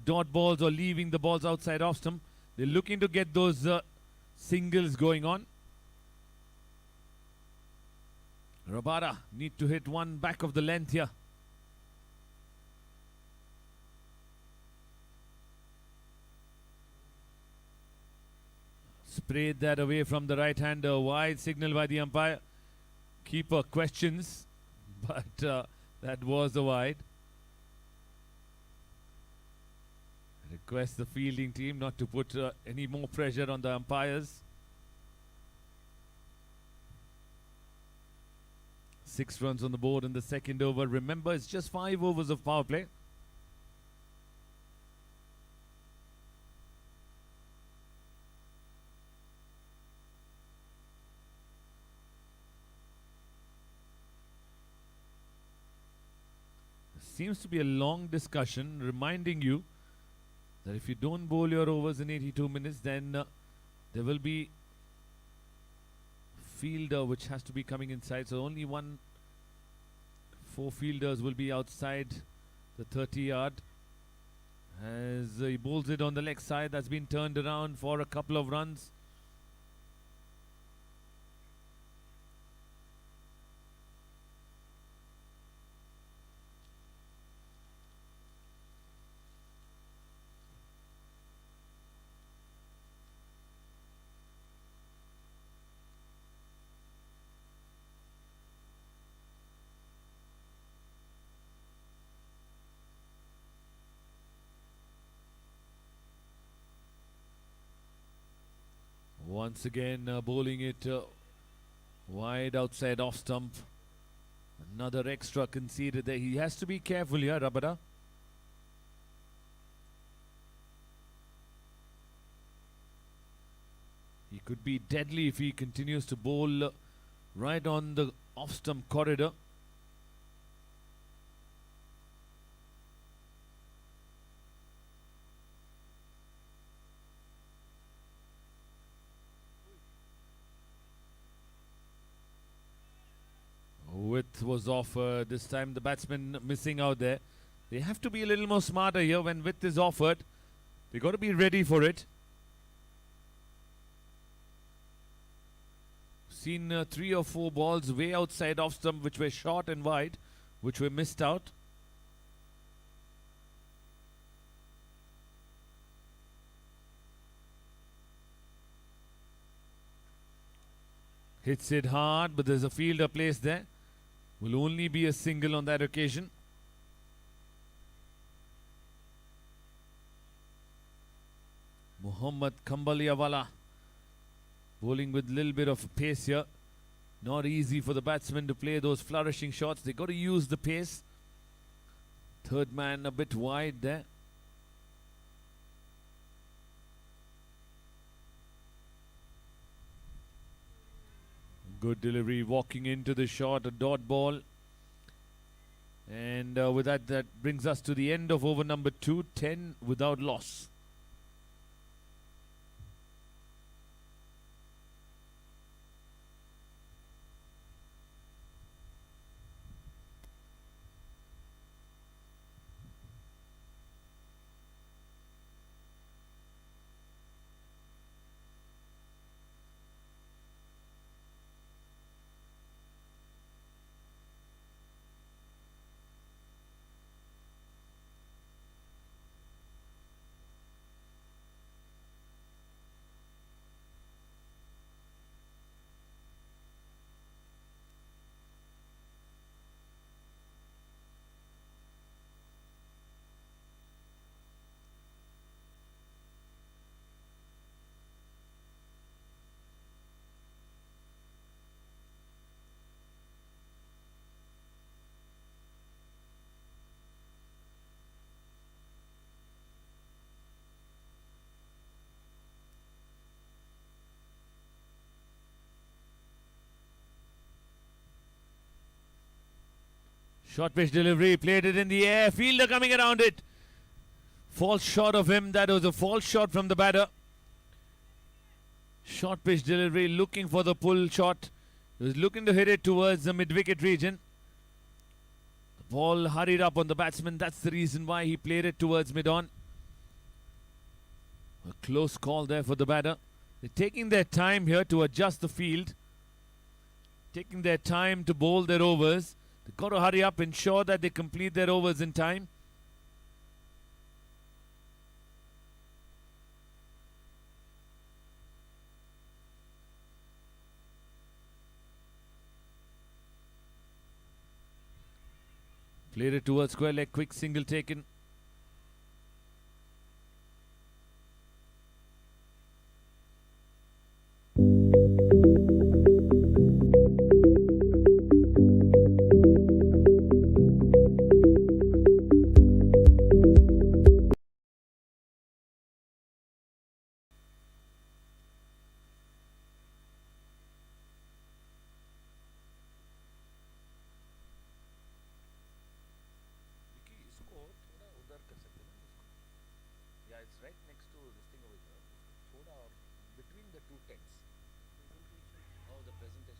dot balls or leaving the balls outside off stump. They're looking to get those singles going on. Rabada need to hit one back of the length here. Sprayed that away from the right hander. Wide signal by the umpire. Keeper questions, but that was a wide. Request the fielding team not to put any more pressure on the umpires. 6 runs on the board in the second over. Remember, it's just 5 overs of power play. Seems to be a long discussion, reminding you that if you don't bowl your overs in 82 minutes, then there will be fielder which has to be coming inside. So only 4 fielders will be outside the 30-yard. As he bowls it on the leg side, that's been turned around for a couple of runs. Once again bowling it wide outside off stump. Another extra conceded there. He has to be careful here, Rabada. He could be deadly if he continues to bowl right on the off stump corridor. Width was off this time. The batsman missing out there. They have to be a little more smarter here when width is offered. They got to be ready for it. Seen 3 or 4 balls way outside off stump which were short and wide, which were missed out. Hits it hard, but there's a fielder placed there. Will only be a single on that occasion. Muhammad Kambaliawala bowling with a little bit of pace here. Not easy for the batsmen to play those flourishing shots. They got to use the pace. Third man a bit wide there. Good delivery, walking into the shot, a dot ball. And with that brings us to the end of over number 2, 10 without loss. Short pitch delivery, played it in the air. Fielder coming around it. False shot of him. That was a false shot from the batter. Short pitch delivery, looking for the pull shot. He was looking to hit it towards the mid-wicket region. The Ball hurried up on the batsman. That's the reason why he played it towards mid-on. A close call there for the batter. They're taking their time here to adjust the field. Taking their time to bowl their overs. They've got to hurry up, ensure that they complete their overs in time. Played it towards square leg, quick single taken. Yeah, it's right next to this thing over here. Thoda between the two tents. Oh, the presentation.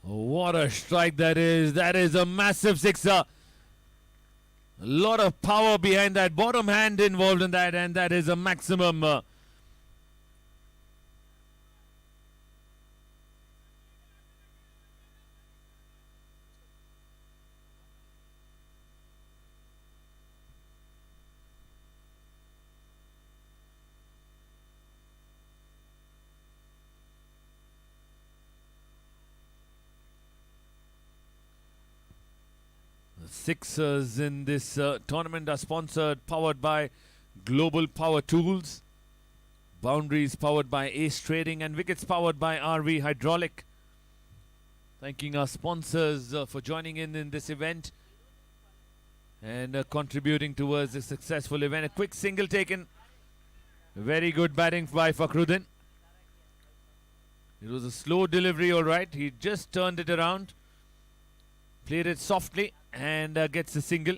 What a strike that is. That is a massive sixer. A lot of power behind that. Bottom hand involved in that, and that is a maximum. Sixers in this tournament are sponsored, powered by Global Power Tools. Boundaries powered by Ace Trading, and wickets powered by RV Hydraulic. Thanking our sponsors for joining in this event and contributing towards a successful event. A quick single taken. Very good batting by Fakhruddin. It was a slow delivery, all right. He just turned it around, played it softly, and gets a single.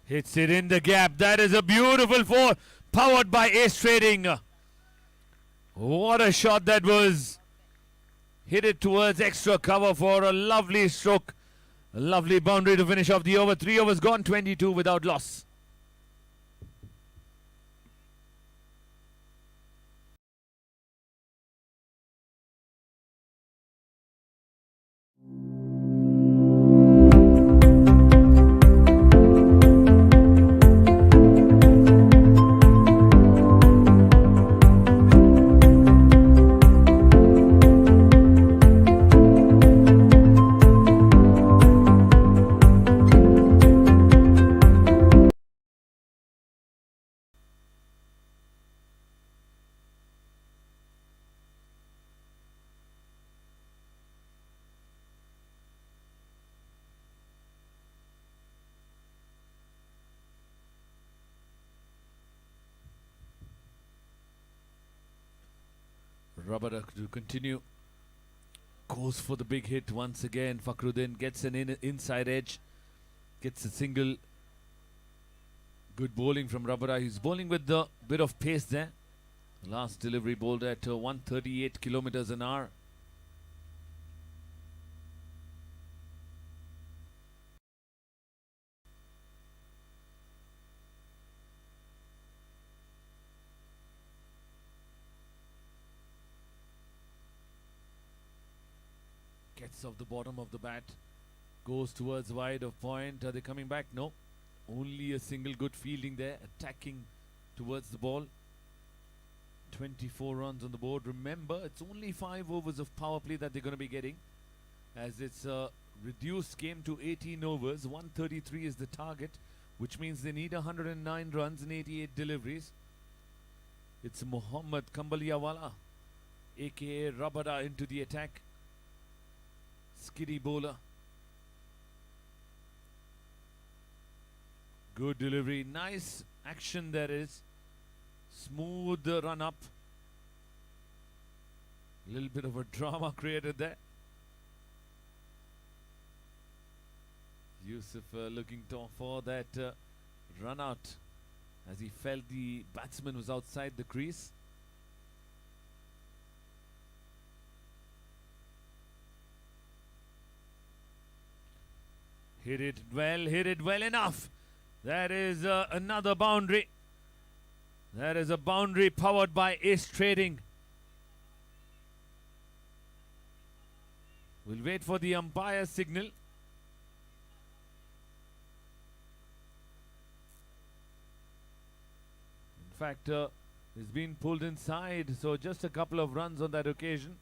Hits it in the gap. That is a beautiful four, powered by Ace Trading. What a shot that was. Hit it towards extra cover for a lovely stroke. A lovely boundary to finish off the over. 3 overs gone, 22 without loss. Rabada to continue. Goes for the big hit once again. Fakhruddin gets an inside edge. Gets a single. Good bowling from Rabada. He's bowling with the bit of pace there. Last delivery bowled at 138 kilometers an hour. Gets off the bottom of the bat, goes towards wide of point. Are they coming back? No. Only a single. Good fielding there, attacking towards the ball. 24 runs on the board. Remember, it's only 5 overs of power play that they're going to be getting, as it's a reduced game to 18 overs. 133 is the target, which means they need 109 runs in 88 deliveries. It's Muhammad Kambaliyawala, aka Rabada, into the attack. Skiddy bowler. Good delivery. Nice action there is. Smooth run up. A little bit of a drama created there. Yusuf looking for that run out as he felt the batsman was outside the crease. Hit it well enough. That is another boundary. That is a boundary powered by Ace Trading. We'll wait for the umpire's signal. In fact, it's been pulled inside, so just a couple of runs on that occasion.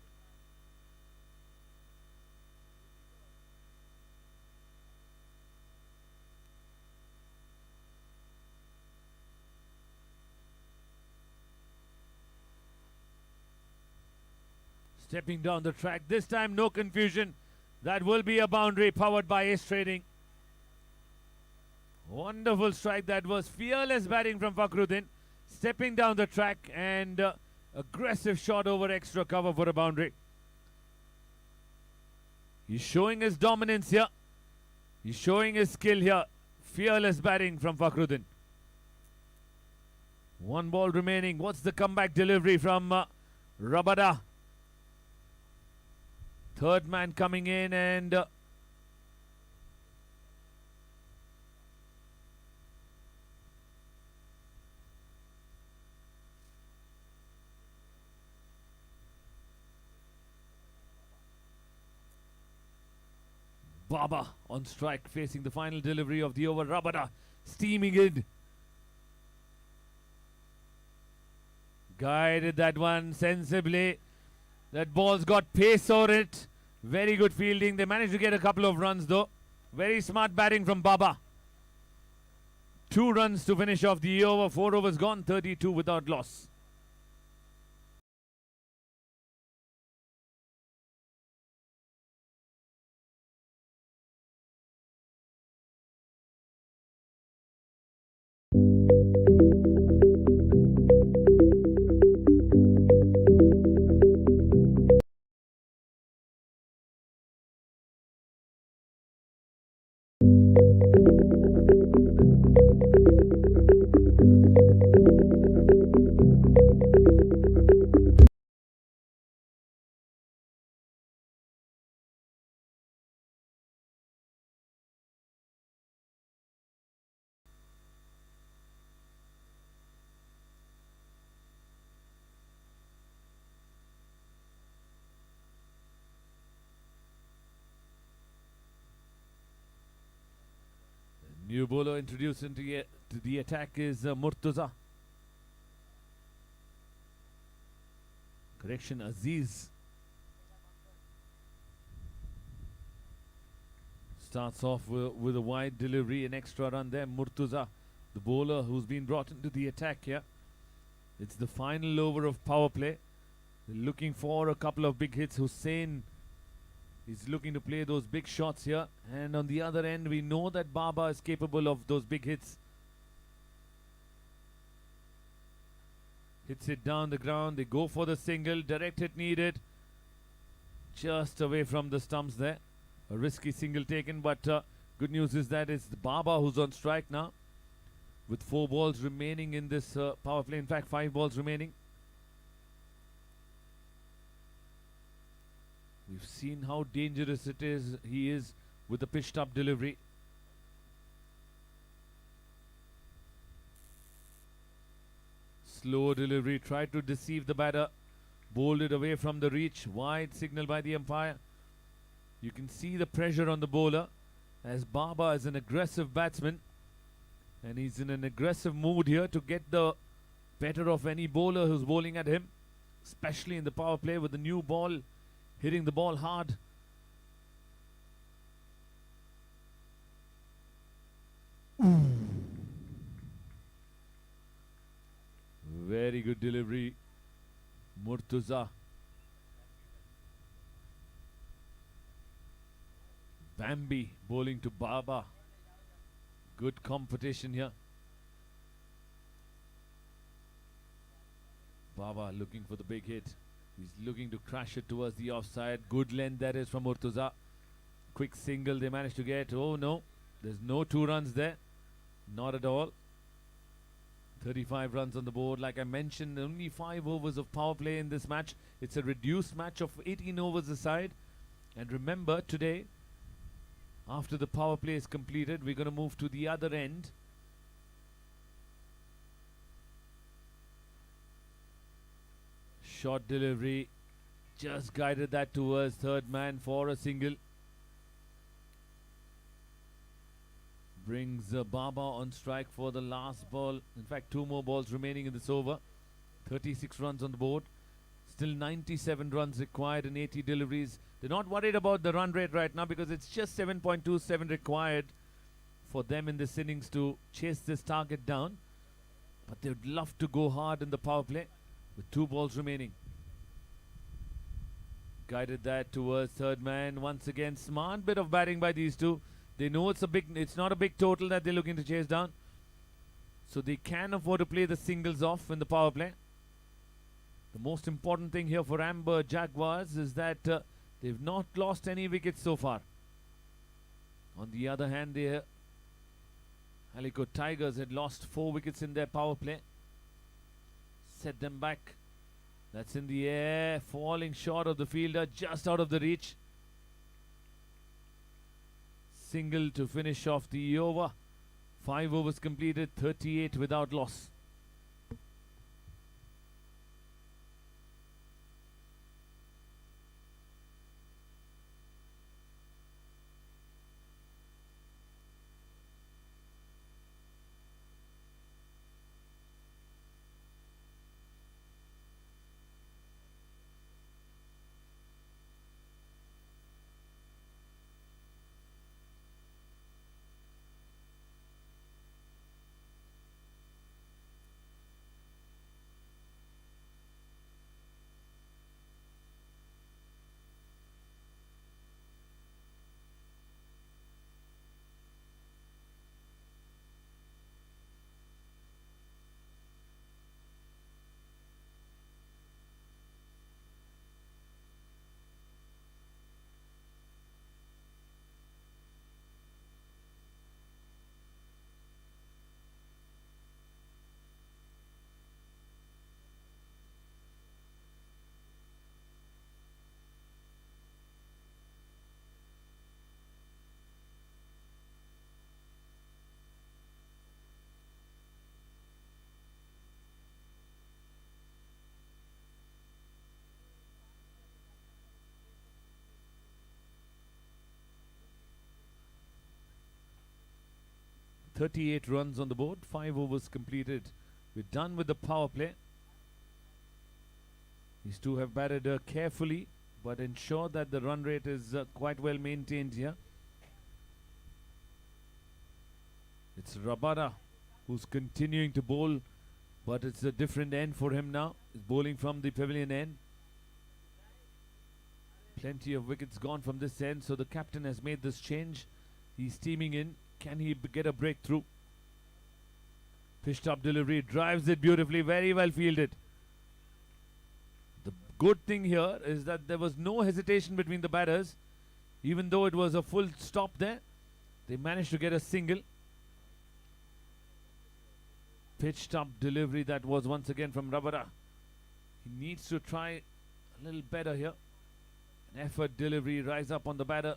Stepping down the track. This time, no confusion. That will be a boundary powered by Ace Trading. Wonderful strike that was. Fearless batting from Fakhruddin. Stepping down the track and aggressive shot over extra cover for a boundary. He's showing his dominance here. He's showing his skill here. Fearless batting from Fakhruddin. One ball remaining. What's the comeback delivery from Rabada? Third man coming in and Baba on strike, facing the final delivery of the over. Rabada steaming in. Guided that one sensibly. That ball's got pace on it. Very good fielding. They managed to get a couple of runs though. Very smart batting from Baba. 2 runs to finish off the over. 4 overs gone. 32 without loss. New bowler introduced into the attack is Murtaza. Correction, Aziz. Starts off with a wide delivery, an extra run there. Murtaza, the bowler who's been brought into the attack here. It's the final over of power play. They're looking for a couple of big hits. Hussain is looking to play those big shots here. And on the other end, we know that Baba is capable of those big hits. Hits it down the ground. They go for the single. Direct hit needed. Just away from the stumps there. A risky single taken, but good news is that it's Baba who's on strike now. With 4 balls remaining in this power play. In fact, 5 balls remaining. We've seen how dangerous he is with the pitched up delivery. Slow delivery, tried to deceive the batter. Bowled it away from the reach. Wide signal by the umpire. You can see the pressure on the bowler as Baba is an aggressive batsman. And he's in an aggressive mood here to get the better of any bowler who's bowling at him. Especially in the power play with the new ball. Hitting the ball hard. Very good delivery. Murtuza. Bambi bowling to Baba. Good competition here. Baba looking for the big hit. He's looking to crash it towards the offside. Good length that is from Murtuza. Quick single they managed to get. Oh no, there's no 2 runs there. Not at all. 35 runs on the board. Like I mentioned, only 5 overs of power play in this match. It's a reduced match of 18 overs aside. And remember, today, after the power play is completed, we're going to move to the other end. Short delivery. Just guided that towards third man for a single. Brings Baba on strike for the last ball. In fact, 2 more balls remaining in this over. 36 runs on the board. Still 97 runs required in 80 deliveries. They're not worried about the run rate right now because it's just 7.27 required for them in this innings to chase this target down. But they would love to go hard in the power play with 2 balls remaining. Guided that towards third man. Once again, smart bit of batting by these two. They know it's not a big total that they're looking to chase down. So they can afford to play the singles off in the power play. The most important thing here for Amber Jaguars is that they've not lost any wickets so far. On the other hand, the Calicut Tigers had lost 4 wickets in their power play. Set them back. That's in the air, falling short of the fielder, just out of the reach. Single to finish off the over. 5 overs completed, 38 without loss. .38 runs on the board, 5 overs completed. We're done with the power play. These two have batted carefully, but ensure that the run rate is quite well maintained here. It's Rabada who's continuing to bowl, but it's a different end for him now. He's bowling from the pavilion end. Plenty of wickets gone from this end, so the captain has made this change. He's steaming in. Can he get a breakthrough? Pitched up delivery, drives it beautifully, very well fielded. The good thing here is that there was no hesitation between the batters. Even though it was a full stop there, they managed to get a single. Pitched up delivery that was once again from Rabada. He needs to try a little better here. An effort delivery, rise up on the batter.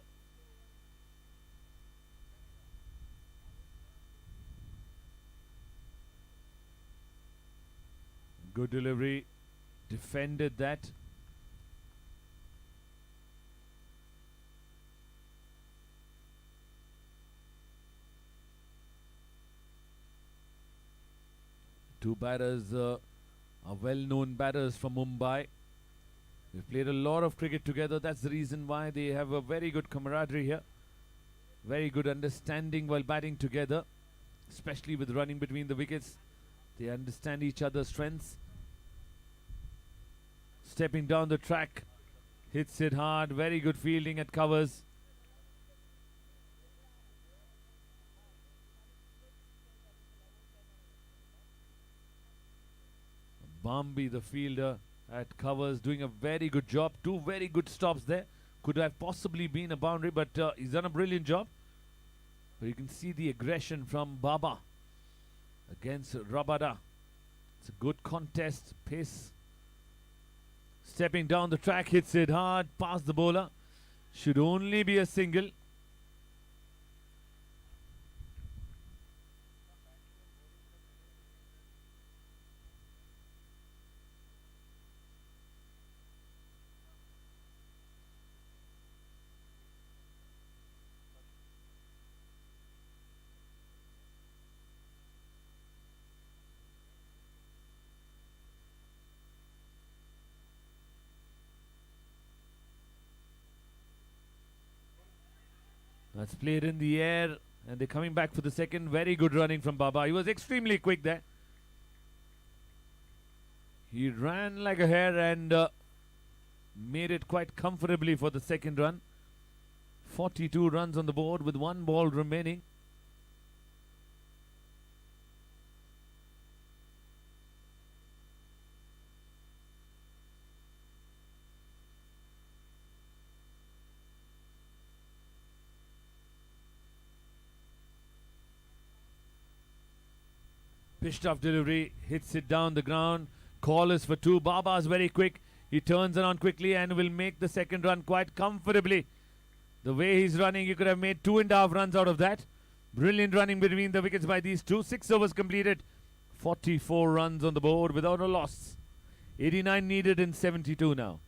Good delivery, defended that. Two batters are well-known batters from Mumbai. They've played a lot of cricket together. That's the reason why they have a very good camaraderie here. Very good understanding while batting together, especially with running between the wickets. They understand each other's strengths. Stepping down the track, hits it hard. Very good fielding at covers. Bambi, the fielder at covers, doing a very good job. Two very good stops there. Could have possibly been a boundary, but he's done a brilliant job. But you can see the aggression from Baba against Rabada. It's a good contest. Pace. Stepping down the track, hits it hard, past the bowler. Should only be a single. That's played in the air, and they're coming back for the second. Very good running from Baba. He was extremely quick there. He ran like a hare and made it quite comfortably for the second run. 42 runs on the board with one ball remaining. Pitched off delivery, hits it down the ground. Call is for two. Baba's very quick. He turns around quickly and will make the second run quite comfortably. The way he's running, you could have made 2.5 runs out of that. Brilliant running between the wickets by these two. 6 overs completed. 44 runs on the board without a loss. 89 needed in 72 now.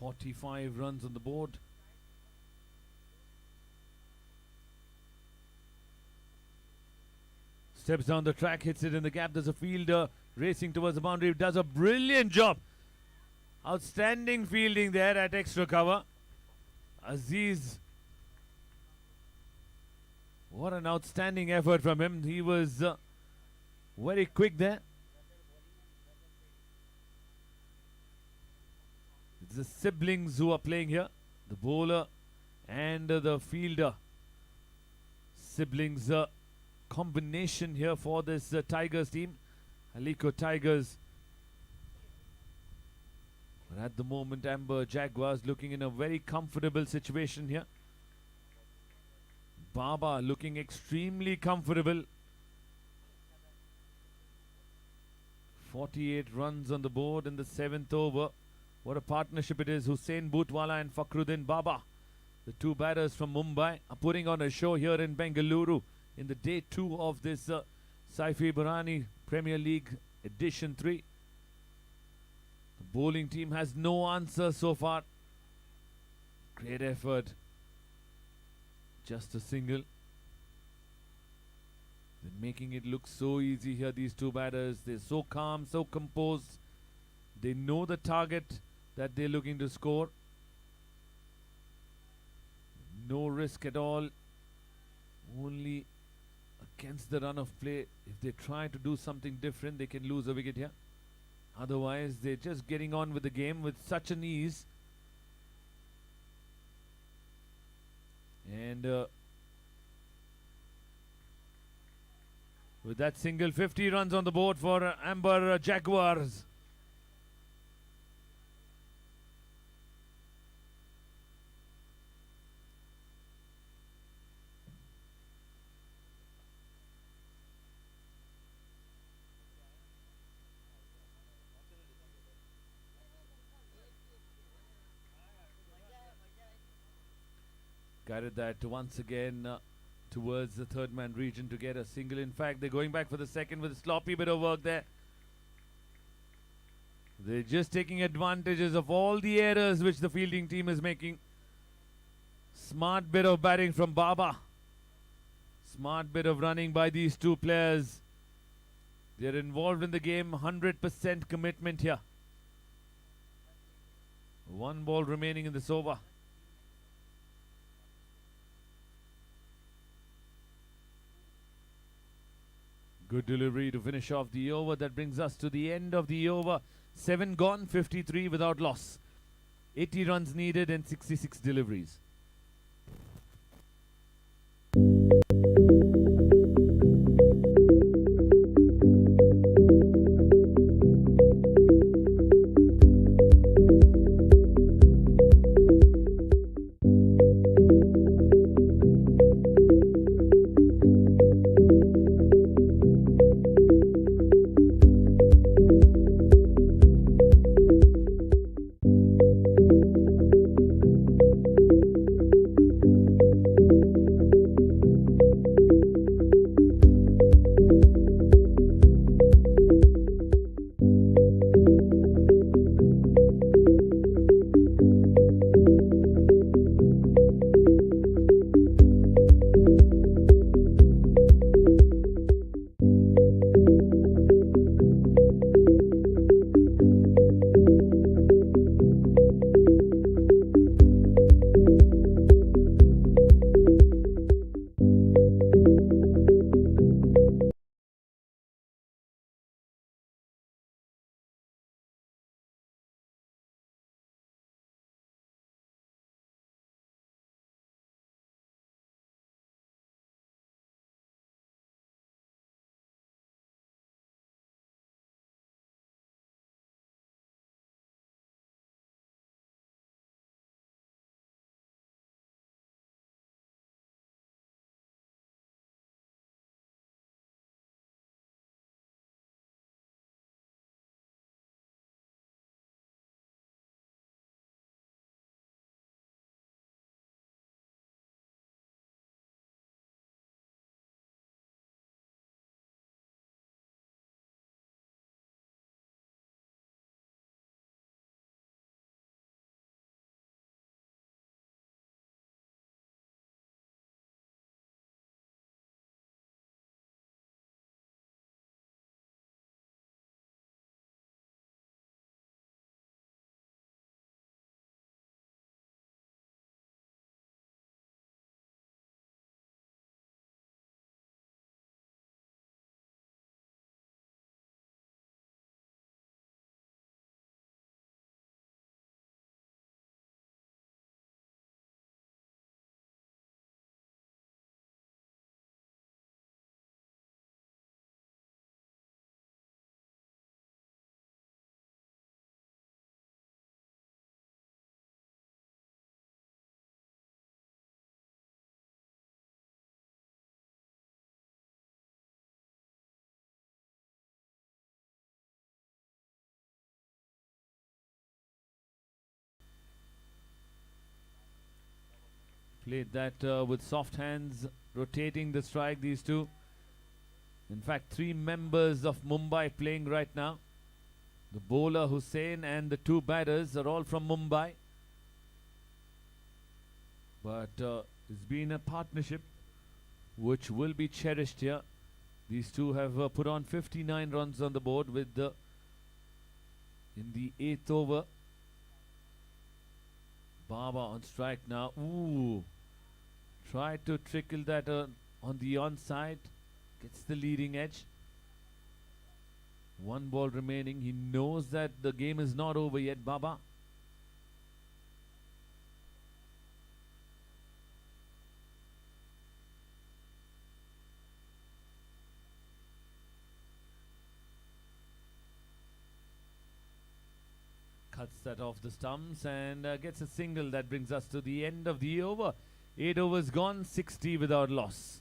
.45 runs on the board. Steps down the track, hits it in the gap. There's a fielder racing towards the boundary. Does a brilliant job. Outstanding fielding there at extra cover. Aziz. What an outstanding effort from him. He was very quick there. It's the siblings who are playing here. The bowler and the fielder. Siblings combination here for this Tigers team. Aliko Tigers. But at the moment, Amber Jaguars looking in a very comfortable situation here. Baba looking extremely comfortable. 48 runs on the board in the 7th over. What a partnership it is. Hussain Bhutwala and Fakhruddin Baba. The two batters from Mumbai are putting on a show here in Bengaluru in the day 2 of this Saifi Barani Premier League Edition 3. The bowling team has no answer so far. Great effort. Just a single. They're making it look so easy here, these two batters. They're so calm, so composed. They know the target that they're looking to score. No risk at all. Only against the run of play. If they try to do something different, they can lose a wicket here. Otherwise, they're just getting on with the game with such an ease. And With that single, 50 runs on the board for Amber Jaguars. Guided that once again towards the third man region to get a single. In fact, they're going back for the second with a sloppy bit of work there. They're just taking advantages of all the errors which the fielding team is making. Smart bit of batting from Baba. Smart bit of running by these two players. They're involved in the game, 100% commitment here. One ball remaining in this over. Good delivery to finish off the over. That brings us to the end of the over. 7 gone, 53 without loss. 80 runs needed and 66 deliveries. Played that with soft hands, rotating the strike, these two. In fact, 3 members of Mumbai playing right now. The bowler Hussain and the 2 batters are all from Mumbai. But it's been a partnership which will be cherished here. These two have put on 59 runs on the board with the in the 8th over. Baba on strike now. Ooh. Tried to trickle that on the onside. Gets the leading edge. 1 ball remaining. He knows that the game is not over yet, Baba. that off the stumps and gets a single that brings us to the end of the over. 8 overs gone, 60 without loss.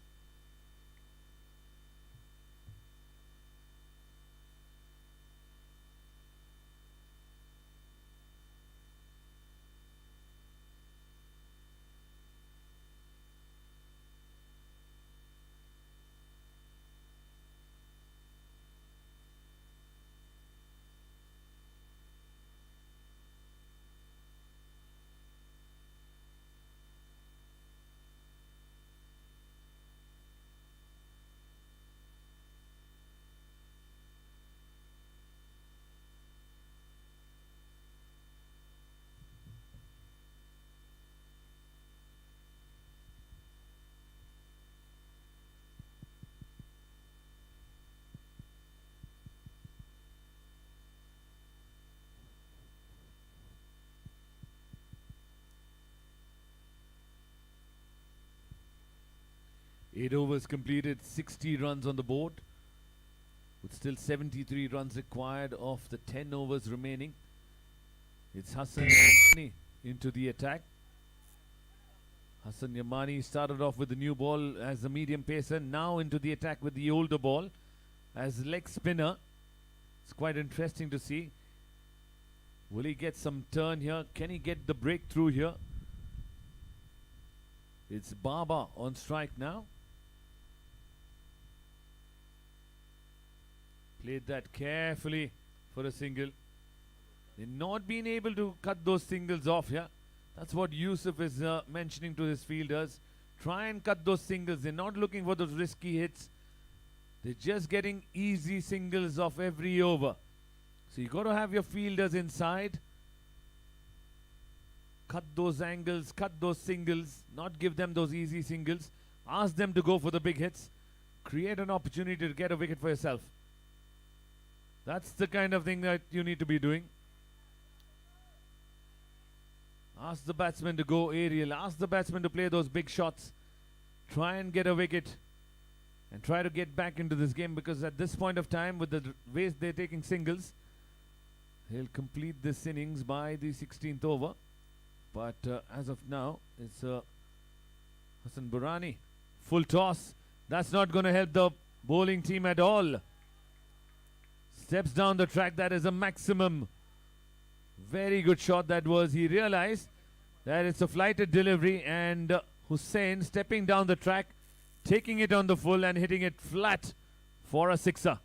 Eight overs completed, 60 runs on the board, with still 73 runs required of the 10 overs remaining. It's Hassan Yamani into the attack. Hassan Yamani started off with the new ball as a medium pacer, now into the attack with the older ball as leg spinner. It's quite interesting to see. Will he get some turn here? Can he get the breakthrough here? It's Baba on strike now. Played that carefully for a single. They've not been able to cut those singles off here. That's what Yusuf is mentioning to his fielders. Try and cut those singles. They're not looking for those risky hits. They're just getting easy singles off every over. So you got to have your fielders inside. Cut those angles, cut those singles, not give them those easy singles. Ask them to go for the big hits. Create an opportunity to get a wicket for yourself. That's the kind of thing that you need to be doing. Ask the batsman to go aerial. Ask the batsman to play those big shots. Try and get a wicket. And try to get back into this game, because at this point of time, with the ways they're taking singles, he'll complete this innings by the 16th over. But as of now, it's Hassan Burani. Full toss. That's not going to help the bowling team at all. Steps down the track. That is a maximum. Very good shot that was. He realized that it's a flighted delivery, and Hussain stepping down the track, taking it on the full and hitting it flat for a sixer.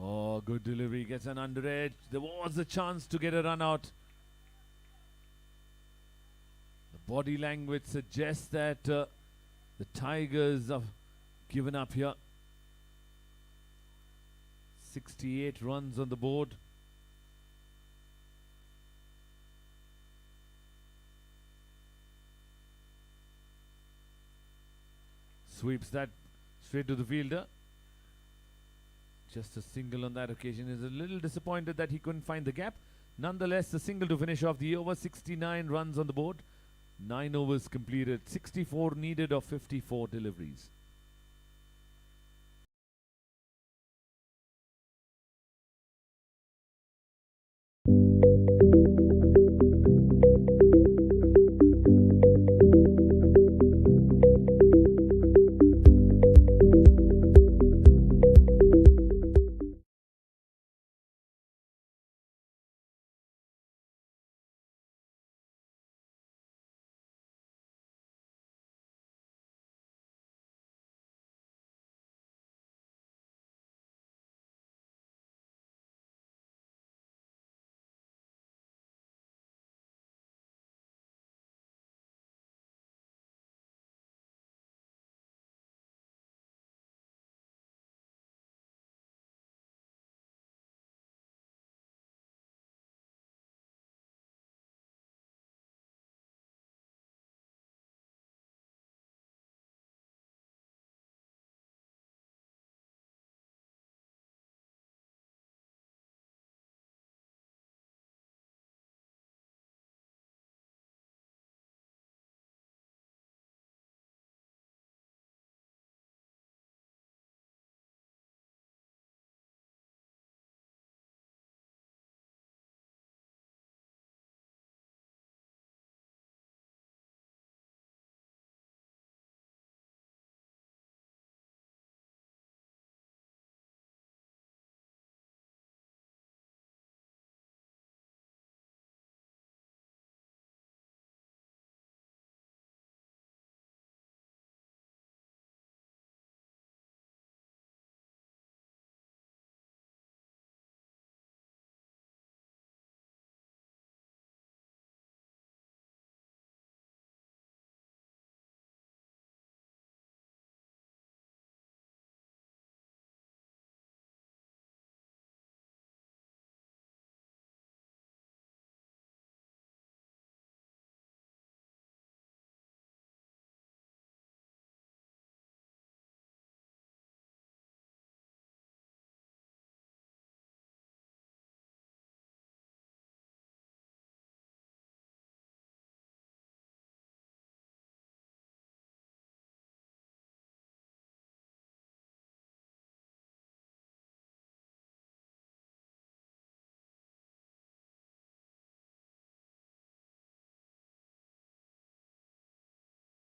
Oh, good delivery. Gets an under edge. There was a chance to get a run out. The body language suggests that the Tigers have given up here. 68 runs on the board. Sweeps that straight to the fielder. Just a single on that occasion. Is a little disappointed that he couldn't find the gap. Nonetheless, a single to finish off the over. 69 runs on the board. 9 overs completed. 64 needed of 54 deliveries.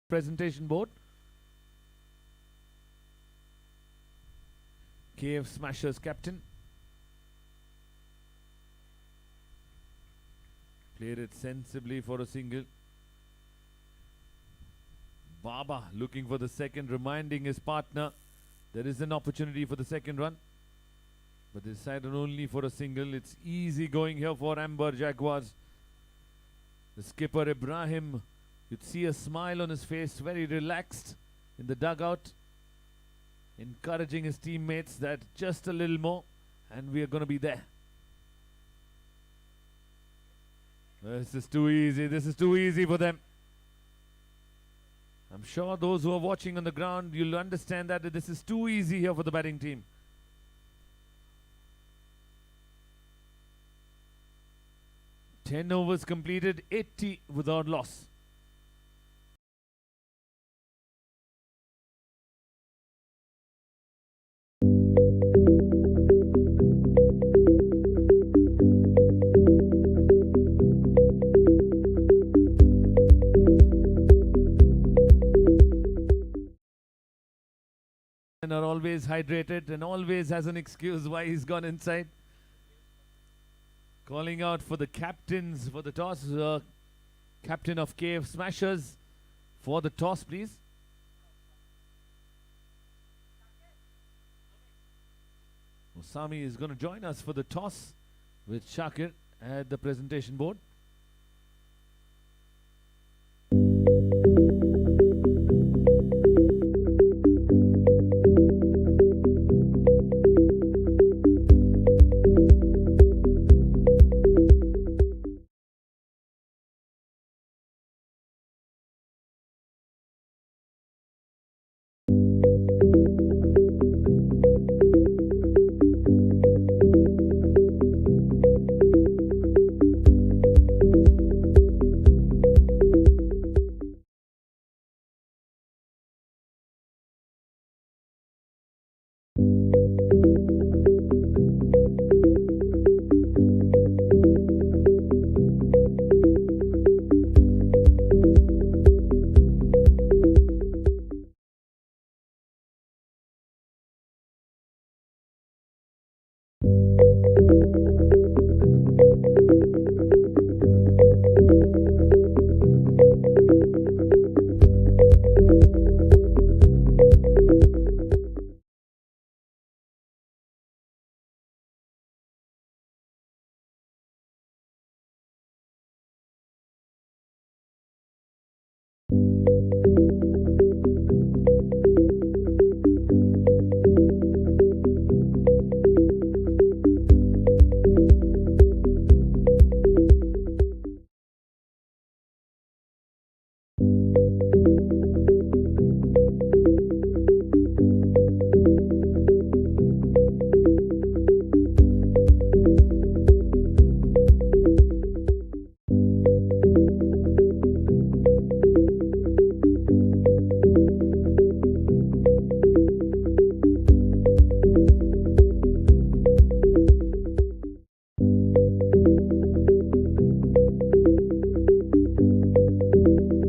presentation board. KF Smashers captain. Played it sensibly for a single. Baba looking for the second, reminding his partner there is an opportunity for the second run. But they decided only for a single. It's easy going here for Amber Jaguars. The skipper Ibrahim, you'd see a smile on his face, very relaxed in the dugout, encouraging his teammates that just a little more and we are going to be there. This is too easy. This is too easy for them. I'm sure those who are watching on the ground, you'll understand that this is too easy here for the batting team. Ten overs completed, 80 without loss. And are always hydrated and always has an excuse why he's gone inside. Calling out for the captains for the toss. Captain of KF Smashers for the toss, please. Osami is going to join us for the toss with Shakir at the presentation board.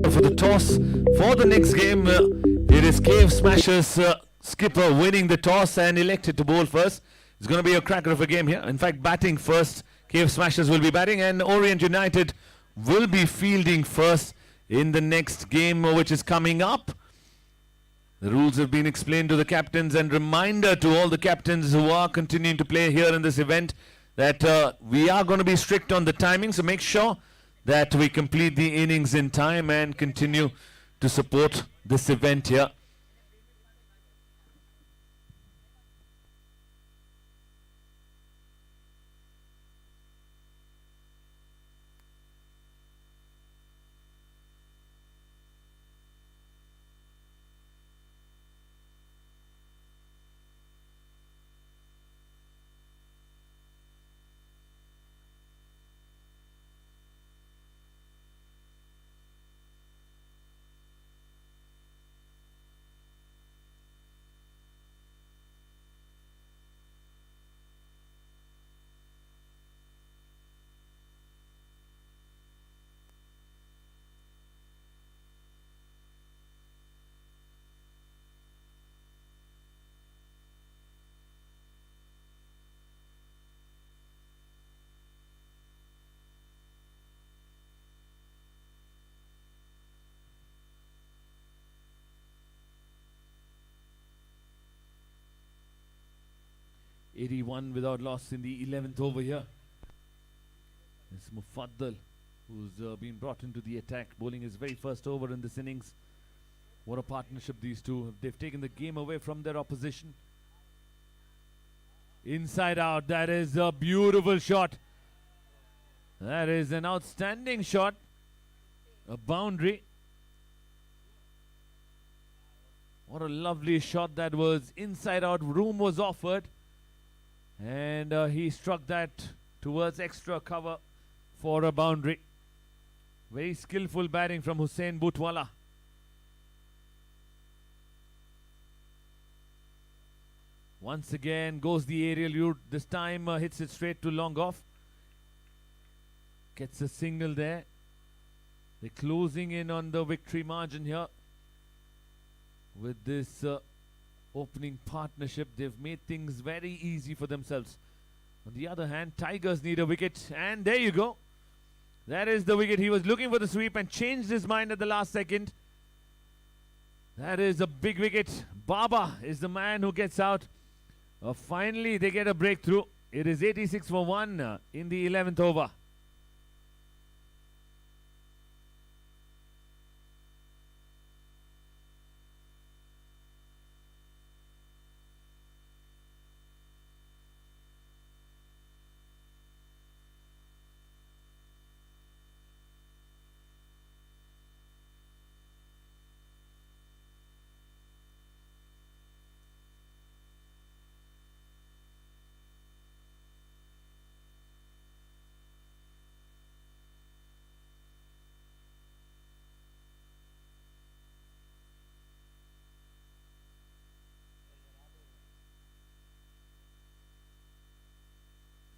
For the toss for the next game, it is KF Smashers skipper winning the toss and elected to bowl first. It's going to be a cracker of a game here. In fact, batting first, KF Smashers will be batting and Orient United will be fielding first in the next game which is coming up. The rules have been explained to the captains, and reminder to all the captains who are continuing to play here in this event that we are going to be strict on the timing, so make sure that we complete the innings in time and continue to support this event here. 81 without loss in the 11th over here. It's Mufaddal who's been brought into the attack, bowling his very first over in this innings. What a partnership these two. They've taken the game away from their opposition. Inside out, that is a beautiful shot. That is an outstanding shot. A boundary. What a lovely shot that was. Inside out, room was offered. And he struck that towards extra cover for a boundary. Very skillful batting from Hussain Butwala. Once again goes the aerial route. This time hits it straight to long off. Gets a single there. They're closing in on the victory margin here. With this opening partnership, they've made things very easy for themselves. On the other hand, Tigers need a wicket. And there you go. That is the wicket. He was looking for the sweep and changed his mind at the last second. That is a big wicket. Baba is the man who gets out. Finally, they get a breakthrough. It is 86 for 1 in the 11th over.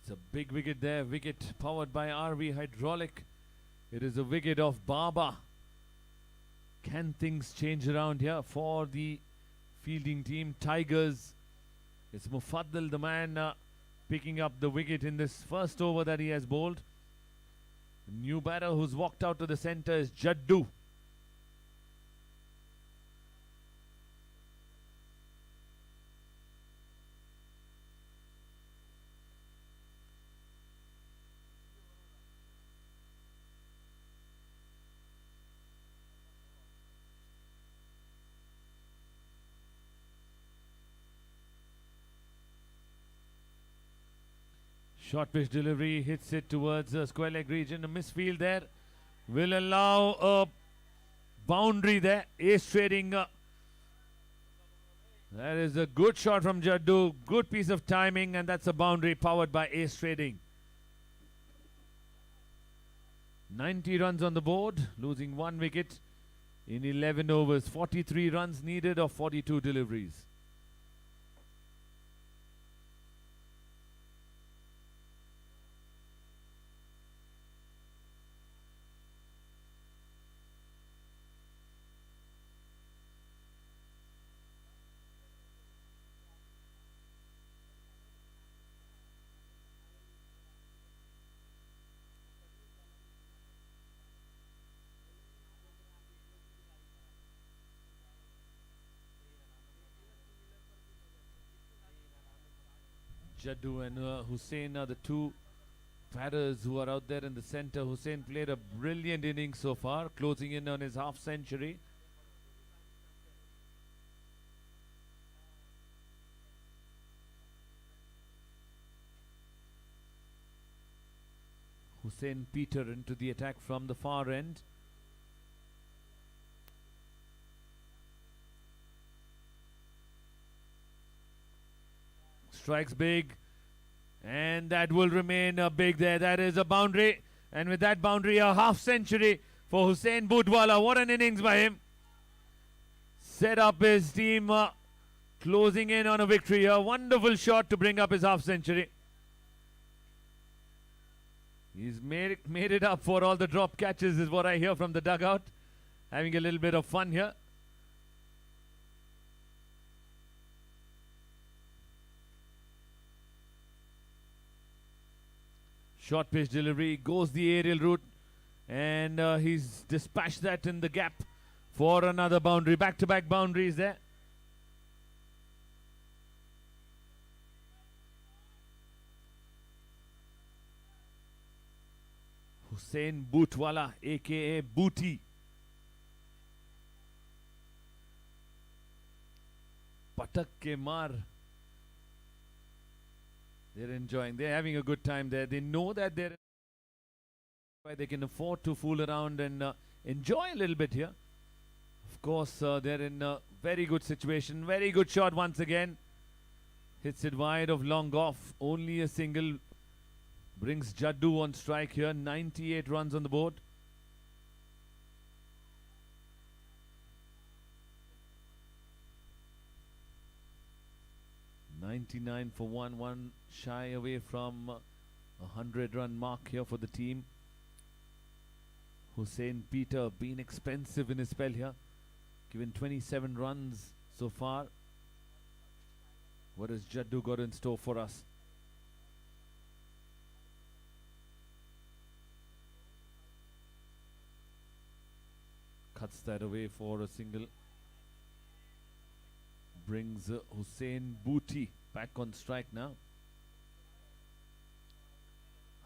It's a big wicket there. Wicket powered by RV Hydraulic. It is a wicket of Baba. Can things change around here for the fielding team? Tigers. It's Mufaddal, the man picking up the wicket in this first over that he has bowled. The new batter who's walked out to the centre is Jaddu. Short pitch delivery hits it towards the square leg region. A misfield there will allow a boundary there. Ace trading. That is a good shot from Jaddu. Good piece of timing, and that's a boundary powered by Ace Trading. 90 runs on the board, losing 1 wicket in 11 overs. 43 runs needed of 42 deliveries. Jaddu and Hussain are the two batters who are out there in the centre. Hussain played a brilliant innings so far, closing in on his half century. Hussain Peter into the attack from the far end. Strikes big, and that will remain big there. That is a boundary, and with that boundary, a half century for Hussain Butwala. What an innings by him. Set up his team, closing in on a victory. A wonderful shot to bring up his half century. He's made it up for all the drop catches, is what I hear from the dugout. Having a little bit of fun here. Short pitch delivery, goes the aerial route, and he's dispatched that in the gap for another boundary. Back-to-back boundaries there. Hussain Bootwala, aka Booty. Patak ke maar. They're enjoying. They're having a good time there. They know that they can afford to fool around and enjoy a little bit here. Of course, they're in a very good situation. Very good shot once again. Hits it wide of long off. Only a single brings Jaddu on strike here. 98 runs on the board. .99 for one shy away from a 100-run mark here for the team. Hussain Peter been expensive in his spell here, given 27 runs so far. What has Jaddu got in store for us? Cuts that away for a single. Brings Hussain Booty back on strike now.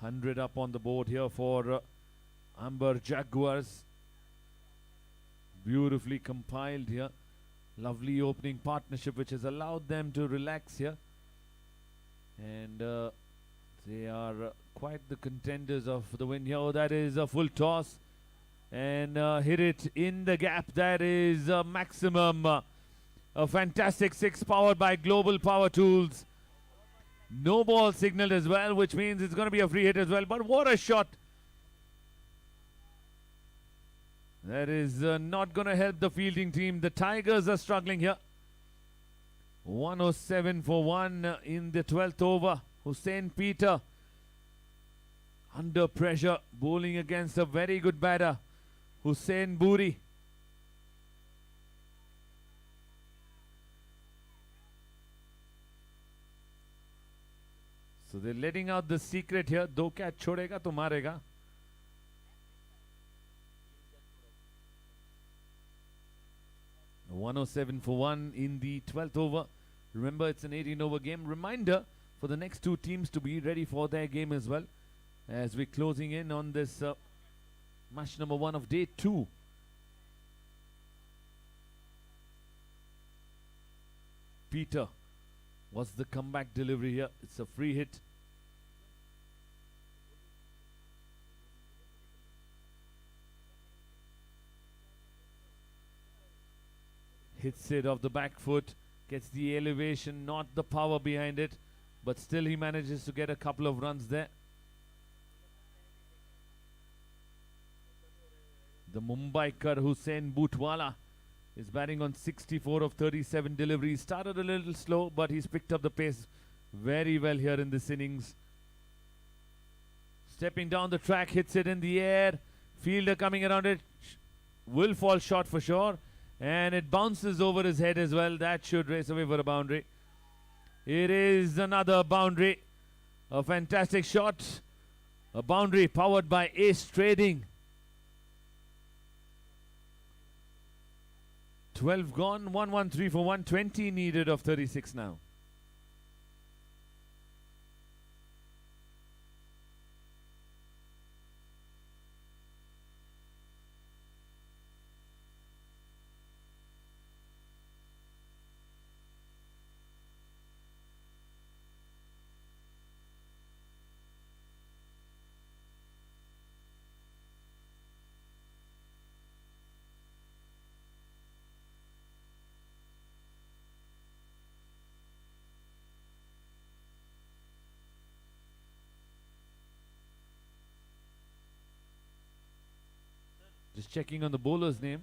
100 up on the board here for Amber Jaguars. Beautifully compiled here. Lovely opening partnership which has allowed them to relax here. And they are quite the contenders of the win here. Oh, that is a full toss. And hit it in the gap. That is maximum. A fantastic six powered by Global Power Tools. No ball signaled as well, which means it's going to be a free hit as well. But what a shot. That is not going to help the fielding team. The Tigers are struggling here. 107 for 1 in the 12th over. Hussain Peter under pressure, bowling against a very good batter, Hussain Buri. So they're letting out the secret here. Do catch chhodega to marega. A 107 for 1 in the 12th over. Remember, it's an 18 over game. Reminder for the next two teams to be ready for their game as well, as we're closing in on this match number 1 of day 2. Peter was the comeback delivery here. It's a free hit. Hits it off the back foot, gets the elevation, not the power behind it, but still he manages to get a couple of runs there. The Mumbaikar Hussain Bootwala is batting on 64 of 37 deliveries. Started a little slow, but he's picked up the pace very well here in this innings. Stepping down the track, hits it in the air. Fielder coming around it, will fall short for sure. And it bounces over his head as well. That should race away for a boundary. It is another boundary. A fantastic shot. A boundary powered by Ace Trading. 12 gone, 113 for 120 needed of 36 now. Just checking on the bowler's name.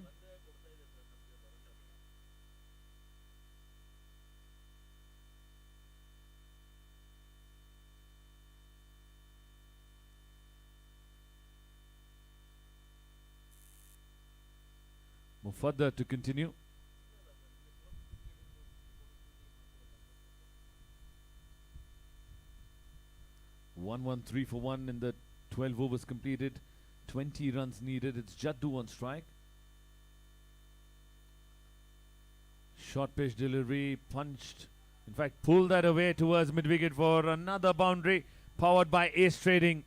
Mufaddal to continue. One 3 for 1 in the 12 overs completed. 20 runs needed. It's Jaddu on strike. Short pitch delivery, punched. In fact, pulled that away towards mid-wicket for another boundary, powered by Ace Trading.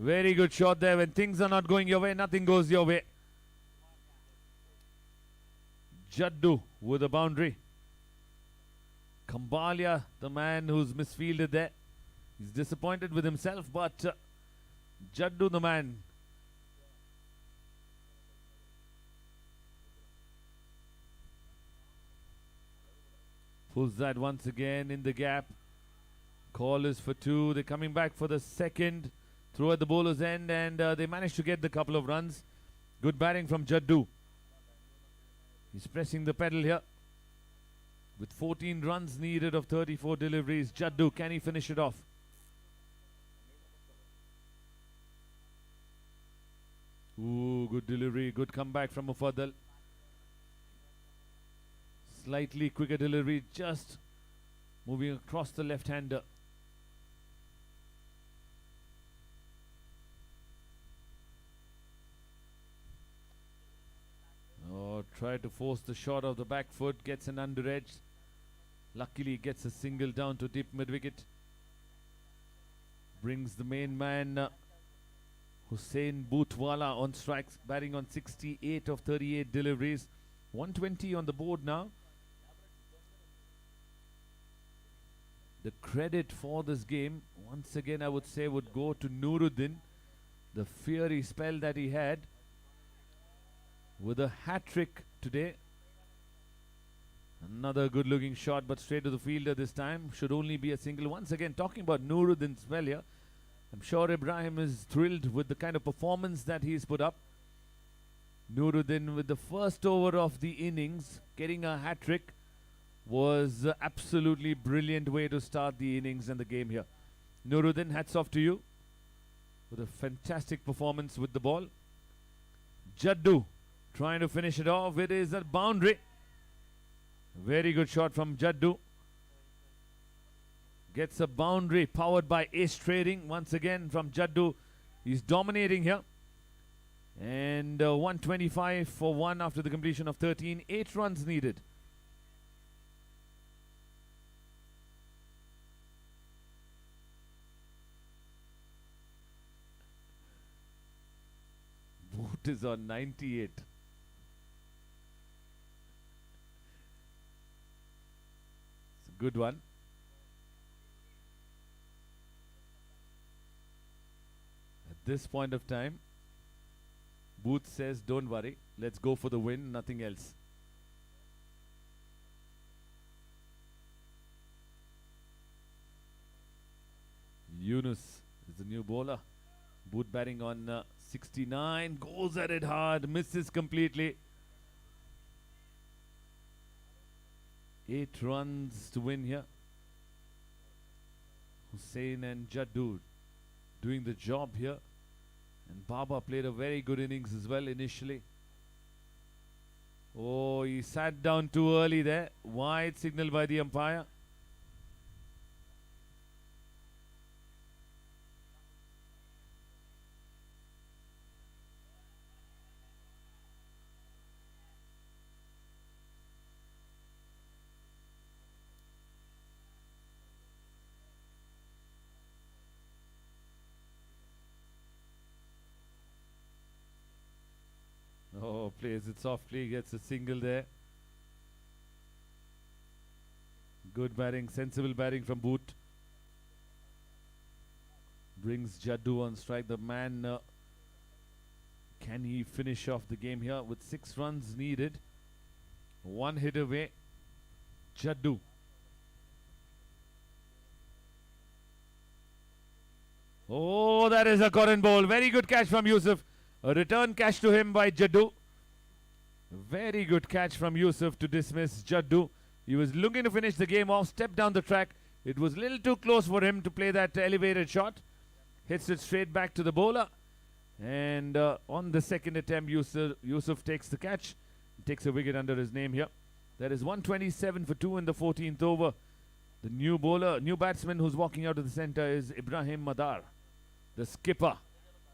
Very good shot there. When things are not going your way, nothing goes your way. Jaddu with a boundary. Kambalia, the man who's misfielded there. He's disappointed with himself, but Jaddu, the man. Pulls that once again in the gap. Call is for 2. They're coming back for the second. Throw at the bowler's end, and they managed to get the couple of runs. Good batting from Jaddu. He's pressing the pedal here. With 14 runs needed of 34 deliveries, Jaddu, can he finish it off? Ooh, good delivery, good comeback from Mufaddal. Slightly quicker delivery, just moving across the left-hander. Oh, tried to force the shot of the back foot, gets an under edge. Luckily gets a single down to deep mid-wicket. Brings the main man Hussain Bootwala on strikes, batting on 68 of 38 deliveries. 120 on the board now. The credit for this game, once again I would say, would go to Nuruddin. The fiery spell that he had with a hat-trick today. Another good looking shot, but straight to the fielder this time. Should only be a single. Once again, talking about Nuruddin's spell here, I'm sure Ibrahim is thrilled with the kind of performance that he's put up. Nuruddin with the first over of the innings, getting a hat-trick, was absolutely brilliant way to start the innings and the game here. Nuruddin, hats off to you with a fantastic performance with the ball. Jaddu trying to finish it off. It is a boundary. Very good shot from Jaddu. Gets a boundary powered by Ace Trading. Once again from Jaddu. He's dominating here. And 125 for 1 after the completion of 13. 8 runs needed. Boot is on 98. It's a good one. At this point of time, Booth says, don't worry, let's go for the win, nothing else. Yunus is the new bowler. Booth batting on 69, goes at it hard, misses completely. 8 runs to win here. Hussain and Jaddu doing the job here. And Baba played a very good innings as well initially. Oh, he sat down too early there. Wide signal by the umpire. Oh, plays it softly, gets a single there. Good batting, sensible batting from Boot. Brings Jaddu on strike. The man, can he finish off the game here with 6 runs needed? 1 hit away. Jaddu. Oh, that is a cotton ball. Very good catch from Yusuf. A return catch to him by Jaddu. Very good catch from Yusuf to dismiss Jaddu. He was looking to finish the game off, stepped down the track. It was a little too close for him to play that elevated shot. Hits it straight back to the bowler. And on the second attempt, Yusuf takes the catch. Takes a wicket under his name here. That is 127 for 2 in the 14th over. The new bowler, new batsman who's walking out to the centre is Ibrahim Madar, the skipper,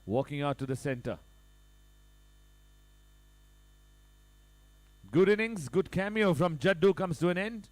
walking out to the centre. Good innings, good cameo from Jaddu comes to an end.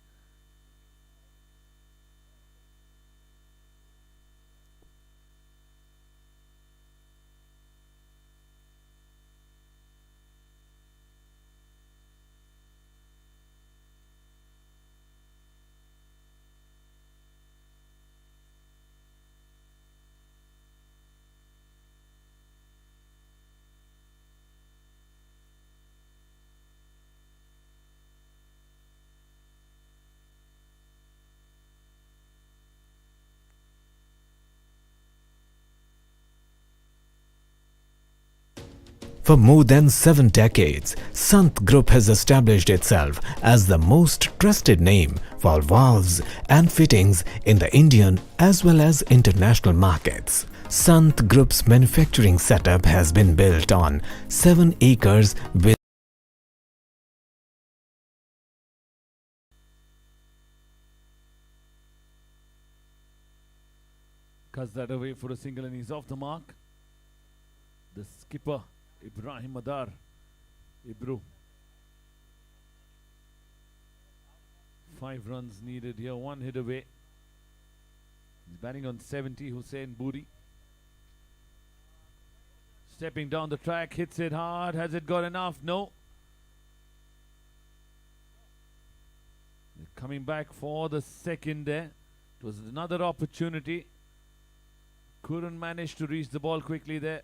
For more than 7 decades, Sant Group has established itself as the most trusted name for valves and fittings in the Indian as well as international markets. Sant Group's manufacturing setup has been built on 7 acres with cuts that away for a single and he's off the mark. The skipper Ibrahim Adar Ibru. 5 runs needed here, 1 hit away. He's batting on 70, Hussein Buri. Stepping down the track, hits it hard. Has it got enough? No. They're coming back for the second there. It was another opportunity. Couldn't manage to reach the ball quickly there.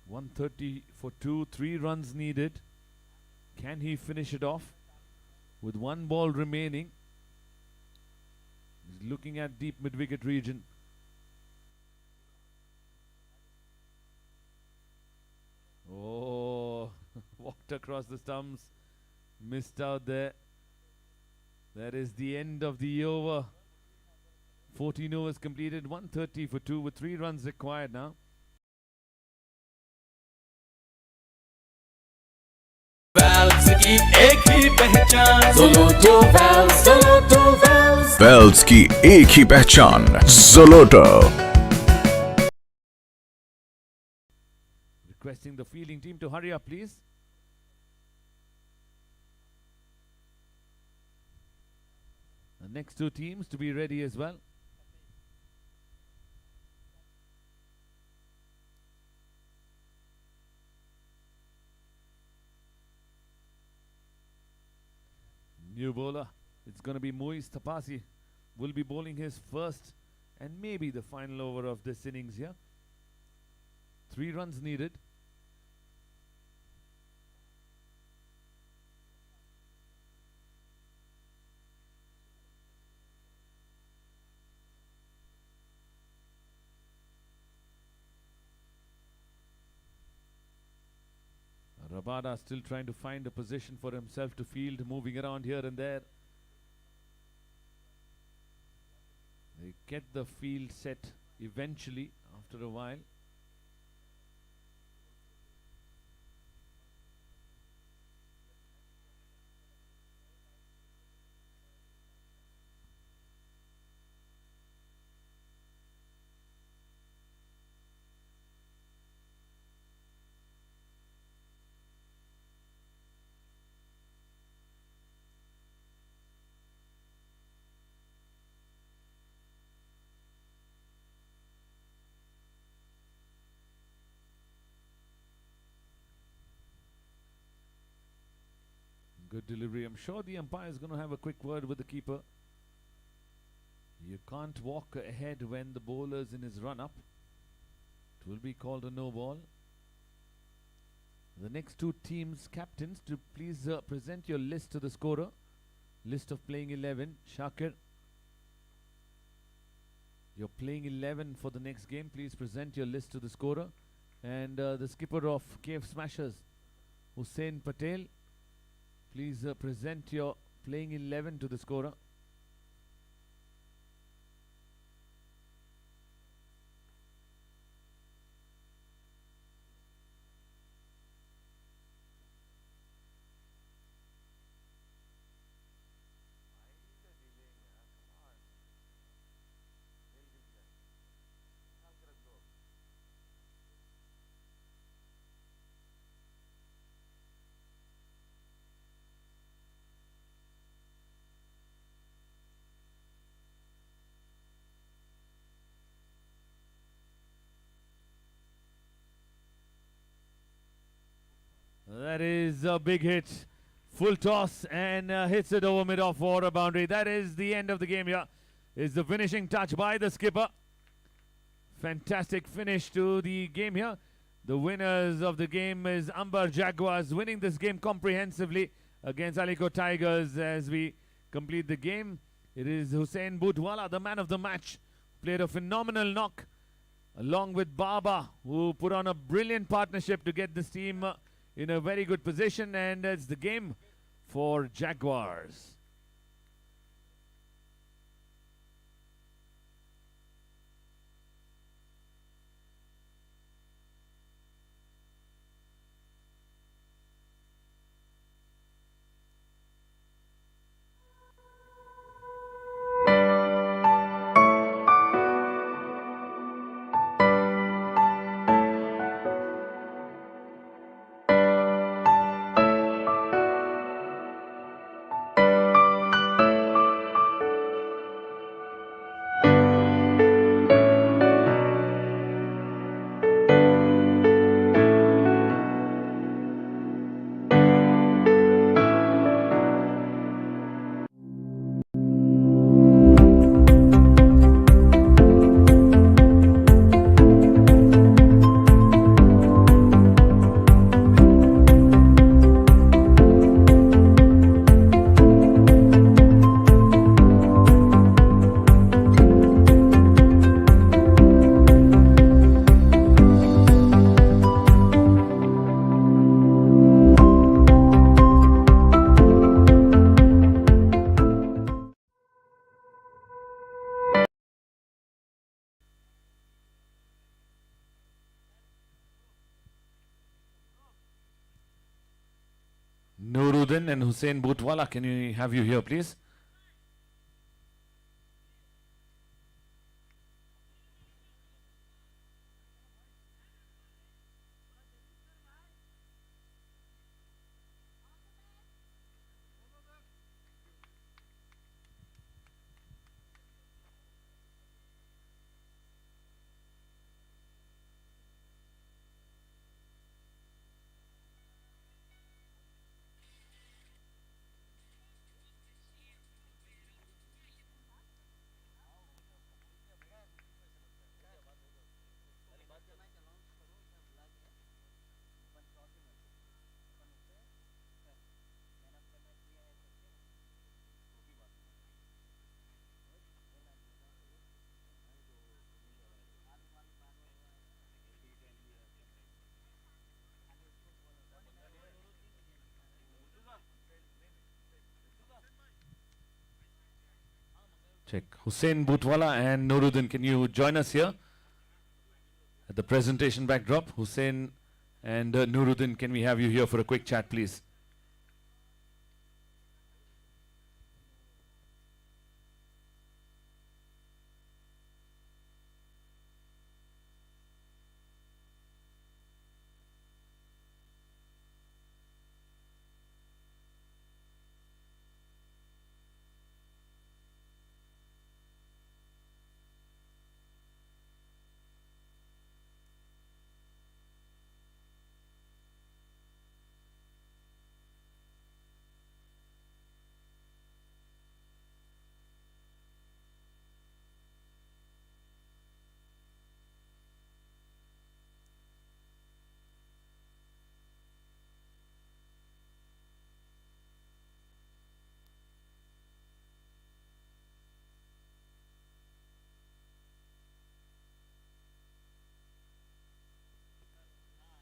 130 for 2, 3 runs needed. Can he finish it off with 1 ball remaining? He's looking at deep mid-wicket region. Oh, walked across the stumps, missed out there. That is the end of the over. 14 overs completed, 130 for 2 with 3 runs required now. Valves की एक ही पहचान Zoloto Valves, Zoloto Valves. Valves की एक ही पहचान जोलोटो. Requesting the fielding team to hurry up, please. The next 2 teams to be ready as well. New bowler, it's going to be Muiz Tapasi, will be bowling his first and maybe the final over of this innings here. 3 runs needed. Rabada still trying to find a position for himself to field, moving around here and there. They get the field set eventually after a while. Good delivery. I'm sure the umpire is going to have a quick word with the keeper. You can't walk ahead when the bowler's in his run-up. It will be called a no ball. The next 2 teams' captains to please present your list to the scorer. List of playing 11. Shakir, you're playing 11 for the next game. Please present your list to the scorer. And the skipper of Cave Smashers, Hussein Patel, please present your playing 11 to the scorer. That is a big hit. Full toss and hits it over mid-off for a boundary. That is the end of the game here. Is the finishing touch by the skipper. Fantastic finish to the game here. The winners of the game is Amber Jaguars, winning this game comprehensively against Aliko Tigers as we complete the game. It is Hussein Budwala, the man of the match. Played a phenomenal knock along with Baba, who put on a brilliant partnership to get this team in a very good position, and it's the game for Jaguars. Nuruddin and Hussein Butwala, can we have you here, please? Check. Hussein Butwala and Nuruddin, can you join us here at the presentation backdrop? Hussein and Nuruddin, can we have you here for a quick chat, please?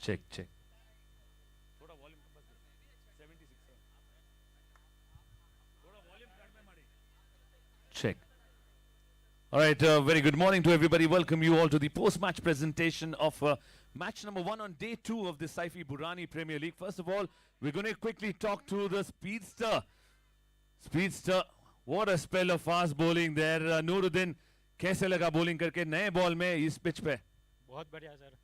Check, check. Check. All right, very good morning to everybody. Welcome you all to the post-match presentation of match number 1 on day 2 of the Saifi Burani Premier League. First of all, we're going to quickly talk to the speedster. Speedster, what a spell of fast bowling there. Nuruddin, कैसे लगा bowling करके नए ball में इस pitch पे? बहुत बढ़िया sir.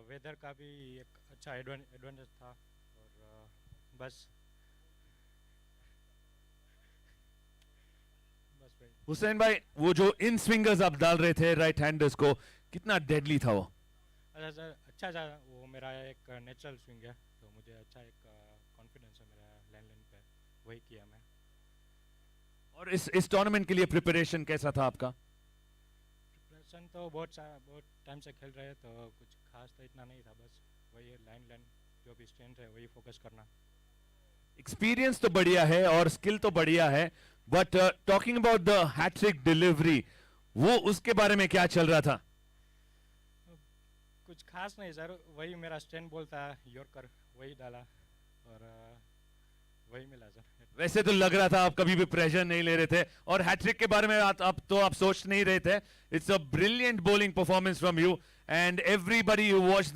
Weather का भी एक अच्छा एडवांटेज था और बस भाई. हुसैन भाई, वो जो इन स्विंगर्स आप डाल रहे थे राइट हैंडर्स को, कितना डेडली था वो? अच्छा सर, अच्छा था वो. मेरा एक नेचुरल स्विंग है तो मुझे अच्छा एक कॉन्फिडेंस है मेरा लैंड पे, वही किया मैं. और इस टूर्नामेंट के लिए प्रिपरेशन कैसा था आपका? प्रिपरेशन तो बहुत टाइम से खेल रहे हैं तो कुछ खास तो इतना नहीं था. बस वही लाइन जो भी स्ट्रेंथ है वही फोकस करना. एक्सपीरियंस तो बढ़िया है और स्किल तो बढ़िया है, but talking about the hattrick delivery, वो उसके बारे में क्या चल रहा था? कुछ खास नहीं सर, वही मेरा स्टैंड बॉल था, यॉर्कर वही डाला और वही मिला सर. वैसे तो लग रहा था आप कभी भी प्रेशर नहीं ले रहे थे और हैट्रिक के बारे में अब तो आप सोच नहीं रहे थे. It's a brilliant bowling performance from you and everybody who watched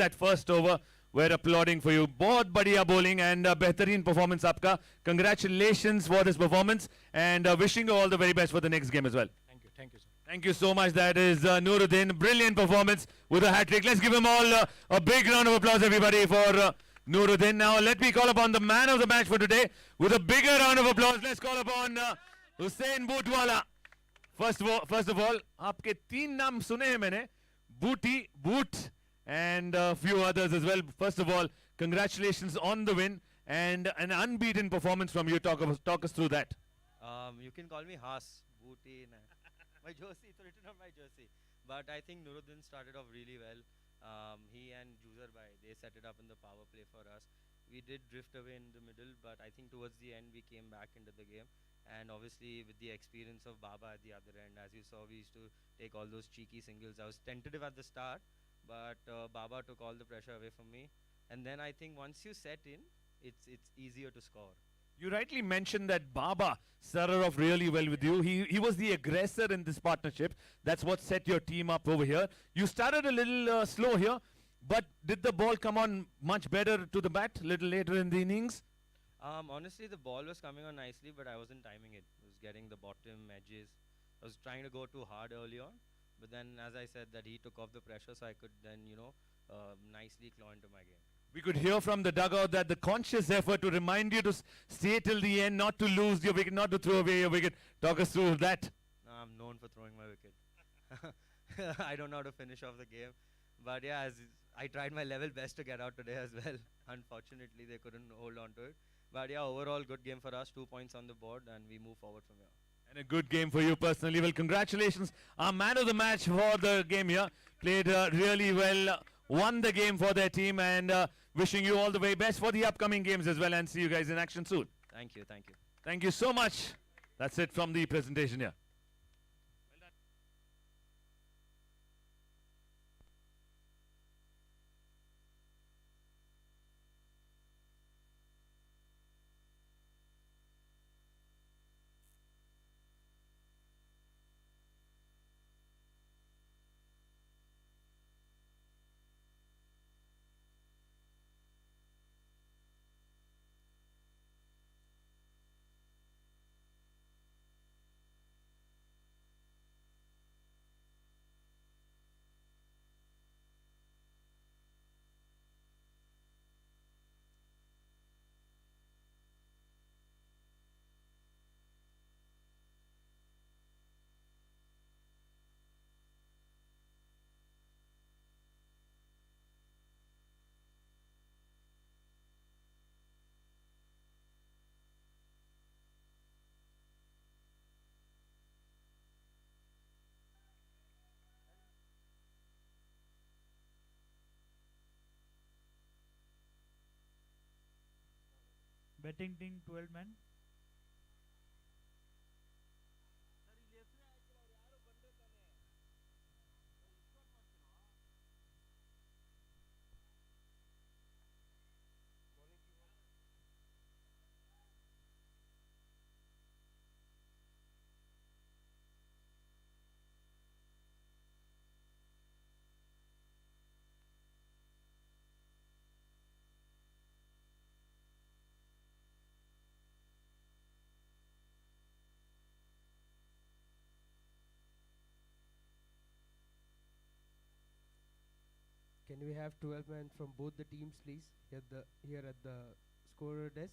that first over were applauding for you. बहुत बढ़िया bowling and बेहतरीन performance आपका. Congratulations for this performance and wishing you all the very best for the next game as well. Thank you sir. Thank you so much. That is Nuruddin. Brilliant performance with a hat-trick. Let's give him all a big round of applause, everybody, for Nuruddin. Now, let me call upon the man of the match for today with a bigger round of applause. Let's call upon Hussain Bootwala. First of all, आपके 3 नाम सुने हैं मैंने. Booty, Boot, and a few others as well. First of all, congratulations on the win and an unbeaten performance from you. Talk us through that. You can call me Haas, Booty. My jersey, it's written on my jersey. But I think Nuruddin started off really well. He and Juzer Bhai, they set it up in the power play for us. We did drift away in the middle, but I think towards the end we came back into the game. And obviously with the experience of Baba at the other end, as you saw, we used to take all those cheeky singles. I was tentative at the start, but Baba took all the pressure away from me. And then I think once you set in, it's easier to score. You rightly mentioned that Baba started off really well with you. He was the aggressor in this partnership. That's what set your team up over here. You started a little slow here, but did the ball come on much better to the bat a little later in the innings? Honestly, the ball was coming on nicely, but I wasn't timing it. I was getting the bottom edges. I was trying to go too hard early on, but then, as I said, that he took off the pressure, so I could then, nicely claw into my game. We could hear from the dugout that the conscious effort to remind you to stay till the end, not to lose your wicket, not to throw away your wicket. Talk us through that. I'm known for throwing my wicket. I don't know how to finish off the game. But yeah, I tried my level best to get out today as well. Unfortunately, they couldn't hold on to it. But yeah, overall good game for us, 2 points on the board, and we move forward from here. And a good game for you personally. Well, congratulations. Our man of the match for the game here played really well, won the game for their team, and wishing you all the very best for the upcoming games as well, and see you guys in action soon. Thank you, thank you. Thank you so much. That's it from the presentation here. Betting team 12 men. Can we have 12 men from both the teams, please, here at the scorer desk?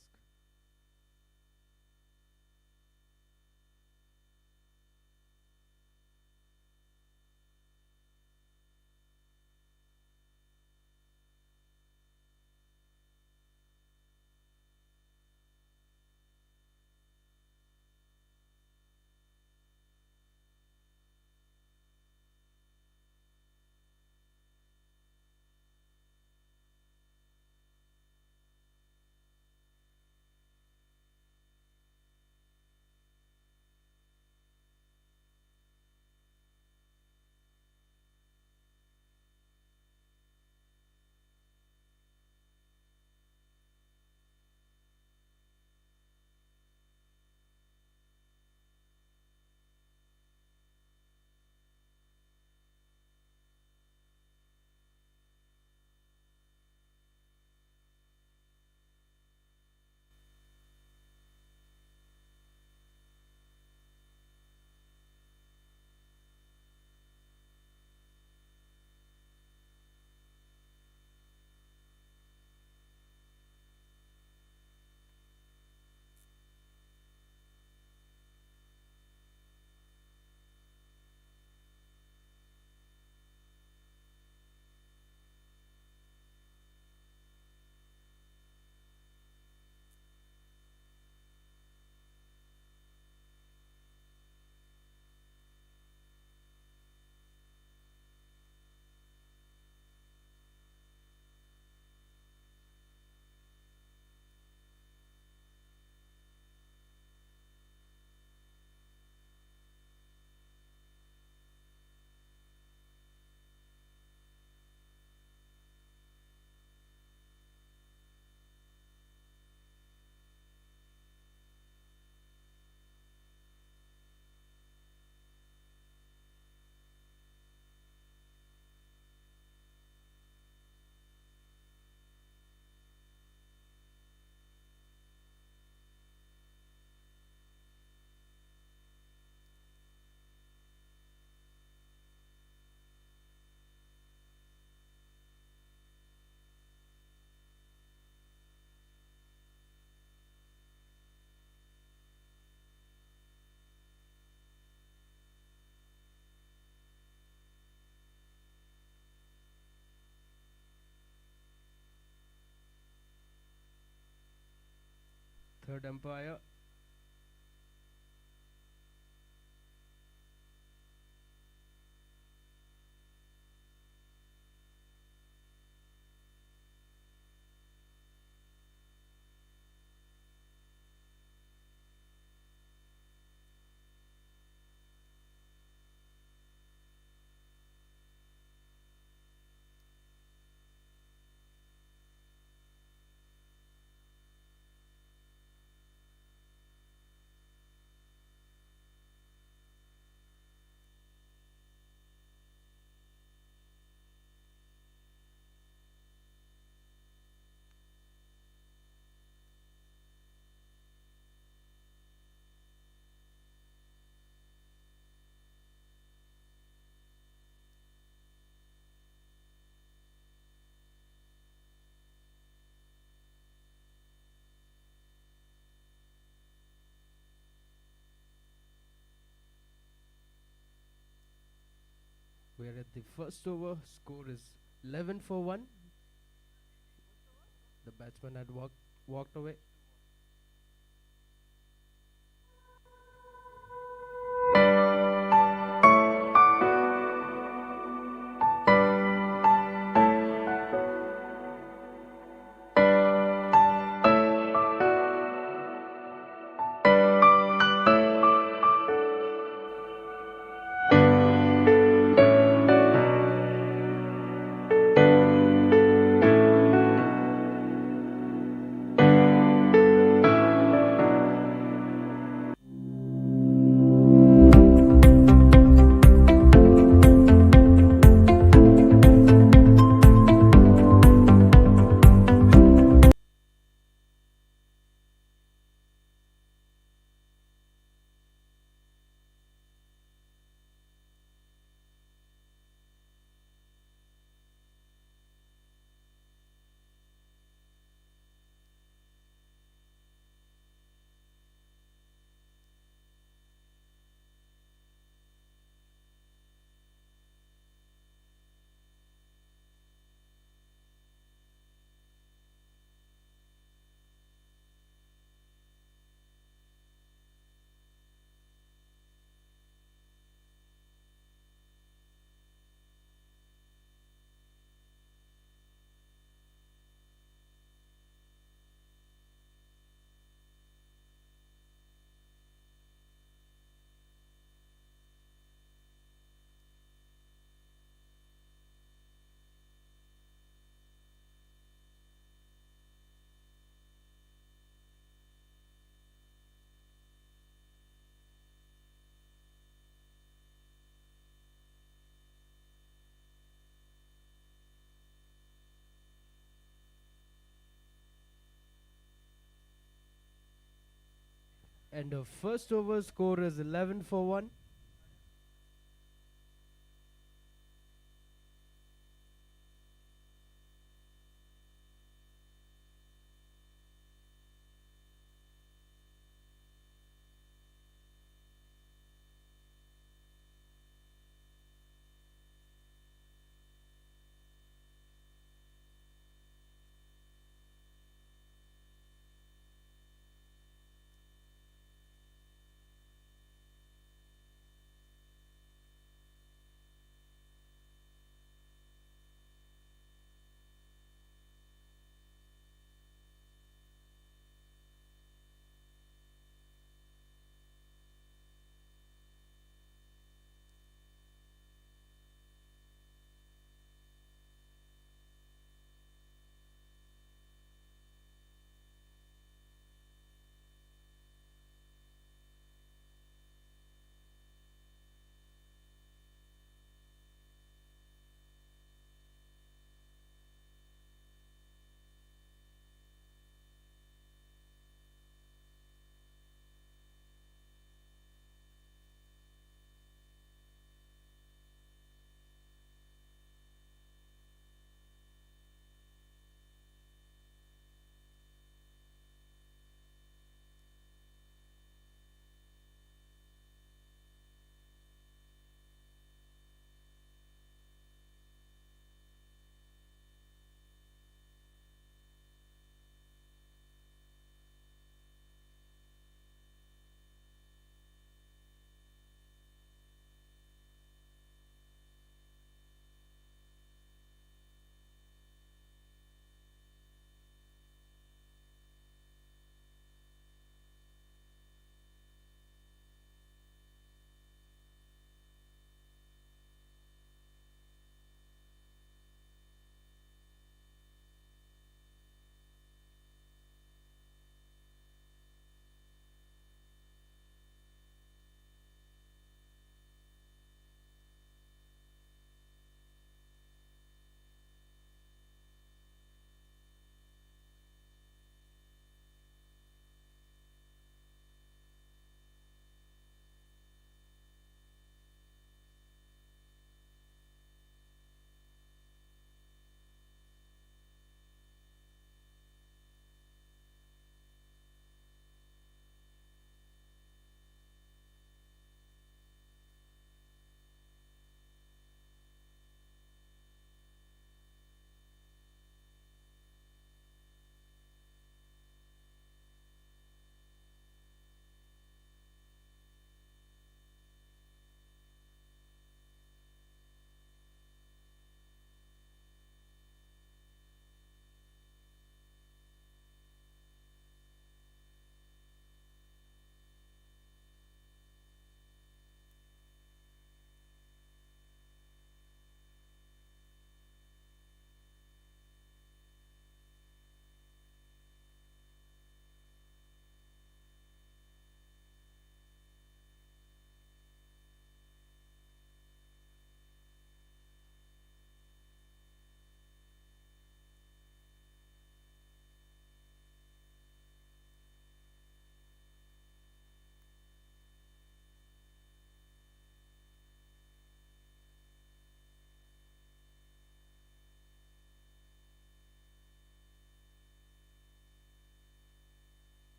third umpire. We are at the first over. Score is 11 for 1. The batsman had walked away. And the first over score is 11 for 1.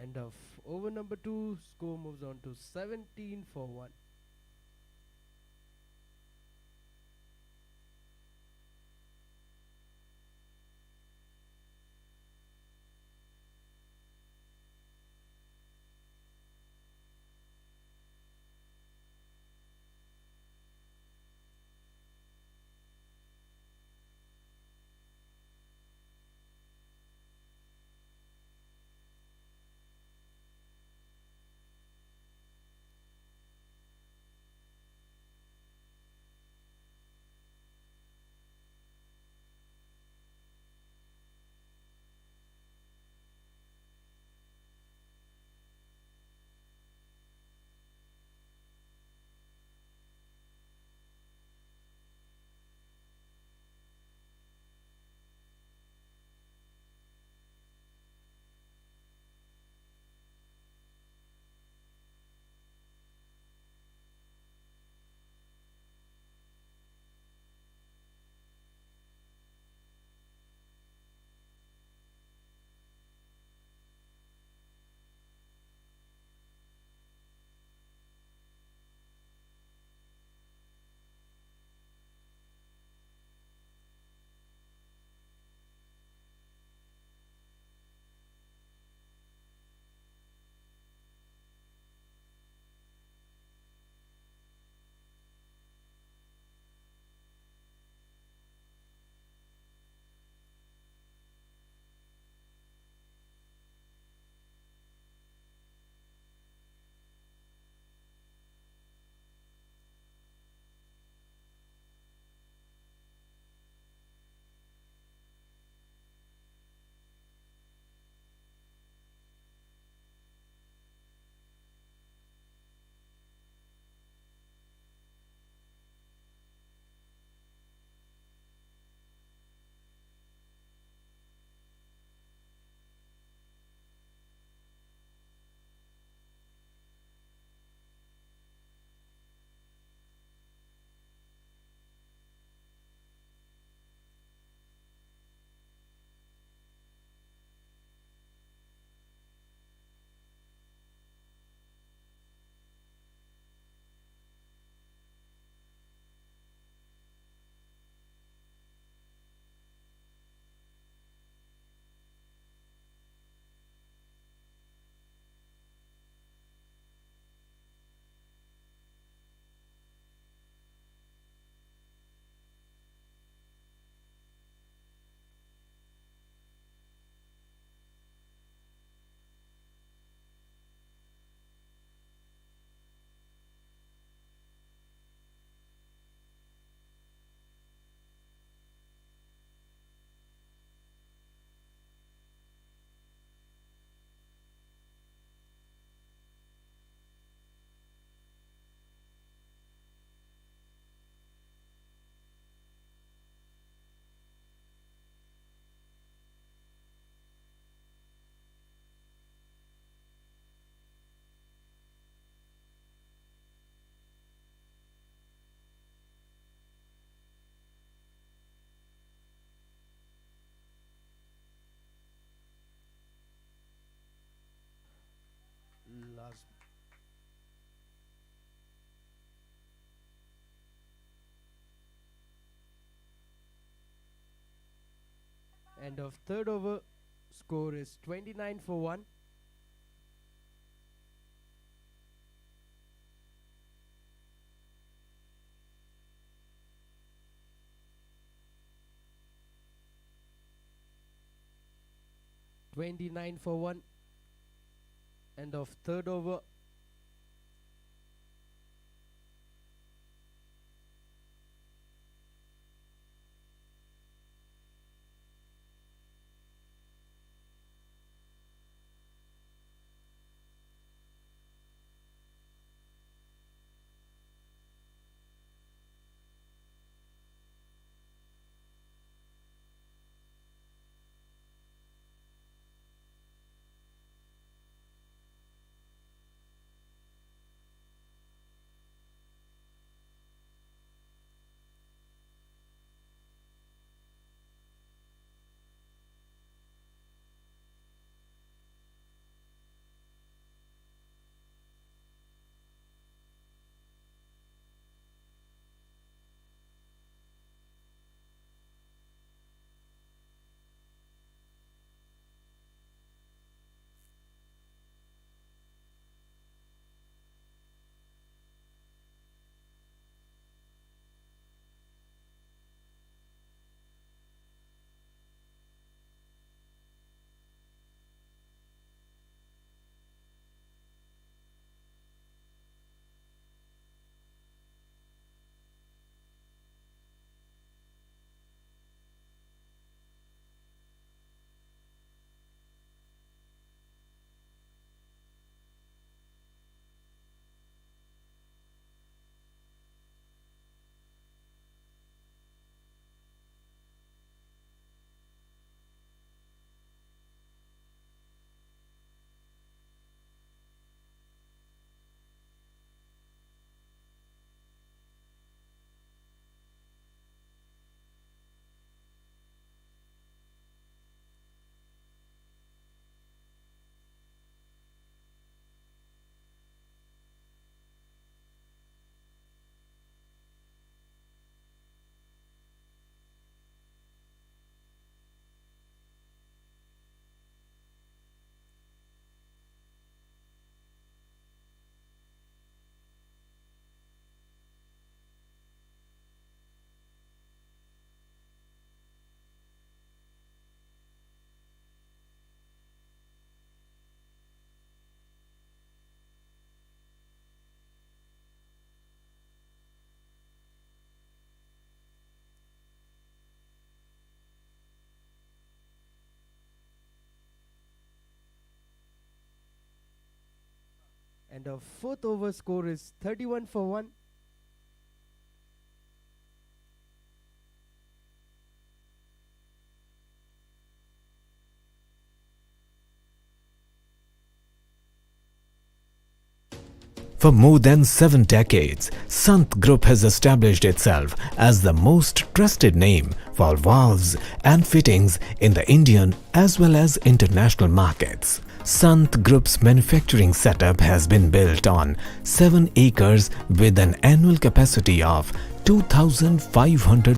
End of over number 2. Score moves on to 17 for 1. Last end of third over. Score is 29 for 1. End of third over. And our fourth over score is 31 for 1. For more than 7 decades, Sant Group has established itself as the most trusted name for valves and fittings in the Indian as well as international markets. Sant Group's manufacturing setup has been built on 7 acres with an annual capacity of 2,500.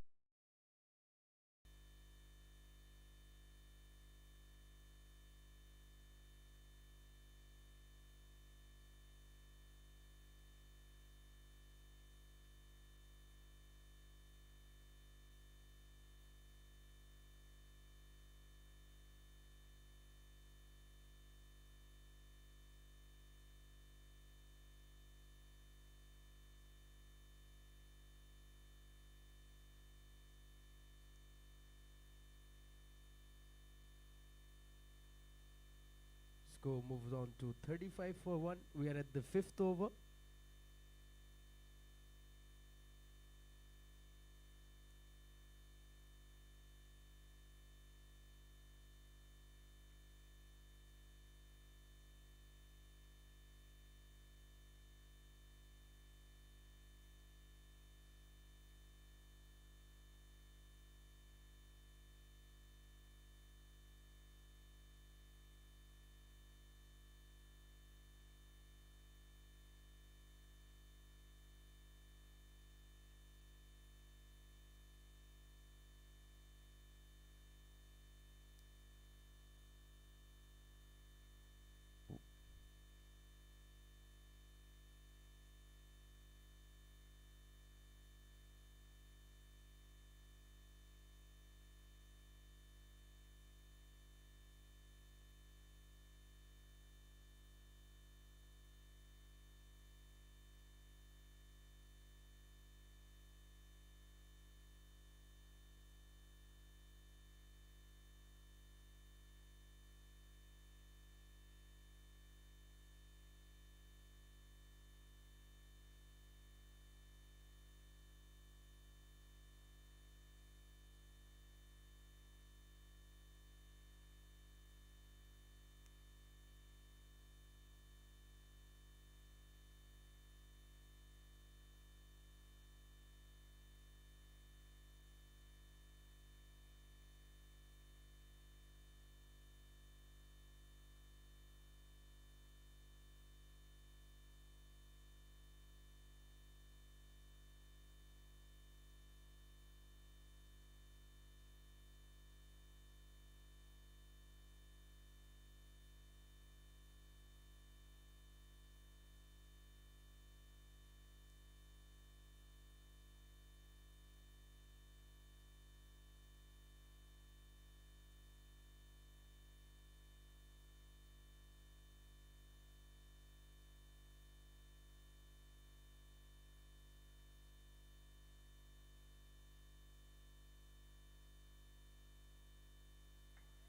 Score moves on to 35 for 1. We are at the fifth over.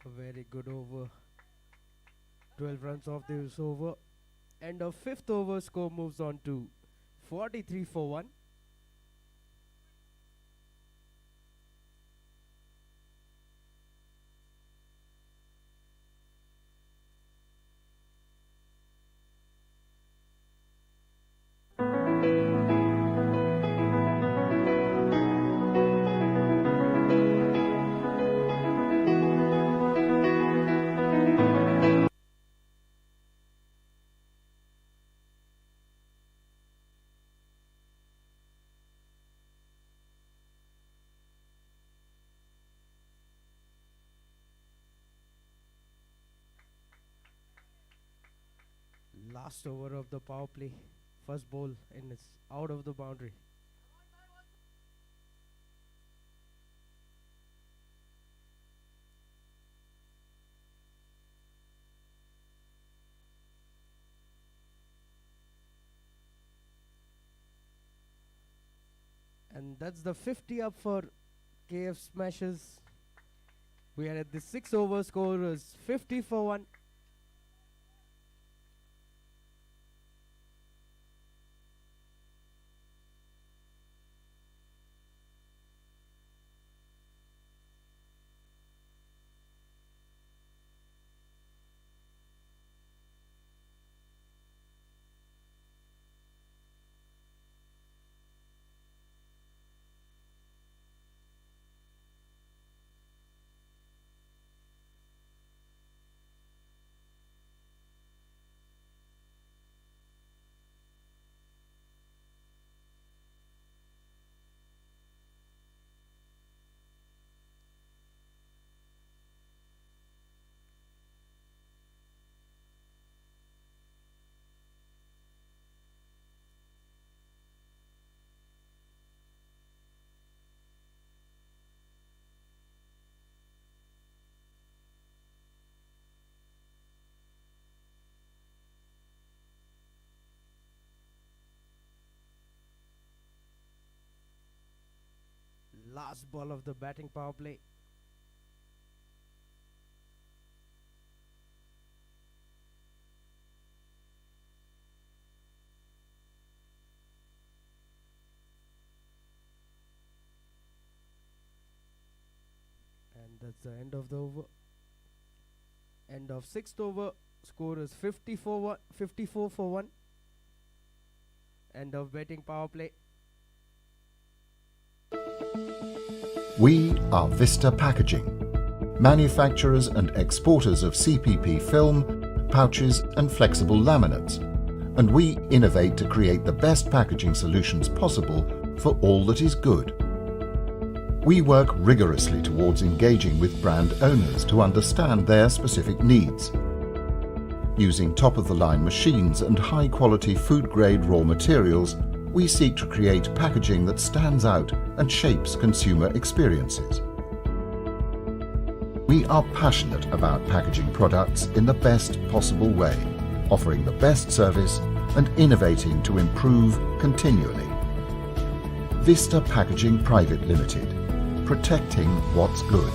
A very good over. 12 runs off this over. And our fifth over score moves on to 43 for 1. Last over of the power play. First ball and it's out of the boundary. And that's the 50 up for KF Smashers. We are at the 6 over score is 50 for 1. Last ball of the batting power play. And that's the end of the over. End of 6th over. Score is 54 for 1. End of batting power play. We are Vista Packaging, manufacturers and exporters of CPP film, pouches and flexible laminates, and we innovate to create the best packaging solutions possible for all that is good. We work rigorously towards engaging with brand owners to understand their specific needs. Using top-of-the-line machines and high-quality food-grade raw materials, we seek to create packaging that stands out and shapes consumer experiences. We are passionate about packaging products in the best possible way, offering the best service and innovating to improve continually. Vista Packaging Private Limited, protecting what's good.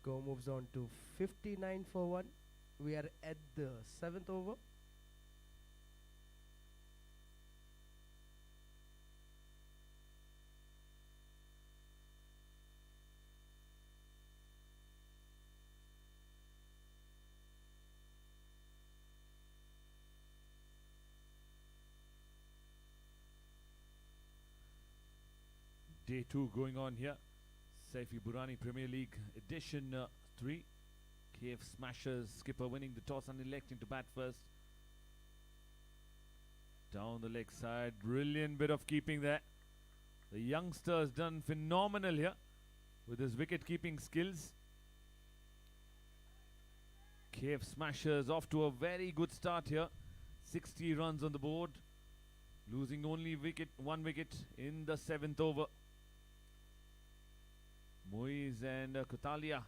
Score moves on to 59 for 1. We are at the 7th over. Day 2 going on here. Saifi Burani Premier League Edition 3. KF Smashers skipper winning the toss and electing to bat first. Down the leg side. Brilliant bit of keeping there. The youngster has done phenomenal here with his wicket keeping skills. KF Smashers off to a very good start here. 60 runs on the board, losing only one wicket in the 7th over. Moiz and Kotalia,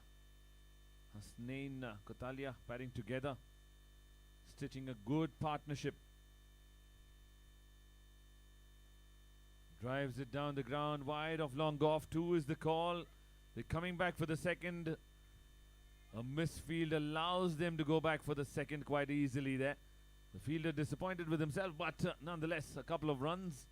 Hasnain Kotalia batting together, stitching a good partnership. Drives it down the ground, wide of long off. 2 is the call. They're coming back for the second. A misfield allows them to go back for the second quite easily there. The fielder disappointed with himself, but nonetheless, a couple of runs.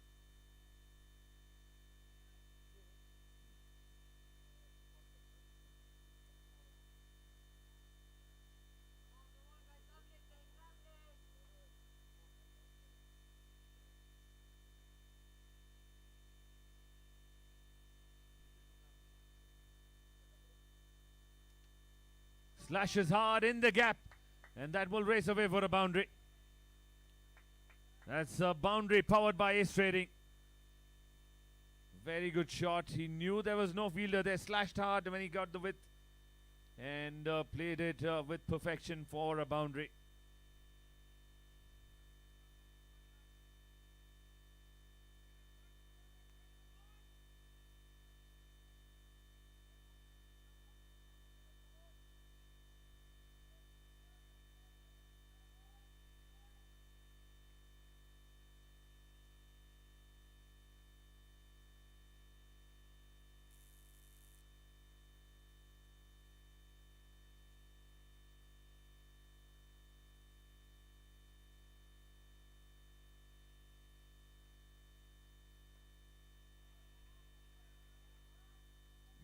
Slashes hard in the gap, and that will race away for a boundary. That's a boundary powered by Ace Trading. Very good shot. He knew there was no fielder there. Slashed hard when he got the width and played it with perfection for a boundary.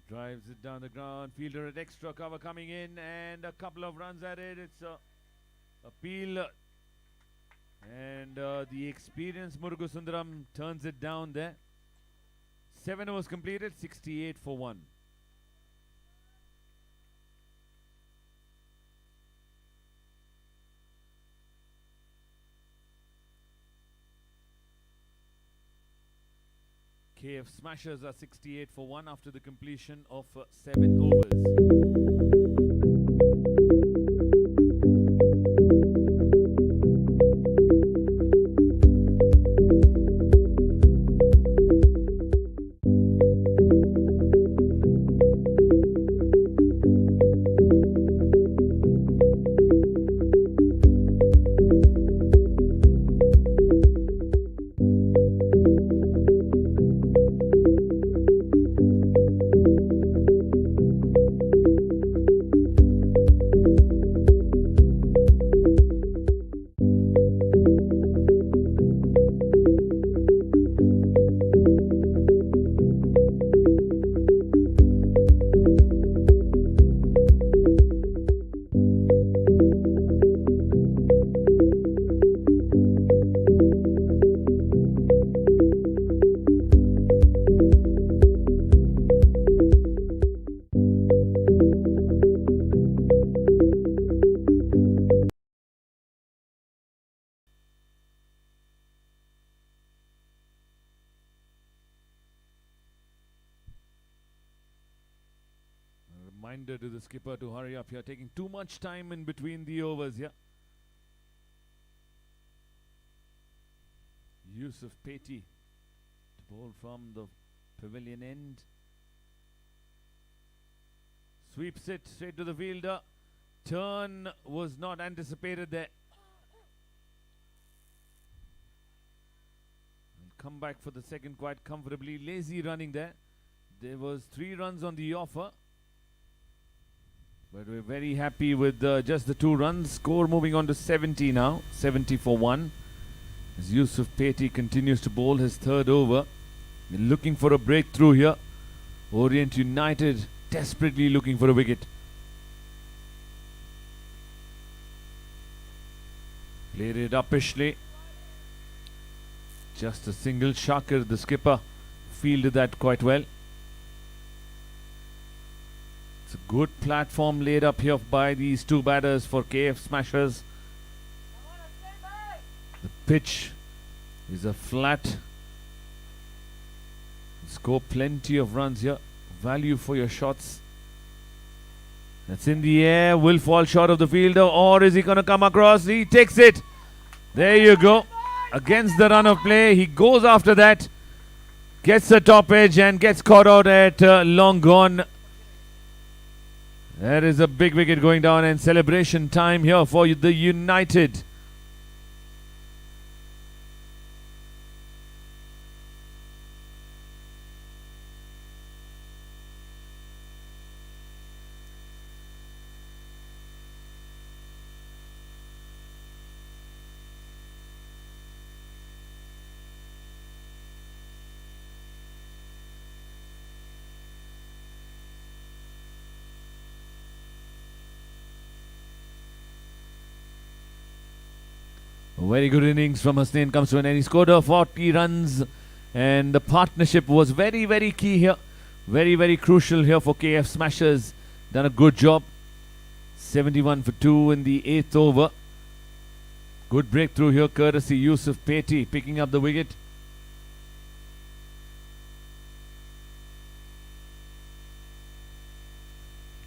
Drives it down the ground. Fielder at extra cover coming in, and a couple of runs at it. It's a appeal, and the experienced Murugasundaram turns it down there. 7 overs completed, 68 for 1. KF Smashers are 68 for 1 after the completion of 7 overs. Reminder to the skipper to hurry up here, taking too much time in between the overs here. Yusuf Peti to bowl from the pavilion end. Sweeps it straight to the fielder. Turn was not anticipated there. And come back for the second quite comfortably. Lazy running there. There was 3 runs on the offer, but we're very happy with just the 2 runs. Score moving on to 70 now. 70 for 1. As Yusuf Peti continues to bowl his 3rd over. They're looking for a breakthrough here. Orient United desperately looking for a wicket. Played it uppishly. Just a single. Shakir, the skipper, fielded that quite well. It's a good platform laid up here by these 2 batters for KF Smashers. The pitch is a flat. Score plenty of runs here. Value for your shots. That's in the air. Will fall short of the fielder, or is he going to come across? He takes it. There you go. Against the run of play, he goes after that, gets the top edge and gets caught out at long gone. There is a big wicket going down and celebration time here for the United. A very good innings from Hasnain comes to an end. He scored 40 runs and the partnership was very, very key here. Very, very crucial here for KF Smashers. Done a good job. 71 for 2 in the 8th over. Good breakthrough here courtesy Yusuf Peti picking up the wicket.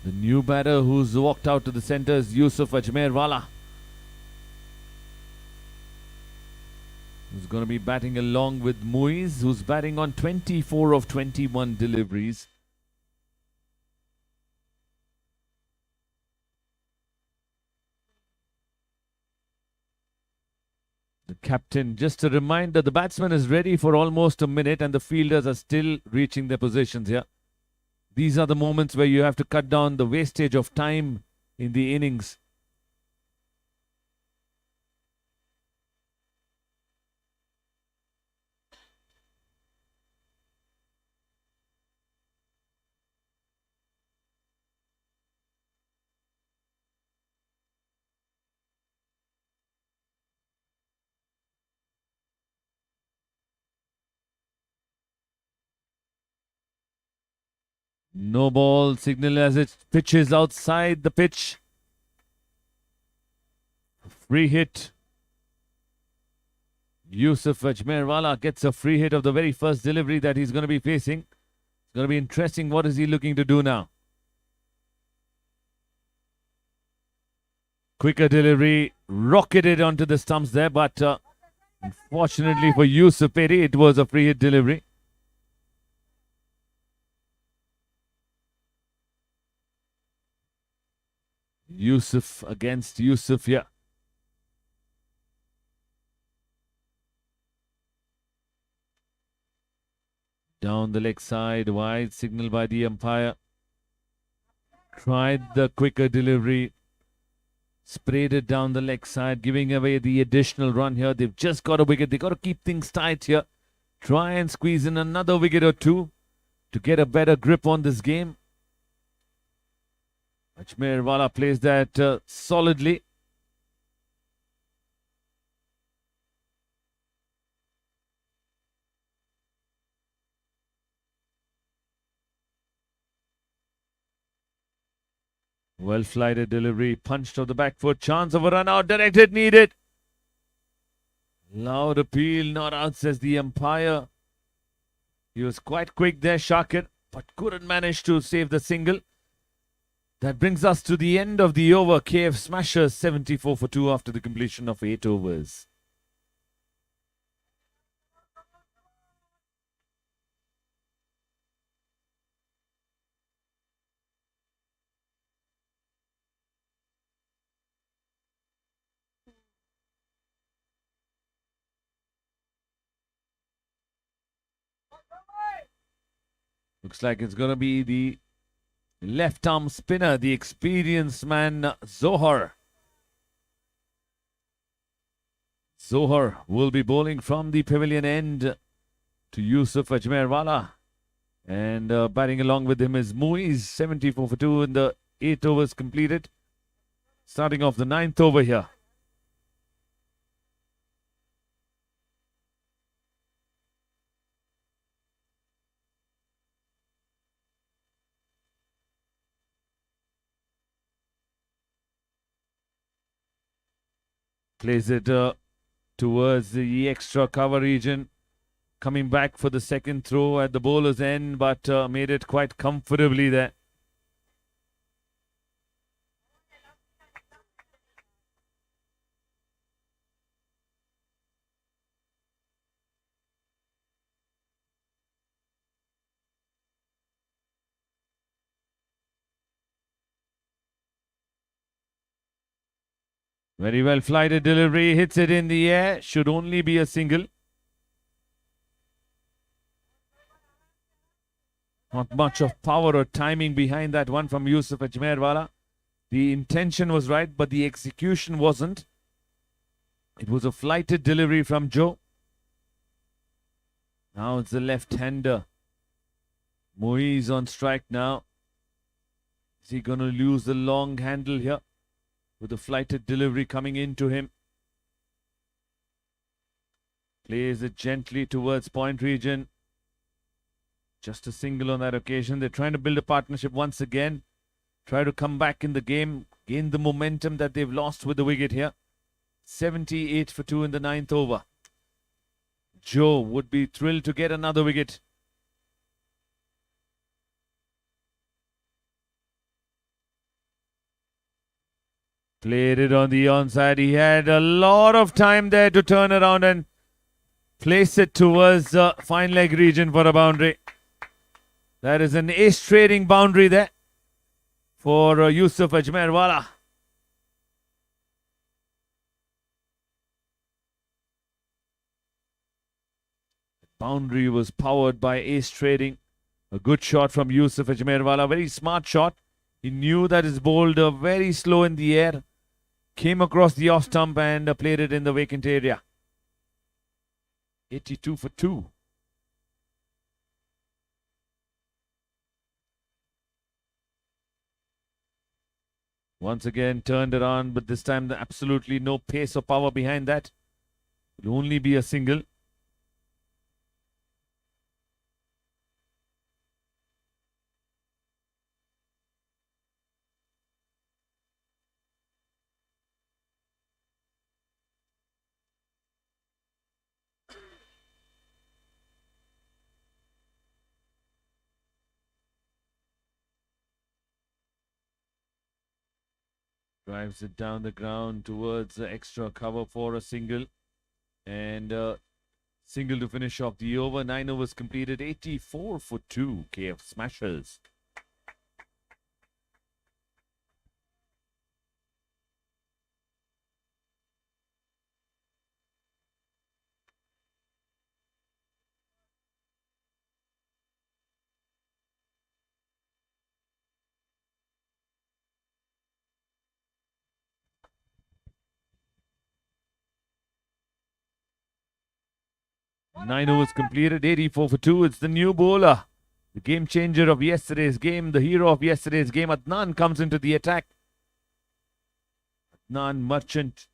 The new batter who's walked out to the centre is Yusuf Ajmerwala, who's going to be batting along with Muiz, who's batting on 24 of 21 deliveries. The captain, just a reminder, the batsman is ready for almost a minute and the fielders are still reaching their positions here. These are the moments where you have to cut down the wastage of time in the innings. No ball signal as it pitches outside the pitch. Free hit. Yusuf Ajmerwala gets a free hit of the very first delivery that he's going to be facing. It's going to be interesting. What is he looking to do now? Quicker delivery, rocketed onto the stumps there, but unfortunately for Yusuf Peti, it was a free hit delivery. Yusuf against Yusuf here. Down the leg side, wide signal by the umpire. Tried the quicker delivery. Sprayed it down the leg side, giving away the additional run here. They've just got a wicket. They've got to keep things tight here. Try and squeeze in another wicket or two to get a better grip on this game. Ajmerwala plays that solidly. Well flighted delivery, punched off the back foot, chance of a run out, directed, needed. Loud appeal, not out, says the umpire. He was quite quick there, Shakir, but couldn't manage to save the single. That brings us to the end of the over. KF Smashers 74 for 2 after the completion of 8 overs. Looks like it's going to be the left arm spinner, the experienced man, Zohar. Zohar will be bowling from the pavilion end to Yusuf Ajmerwala. And batting along with him is Muiz, 74 for 2 in the 8 overs completed. Starting off the 9th over here. Plays it towards the extra cover region. Coming back for the second throw at the bowler's end, but made it quite comfortably there. Very well flighted delivery, hits it in the air, should only be a single. Not much of power or timing behind that one from Yusuf Ajmerwala. The intention was right, but the execution wasn't. It was a flighted delivery from Joe. Now it's the left-hander. Moiz on strike now. Is he going to lose the long handle here? With the flighted delivery coming into him. Plays it gently towards point region. Just a single on that occasion. They're trying to build a partnership once again. Try to come back in the game. Gain the momentum that they've lost with the wicket here. 78 for 2 in the 9th over. Joe would be thrilled to get another wicket. Played it on the onside. He had a lot of time there to turn around and place it towards the fine leg region for a boundary. That is an ace trading boundary there for Yusuf Ajmerwala. Boundary was powered by ace trading. A good shot from Yusuf Ajmerwala. Very smart shot. He knew that his bowler very slow in the air. Came across the off stump and played it in the vacant area. 82 for 2. Once again turned around, but this time absolutely no pace or power behind that. It'll only be a single. Drives it down the ground towards the extra cover for a single. And single to finish off the over. 9 overs completed. 84 for 2. KF Smashers. Nine overs completed, 84 for 2. It's the new bowler. The game changer of yesterday's game. The hero of yesterday's game. Adnan comes into the attack. Adnan Merchant.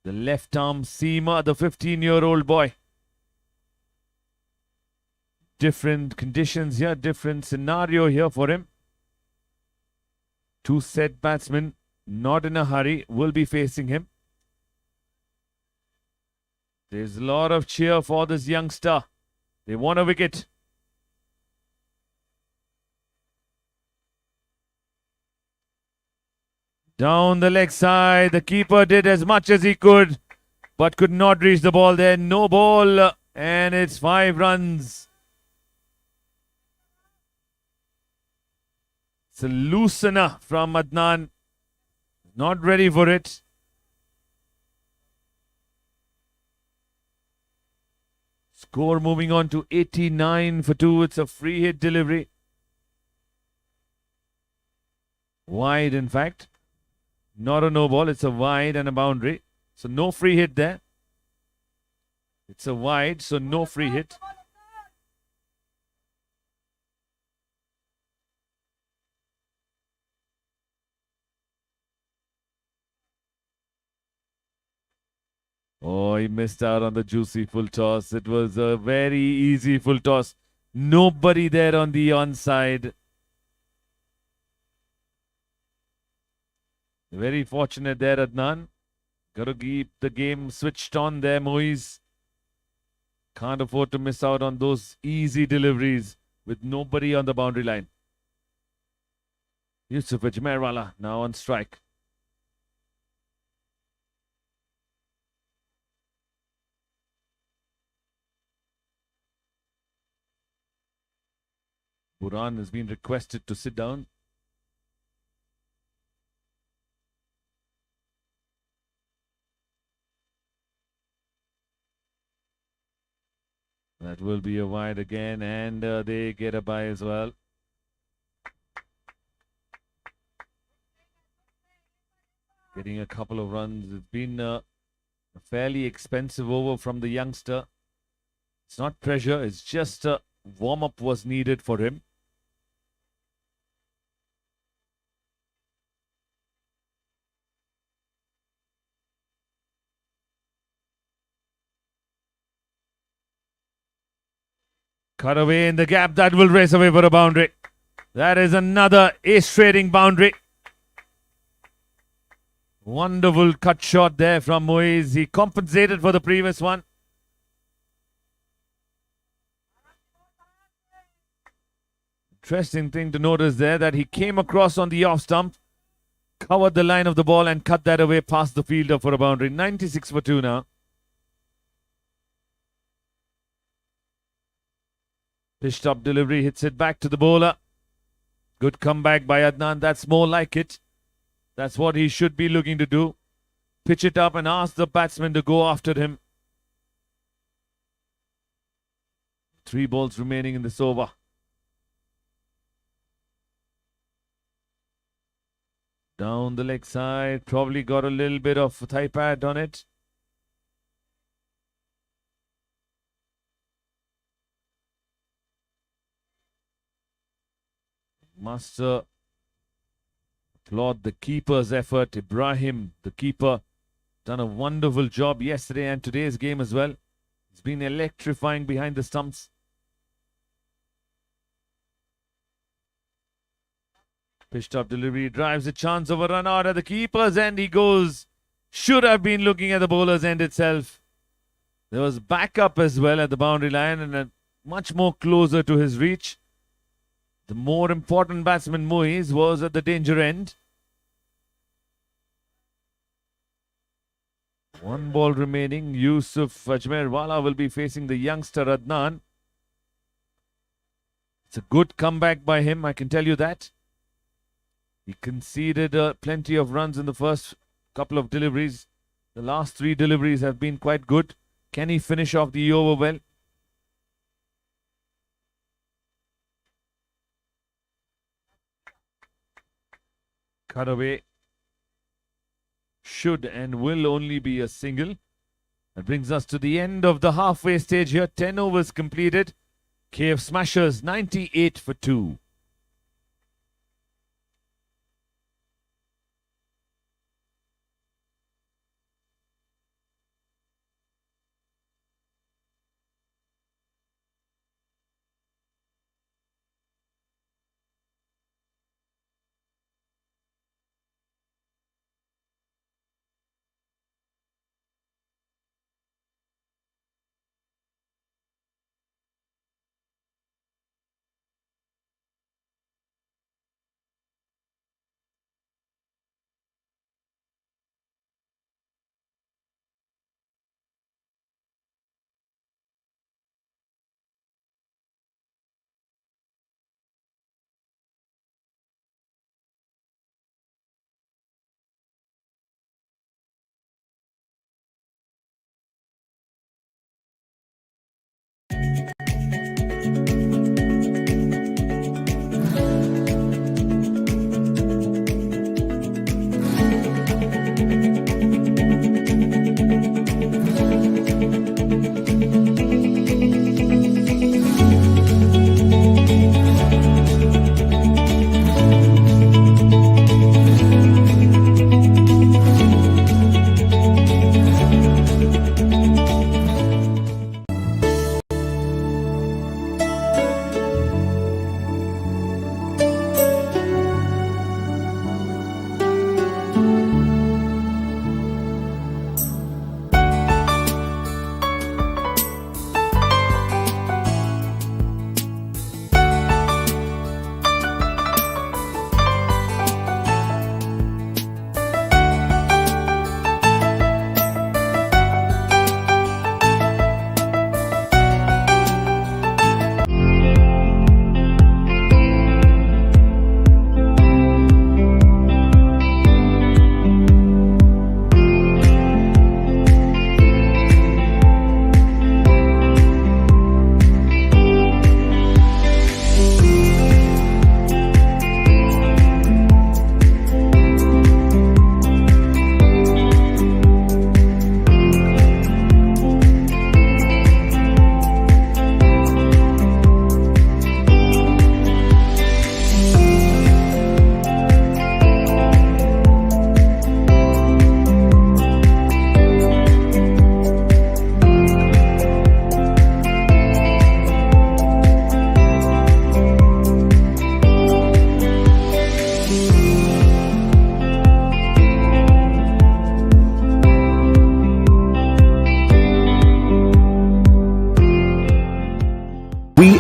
The left arm seamer, the 15-year-old boy. Different conditions here, different scenario here for him. Two set batsmen, not in a hurry, will be facing him. There's a lot of cheer for this youngster. They want a wicket. Down the leg side. The keeper did as much as he could, but could not reach the ball there. No ball. And it's 5 runs. It's a loosener from Adnan. Not ready for it. Score moving on to 89 for 2. It's a free hit delivery. Wide, in fact. Not a no ball. It's a wide and a boundary. So no free hit there. It's a wide, so no free hit. Oh, he missed out on the juicy full toss. It was a very easy full toss. Nobody there on the onside. Very fortunate there, Adnan. Got to keep the game switched on there, Moiz. Can't afford to miss out on those easy deliveries with nobody on the boundary line. Yusuf Ajmerwala now on strike. Buran has been requested to sit down. That will be a wide again, and they get a bye as well. Getting a couple of runs. It's been a fairly expensive over from the youngster. It's not pressure, it's just a warm-up was needed for him. Cut away in the gap. That will race away for a boundary. That is another ace-trading boundary. Wonderful cut shot there from Moiz. He compensated for the previous one. Interesting thing to notice there that he came across on the off stump, covered the line of the ball and cut that away past the fielder for a boundary. 96 for 2 now. Pitched up delivery, hits it back to the bowler. Good comeback by Adnan. That's more like it. That's what he should be looking to do. Pitch it up and ask the batsman to go after him. 3 balls remaining in this over. Down the leg side. Probably got a little bit of thigh pad on it. Must applaud the keeper's effort. Ibrahim, the keeper, done a wonderful job yesterday and today's game as well. It's been electrifying behind the stumps. Pitched up delivery, drives a chance of a run out at the keeper's end. He goes. Should have been looking at the bowler's end itself. There was backup as well at the boundary line and a much more closer to his reach. The more important batsman, Moiz, was at the danger end. 1 ball remaining. Yusuf Ajmerwala will be facing the youngster Adnan. It's a good comeback by him, I can tell you that. He conceded plenty of runs in the first couple of deliveries. The last 3 deliveries have been quite good. Can he finish off the over well? Cut away. Should and will only be a single. That brings us to the end of the halfway stage here. 10 overs completed. KF Smashers 98 for 2.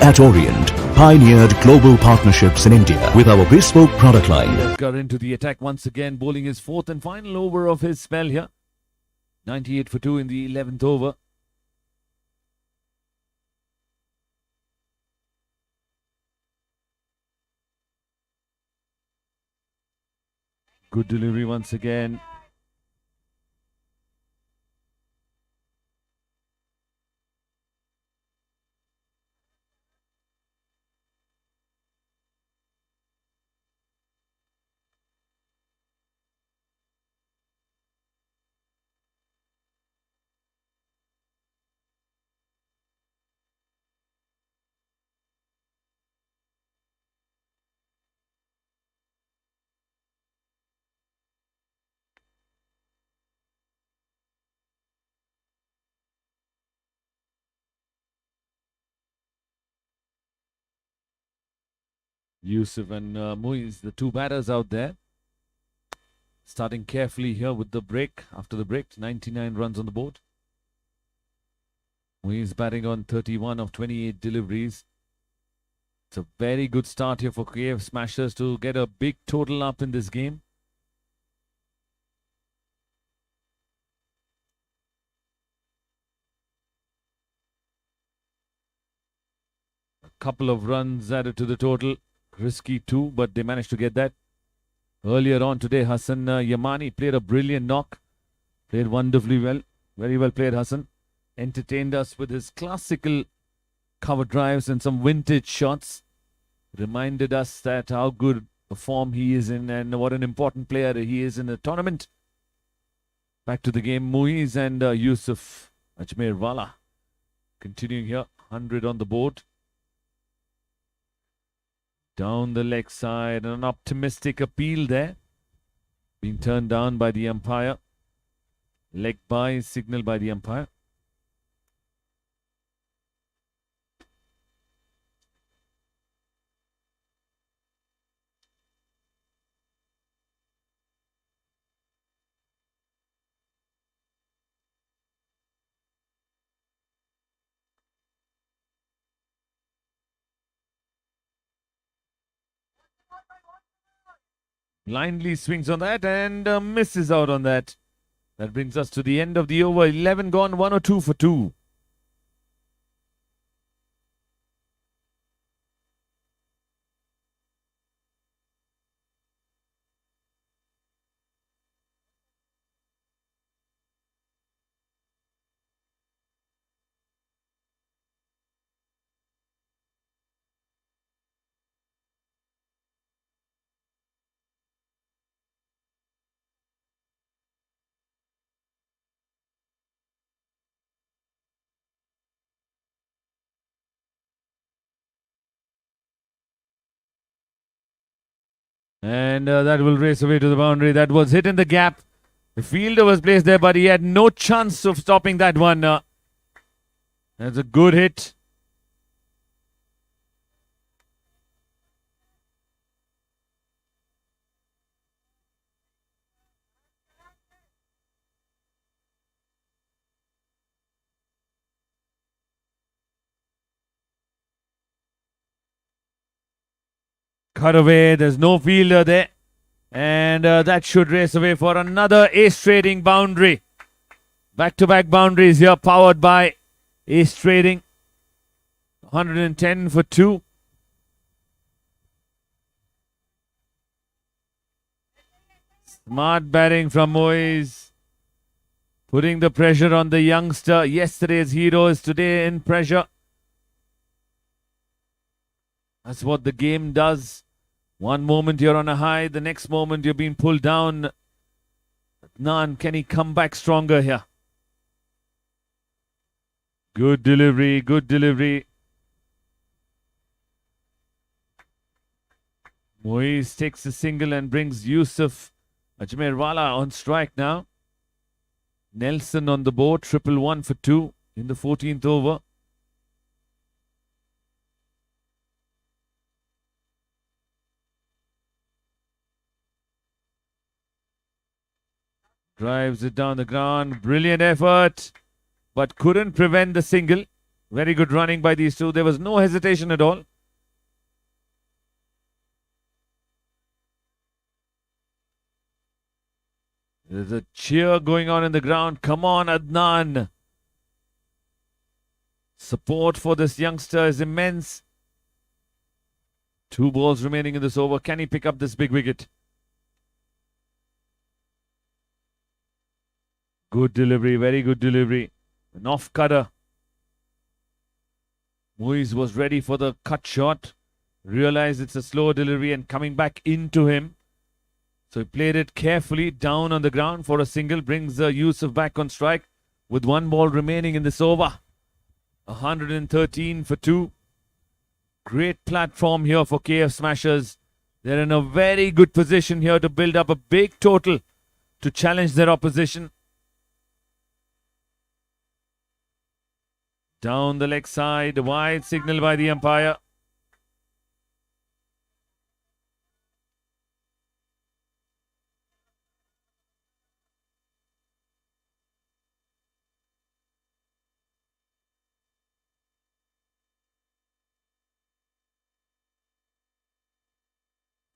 At Orient, pioneered global partnerships in India with our bespoke product line. Got into the attack once again, bowling his fourth and final over of his spell here. 98 for 2 in the 11th over. Good delivery once again. Yusuf and Muiz, the two batters out there. Starting carefully here with the break. After the break, 99 runs on the board. Muiz batting on 31 of 28 deliveries. It's a very good start here for KF Smashers to get a big total up in this game. A couple of runs added to the total. Risky too, but they managed to get that. Earlier on today, Hassan Yamani played a brilliant knock. Played wonderfully well. Very well played, Hassan. Entertained us with his classical cover drives and some vintage shots. Reminded us that how good a form he is in and what an important player he is in the tournament. Back to the game, Muiz and Yusuf Ajmerwala. Continuing here, 100 on the board. Down the leg side, an optimistic appeal there. Being turned down by the umpire. Leg by signal by the umpire. Blindly swings on that and misses out on that. That brings us to the end of the over. 11 gone, 102 for 2. And that will race away to the boundary. That was hit in the gap. The fielder was placed there, but he had no chance of stopping that one. That's a good hit. Cut away. There's no fielder there. And that should race away for another ace trading boundary. Back-to-back boundaries here powered by ace trading. 110 for 2. Smart batting from Muiz. Putting the pressure on the youngster. Yesterday's hero is today in pressure. That's what the game does. One moment you're on a high, the next moment you're being pulled down. Nan, can he come back stronger here? Good delivery, good delivery. Muiz takes a single and brings Yusuf Ajmerwala on strike now. Nelson on the board, 111 for 2 in the 14th over. Drives it down the ground. Brilliant effort. But couldn't prevent the single. Very good running by these two. There was no hesitation at all. There's a cheer going on in the ground. Come on, Adnan. Support for this youngster is immense. 2 balls remaining in this over. Can he pick up this big wicket? Good delivery, very good delivery. An off cutter. Muiz was ready for the cut shot. Realized it's a slow delivery and coming back into him. So he played it carefully down on the ground for a single. Brings Yusuf back on strike with 1 ball remaining in this over. 113 for 2. Great platform here for KF Smashers. They're in a very good position here to build up a big total to challenge their opposition. Down the leg side, wide signal by the umpire.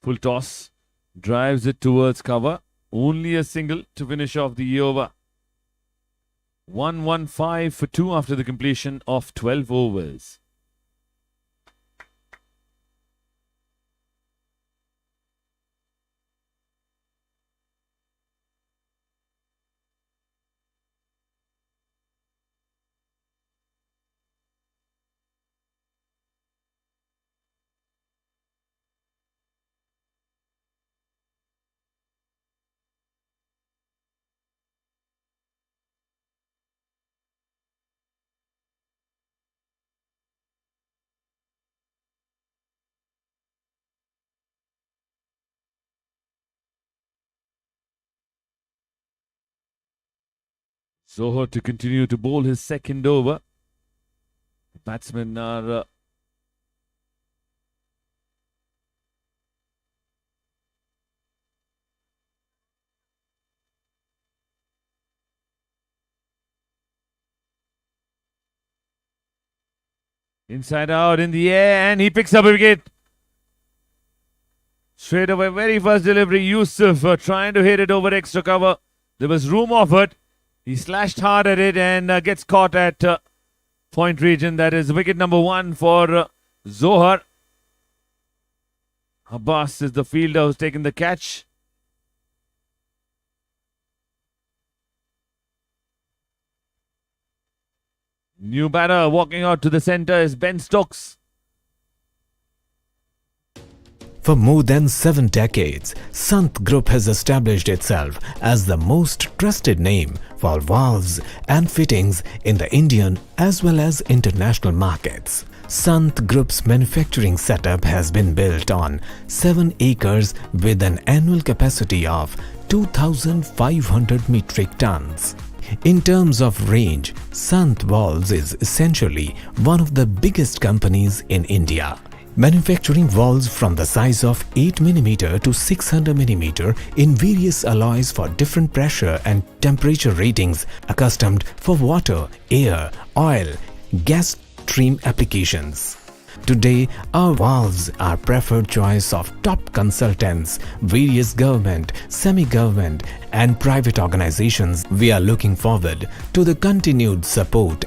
Full toss, drives it towards cover. Only a single to finish off the over. 115 for 2 after the completion of 12 overs. Zohar to continue to bowl his second over. The batsmen are inside out in the air, and he picks up a wicket. Straight away, very first delivery, Yusuf trying to hit it over extra cover. There was room offered. He slashed hard at it and gets caught at point region. That is wicket number 1 for Zohar. Abbas is the fielder who's taken the catch. New batter walking out to the centre is Ben Stokes. For more than 7 decades, Sant Group has established itself as the most trusted name for valves and fittings in the Indian as well as international markets. Sant Group's manufacturing setup has been built on 7 acres with an annual capacity of 2,500 metric tons. In terms of range, Sant Valves is essentially one of the biggest companies in India, manufacturing valves from the size of 8mm to 600mm in various alloys for different pressure and temperature ratings accustomed for water, air, oil, gas stream applications. Today, our valves are preferred choice of top consultants, various government, semi-government and private organizations. We are looking forward to the continued support.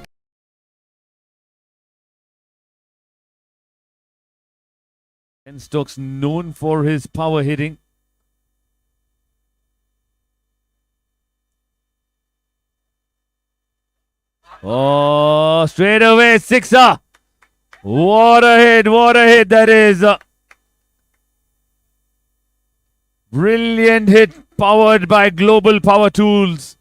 Ben Stokes known for his power hitting. Oh, straight away, sixer. What a hit that is. Brilliant hit powered by Global Power Tools.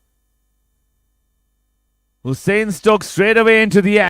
Hussain Stokes straight away into the air.